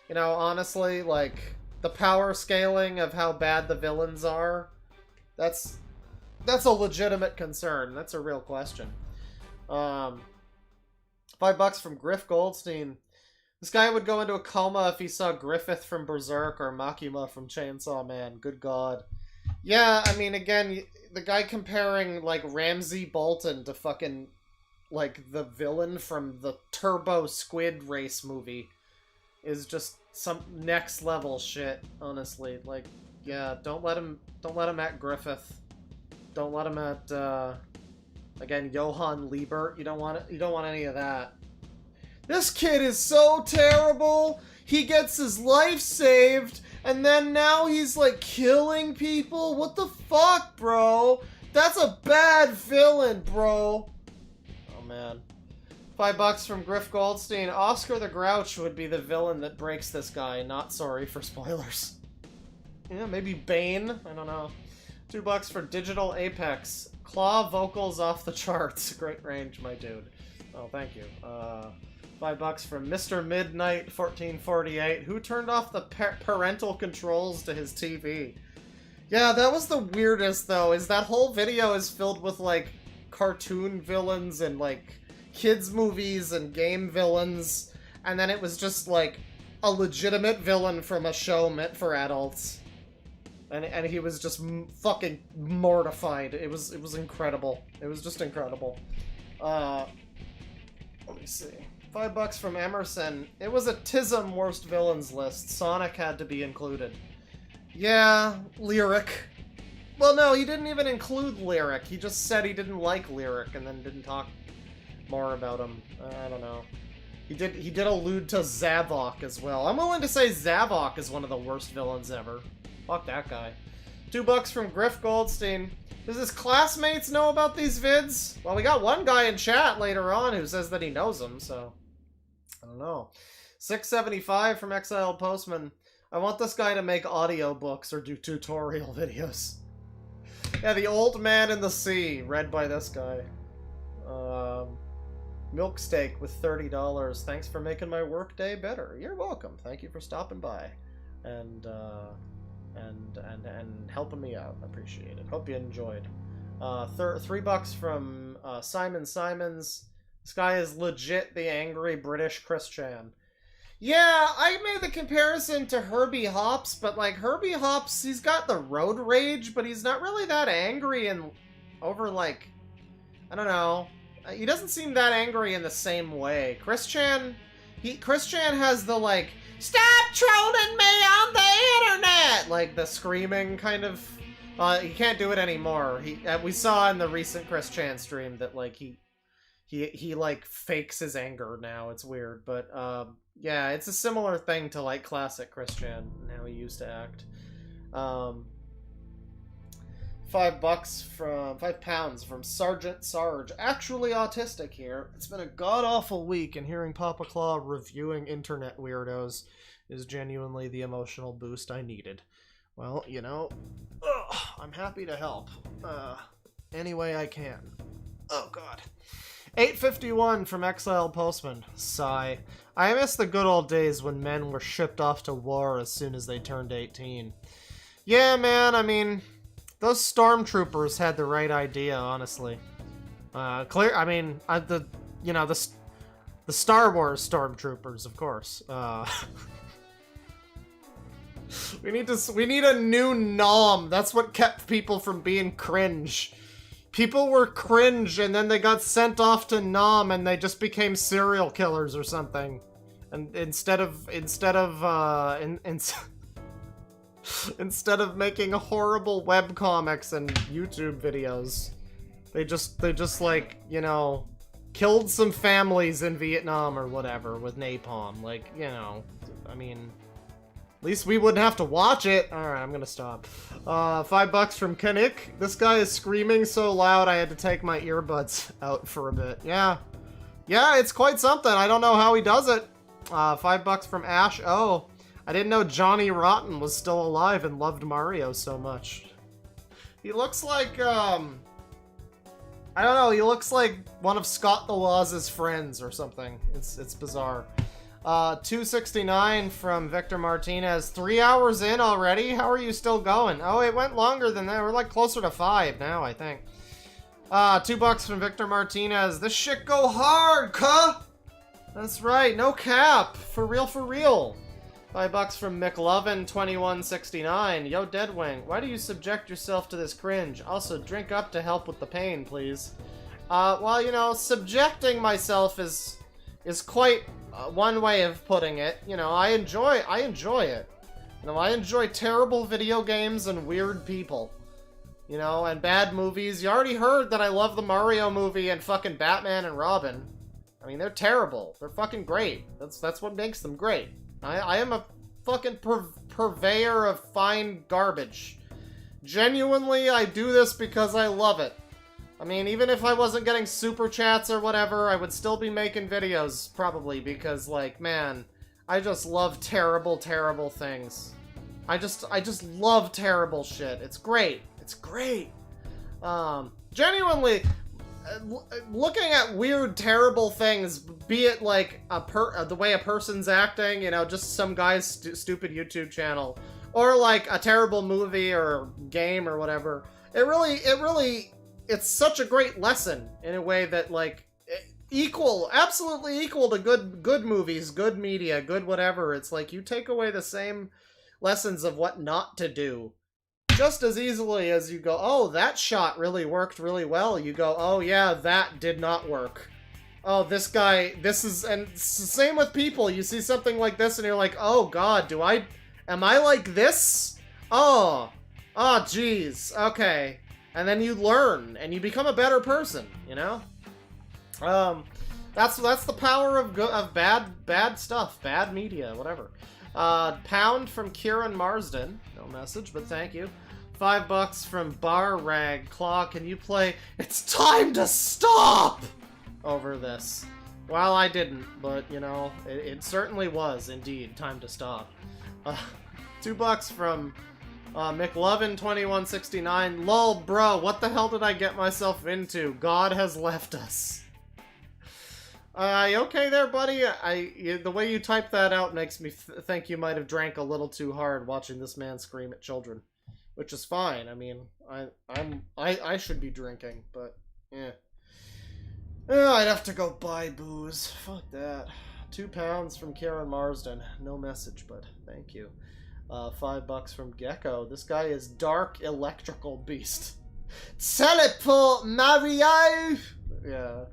You know, honestly, like, the power scaling of how bad the villains are, that's a legitimate concern. That's a real question. $5 from Griff Goldstein. This guy would go into a coma if he saw Griffith from Berserk or Makima from Chainsaw Man. Good God. Yeah, I mean, again, the guy comparing, like, Ramsay Bolton to fucking, like, the villain from the Turbo Squid Race movie is just some next level shit, honestly. Like, yeah, don't let him at Griffith. Don't let him at again, Johann Liebert. You don't want any of that. This kid is so terrible. He gets his life saved and then now he's like killing people. What the fuck, bro? That's a bad villain, bro. Oh man. $5 from Griff Goldstein. Oscar the Grouch would be the villain that breaks this guy. Not sorry for spoilers. Yeah, maybe Bane. I don't know. $2 for Digital Apex. Claw vocals off the charts. Great range, my dude. Oh, thank you. $5 from Mr. Midnight 1448. Who turned off the parental controls to his TV? Yeah, that was the weirdest, though, is that whole video is filled with, like, cartoon villains and, like, kids movies and game villains, and then it was just like a legitimate villain from a show meant for adults. And he was just fucking mortified. It was incredible. It was just incredible. Let me see. $5 from Emerson. It was a TISM worst villains list. Sonic had to be included. Yeah, Lyric. Well, no, he didn't even include Lyric. He just said he didn't like Lyric and then didn't talk more about him. I don't know. He did allude to Zavok as well. I'm willing to say Zavok is one of the worst villains ever. Fuck that guy. $2 from Griff Goldstein. Does his classmates know about these vids? Well, we got one guy in chat later on who says that he knows them, so... I don't know. $6.75 from Exiled Postman. I want this guy to make audiobooks or do tutorial videos. Yeah, The Old Man in the Sea, read by this guy. Milk Steak with $30. Thanks for making my workday better. You're welcome. Thank you for stopping by. And helping me out. I appreciate it. Hope you enjoyed. $3 from Simon Simons. This guy is legit the angry British Christian. Yeah, I made the comparison to Herbie Hops, but like Herbie Hops, he's got the road rage, but he's not really that angry and over like, I don't know. He doesn't seem that angry in the same way. Christian has the like, stop trolling me on the internet! Like the screaming kind of, he can't do it anymore. We saw in the recent Christian stream that like he like fakes his anger now. It's weird, but yeah, it's a similar thing to like classic Christian and how he used to act. £5 from Sergeant Sarge. Actually autistic here. It's been a god-awful week, and hearing Papa Claw reviewing internet weirdos is genuinely the emotional boost I needed. Well, you know, I'm happy to help. Any way I can. Oh, God. $8.51 from Exiled Postman. Sigh. I miss the good old days when men were shipped off to war as soon as they turned 18. Yeah, man, I mean, those stormtroopers had the right idea, honestly. The Star Wars stormtroopers, of course. We need a new nom. That's what kept people from being cringe. People were cringe, and then they got sent off to Nom, and they just became serial killers or something. And instead of making horrible webcomics and YouTube videos, they just like, you know, killed some families in Vietnam or whatever with napalm. Like, you know, I mean, at least we wouldn't have to watch it. Alright, I'm gonna stop. $5 from Kanik. This guy is screaming so loud I had to take my earbuds out for a bit. Yeah. Yeah, it's quite something. I don't know how he does it. $5 from Ash. Oh, I didn't know Johnny Rotten was still alive and loved Mario so much. He looks like, I don't know, he looks like one of Scott the Law's friends or something. It's bizarre. $2.69 from Victor Martinez. 3 hours in already? How are you still going? Oh, it went longer than that. We're like closer to 5 now, I think. $2 from Victor Martinez. This shit go hard, cuh! That's right, no cap. For real, for real. $5 from McLovin 2169. Yo, Deadwing, why do you subject yourself to this cringe? Also, drink up to help with the pain, please. Well, you know, subjecting myself is quite one way of putting it. You know, I enjoy it. You know, I enjoy terrible video games and weird people. You know, and bad movies. You already heard that I love the Mario movie and fucking Batman and Robin. I mean, they're terrible. They're fucking great. That's what makes them great. I am a fucking purveyor of fine garbage. Genuinely, I do this because I love it. I mean, even if I wasn't getting super chats or whatever, I would still be making videos, probably, because, like, man, I just love terrible, terrible things. I just love terrible shit. It's great. It's great. Genuinely, looking at weird, terrible things, be it like the way a person's acting, you know, just some guy's stupid YouTube channel, or like a terrible movie or game or whatever, it's such a great lesson in a way that, like, equal, absolutely equal to good movies, good media, good whatever. It's like you take away the same lessons of what not to do just as easily as you go, oh, that shot really worked really well. You go, oh yeah, that did not work. Oh, this guy, this is, and it's the same with people. You see something like this and you're like, oh god, am I like this? Oh, geez, okay. And then you learn, and you become a better person, you know? That's the power of bad stuff, bad media, whatever. Pound from Kieran Marsden, no message, but thank you. $5 from Bar Rag Claw. Can you play It's Time to Stop over this? Well, I didn't, but you know, it certainly was indeed time to stop. $2 from McLovin2169. Lol, bro, what the hell did I get myself into? God has left us. You okay there, buddy? The way you type that out makes me think you might have drank a little too hard watching this man scream at children, which is fine. I mean, I should be drinking, but yeah. I'd have to go buy booze. Fuck that. £2 from Karen Marsden. No message, but thank you. $5 from Gecko. This guy is Dark Electrical Beast. Teleport Mario! Yeah.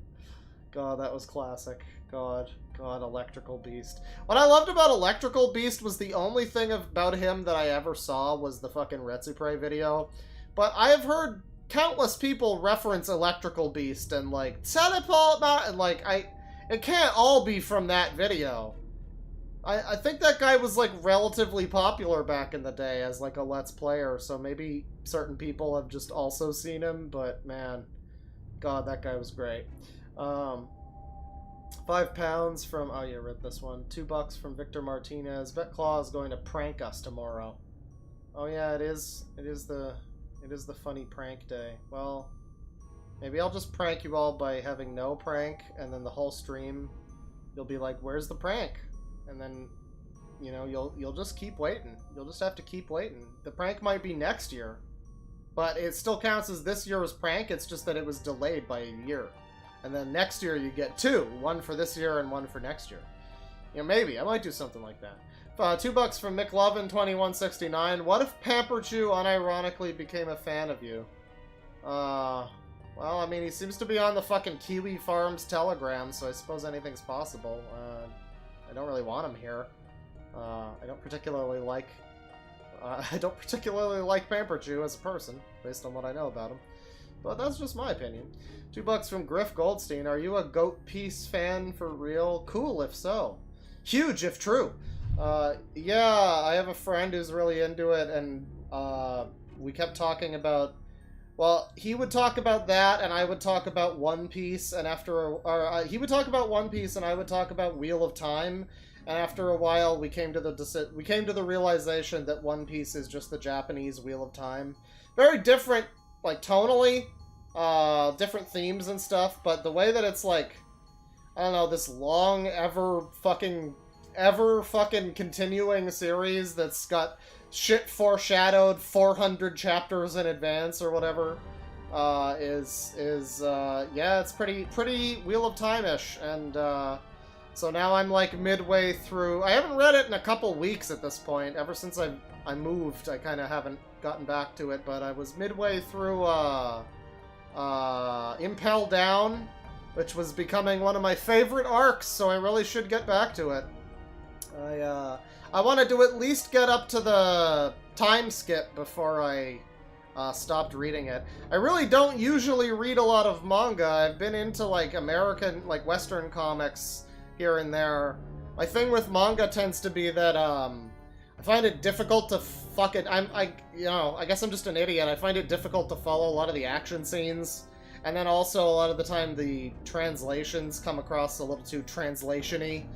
God, that was classic. God, Electrical Beast. What I loved about Electrical Beast was the only thing about him that I ever saw was the fucking Retsupre video. But I have heard countless people reference Electrical Beast and like, teleport Mario! And like, it can't all be from that video. I think that guy was, like, relatively popular back in the day as, like, a Let's Player, so maybe certain people have just also seen him, but, man, God, that guy was great. £5 from, oh, you read this one. $2 from Victor Martinez. Bet Claw is going to prank us tomorrow. Oh, yeah, it is the funny prank day. Well, maybe I'll just prank you all by having no prank, and then the whole stream, you'll be like, where's the prank? And then, you know, you'll just keep waiting. You'll just have to keep waiting. The prank might be next year, but it still counts as this year's prank. It's just that it was delayed by a year. And then next year you get two. One for this year and one for next year. You know, maybe. I might do something like that. $2 from McLovin2169. What if Pamper Chew unironically became a fan of you? Well, I mean, he seems to be on the fucking Kiwi Farms Telegram, so I suppose anything's possible. I don't really want him here. I don't particularly like Pamper Chew as a person, based on what I know about him. But that's just my opinion. $2 from Griff Goldstein. Are you a Goat Piece fan for real? Cool if so. Huge if true. Yeah, I have a friend who's really into it, and we kept talking about. Well, he would talk about that, and I would talk about One Piece, and he would talk about One Piece, and I would talk about Wheel of Time, and after a while, we came to the realization that One Piece is just the Japanese Wheel of Time. Very different, like, tonally, different themes and stuff, but the way that it's, like, I don't know, this long, ever fucking continuing series that's got shit foreshadowed 400 chapters in advance or whatever, yeah, it's pretty Wheel of Time-ish, and, so now I'm, like, midway through. I haven't read it in a couple weeks at this point. Ever since I moved, I kind of haven't gotten back to it, but I was midway through, Impel Down, which was becoming one of my favorite arcs, so I really should get back to it. I wanted to at least get up to the time skip before I stopped reading it. I really don't usually read a lot of manga. I've been into, like, American, like, Western comics here and there. My thing with manga tends to be that, I find it difficult to you know, I guess I'm just an idiot. I find it difficult to follow a lot of the action scenes. And then also, a lot of the time, the translations come across a little too translation-y.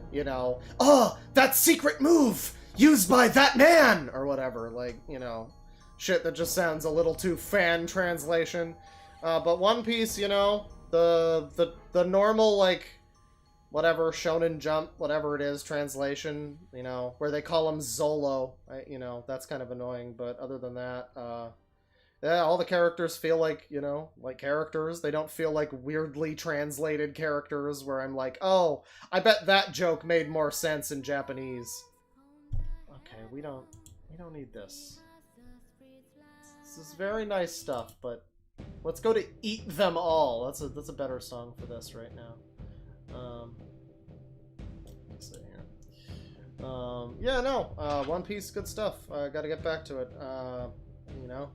You know, oh, that secret move used by that man, or whatever, like, you know, shit that just sounds a little too fan translation. But One Piece, you know, the normal, like, whatever, Shonen Jump, whatever it is, translation, you know, where they call him Zolo, you know, that's kind of annoying, but other than that, Yeah, all the characters feel like, you know, like characters. They don't feel like weirdly translated characters where I'm like, oh, I bet that joke made more sense in Japanese. Okay, we don't need this. This is very nice stuff, but let's go to Eat Them All. That's a better song for this right now. Let's see here. Yeah, no, One Piece, good stuff. Gotta get back to it. You know,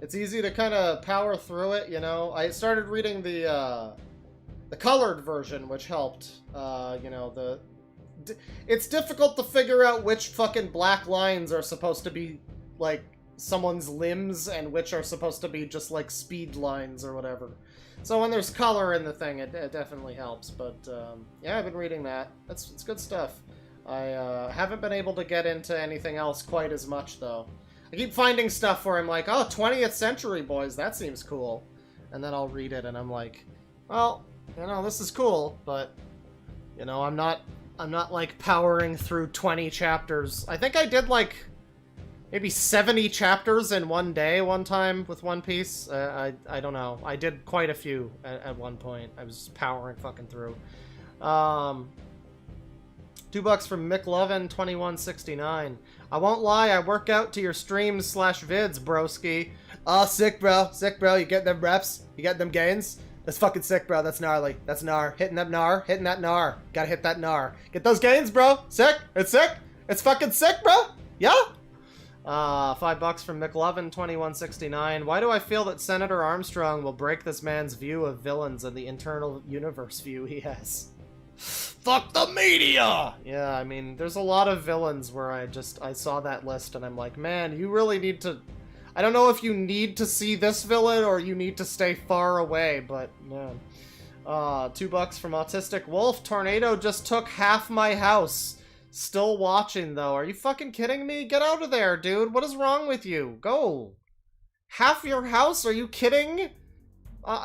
it's easy to kind of power through it, you know. I started reading the colored version, which helped. You know, it's difficult to figure out which fucking black lines are supposed to be, like, someone's limbs and which are supposed to be just, like, speed lines or whatever. So when there's color in the thing, it definitely helps. But, yeah, I've been reading that. It's good stuff. I haven't been able to get into anything else quite as much, though. I keep finding stuff where I'm like, oh, 20th Century Boys, that seems cool. And then I'll read it and I'm like, well, you know, this is cool, but, you know, I'm not like powering through 20 chapters. I think I did like maybe 70 chapters in one day one time with One Piece. I don't know. I did quite a few at one point. I was powering fucking through. $2 from McLovin2169. I won't lie, I work out to your streams / vids, broski. Oh, sick, bro. Sick, bro. You get them reps? You get them gains? That's fucking sick, bro. That's gnarly. That's gnar. Hitting that gnar. Hitting that gnar. Gotta hit that gnar. Get those gains, bro. Sick. It's sick. It's fucking sick, bro. Yeah? $5 from McLovin2169. Why do I feel that Senator Armstrong will break this man's view of villains and the internal universe view he has? Fuck the media! Yeah, I mean, there's a lot of villains where I saw that list and I'm like, man, you really need to... I don't know if you need to see this villain or you need to stay far away, but, man. $2 from Autistic Wolf. Tornado just took half my house. Still watching, though. Are you fucking kidding me? Get out of there, dude. What is wrong with you? Go. Half your house? Are you kidding?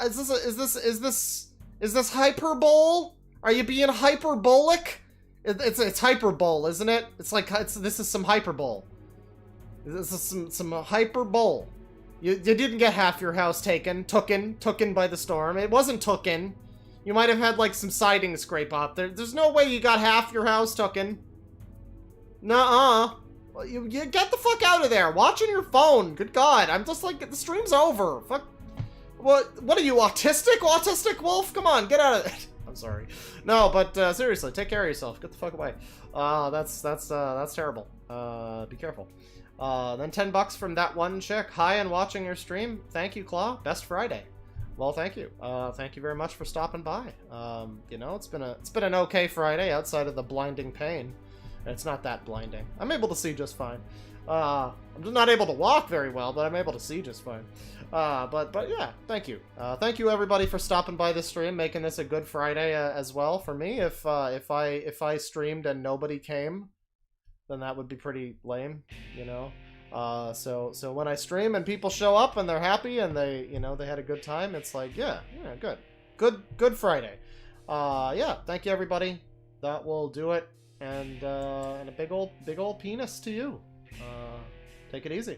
Is this hyperbole? Are you being hyperbolic? It's hyperbole, isn't it? It's like, this is some hyperbole. This is some hyperbole. You didn't get half your house taken by the storm. It wasn't tooken. You might have had, like, some siding scrape off. There's no way you got half your house tooken. Nuh-uh. You get the fuck out of there. Watching your phone. Good God. I'm just like, the stream's over. Fuck. What are you, autistic? Autistic Wolf? Come on, get out of it. I'm sorry. No, but seriously, take care of yourself. Get the fuck away. That's terrible. Be careful. Then $10 from that one chick. Hi, and watching your stream. Thank you, Claw. Best Friday. Well, thank you. Thank you very much for stopping by. You know, it's been an okay Friday outside of the blinding pain. It's not that blinding. I'm able to see just fine. I'm just not able to walk very well, but I'm able to see just fine. But yeah, thank you. Thank you everybody for stopping by the stream, making this a good Friday as well for me. If I streamed and nobody came, then that would be pretty lame, you know. So when I stream and people show up and they're happy and they, you know, they had a good time, it's like, yeah, good Friday. Yeah, thank you everybody. That will do it. And a big old penis to you. Take it easy.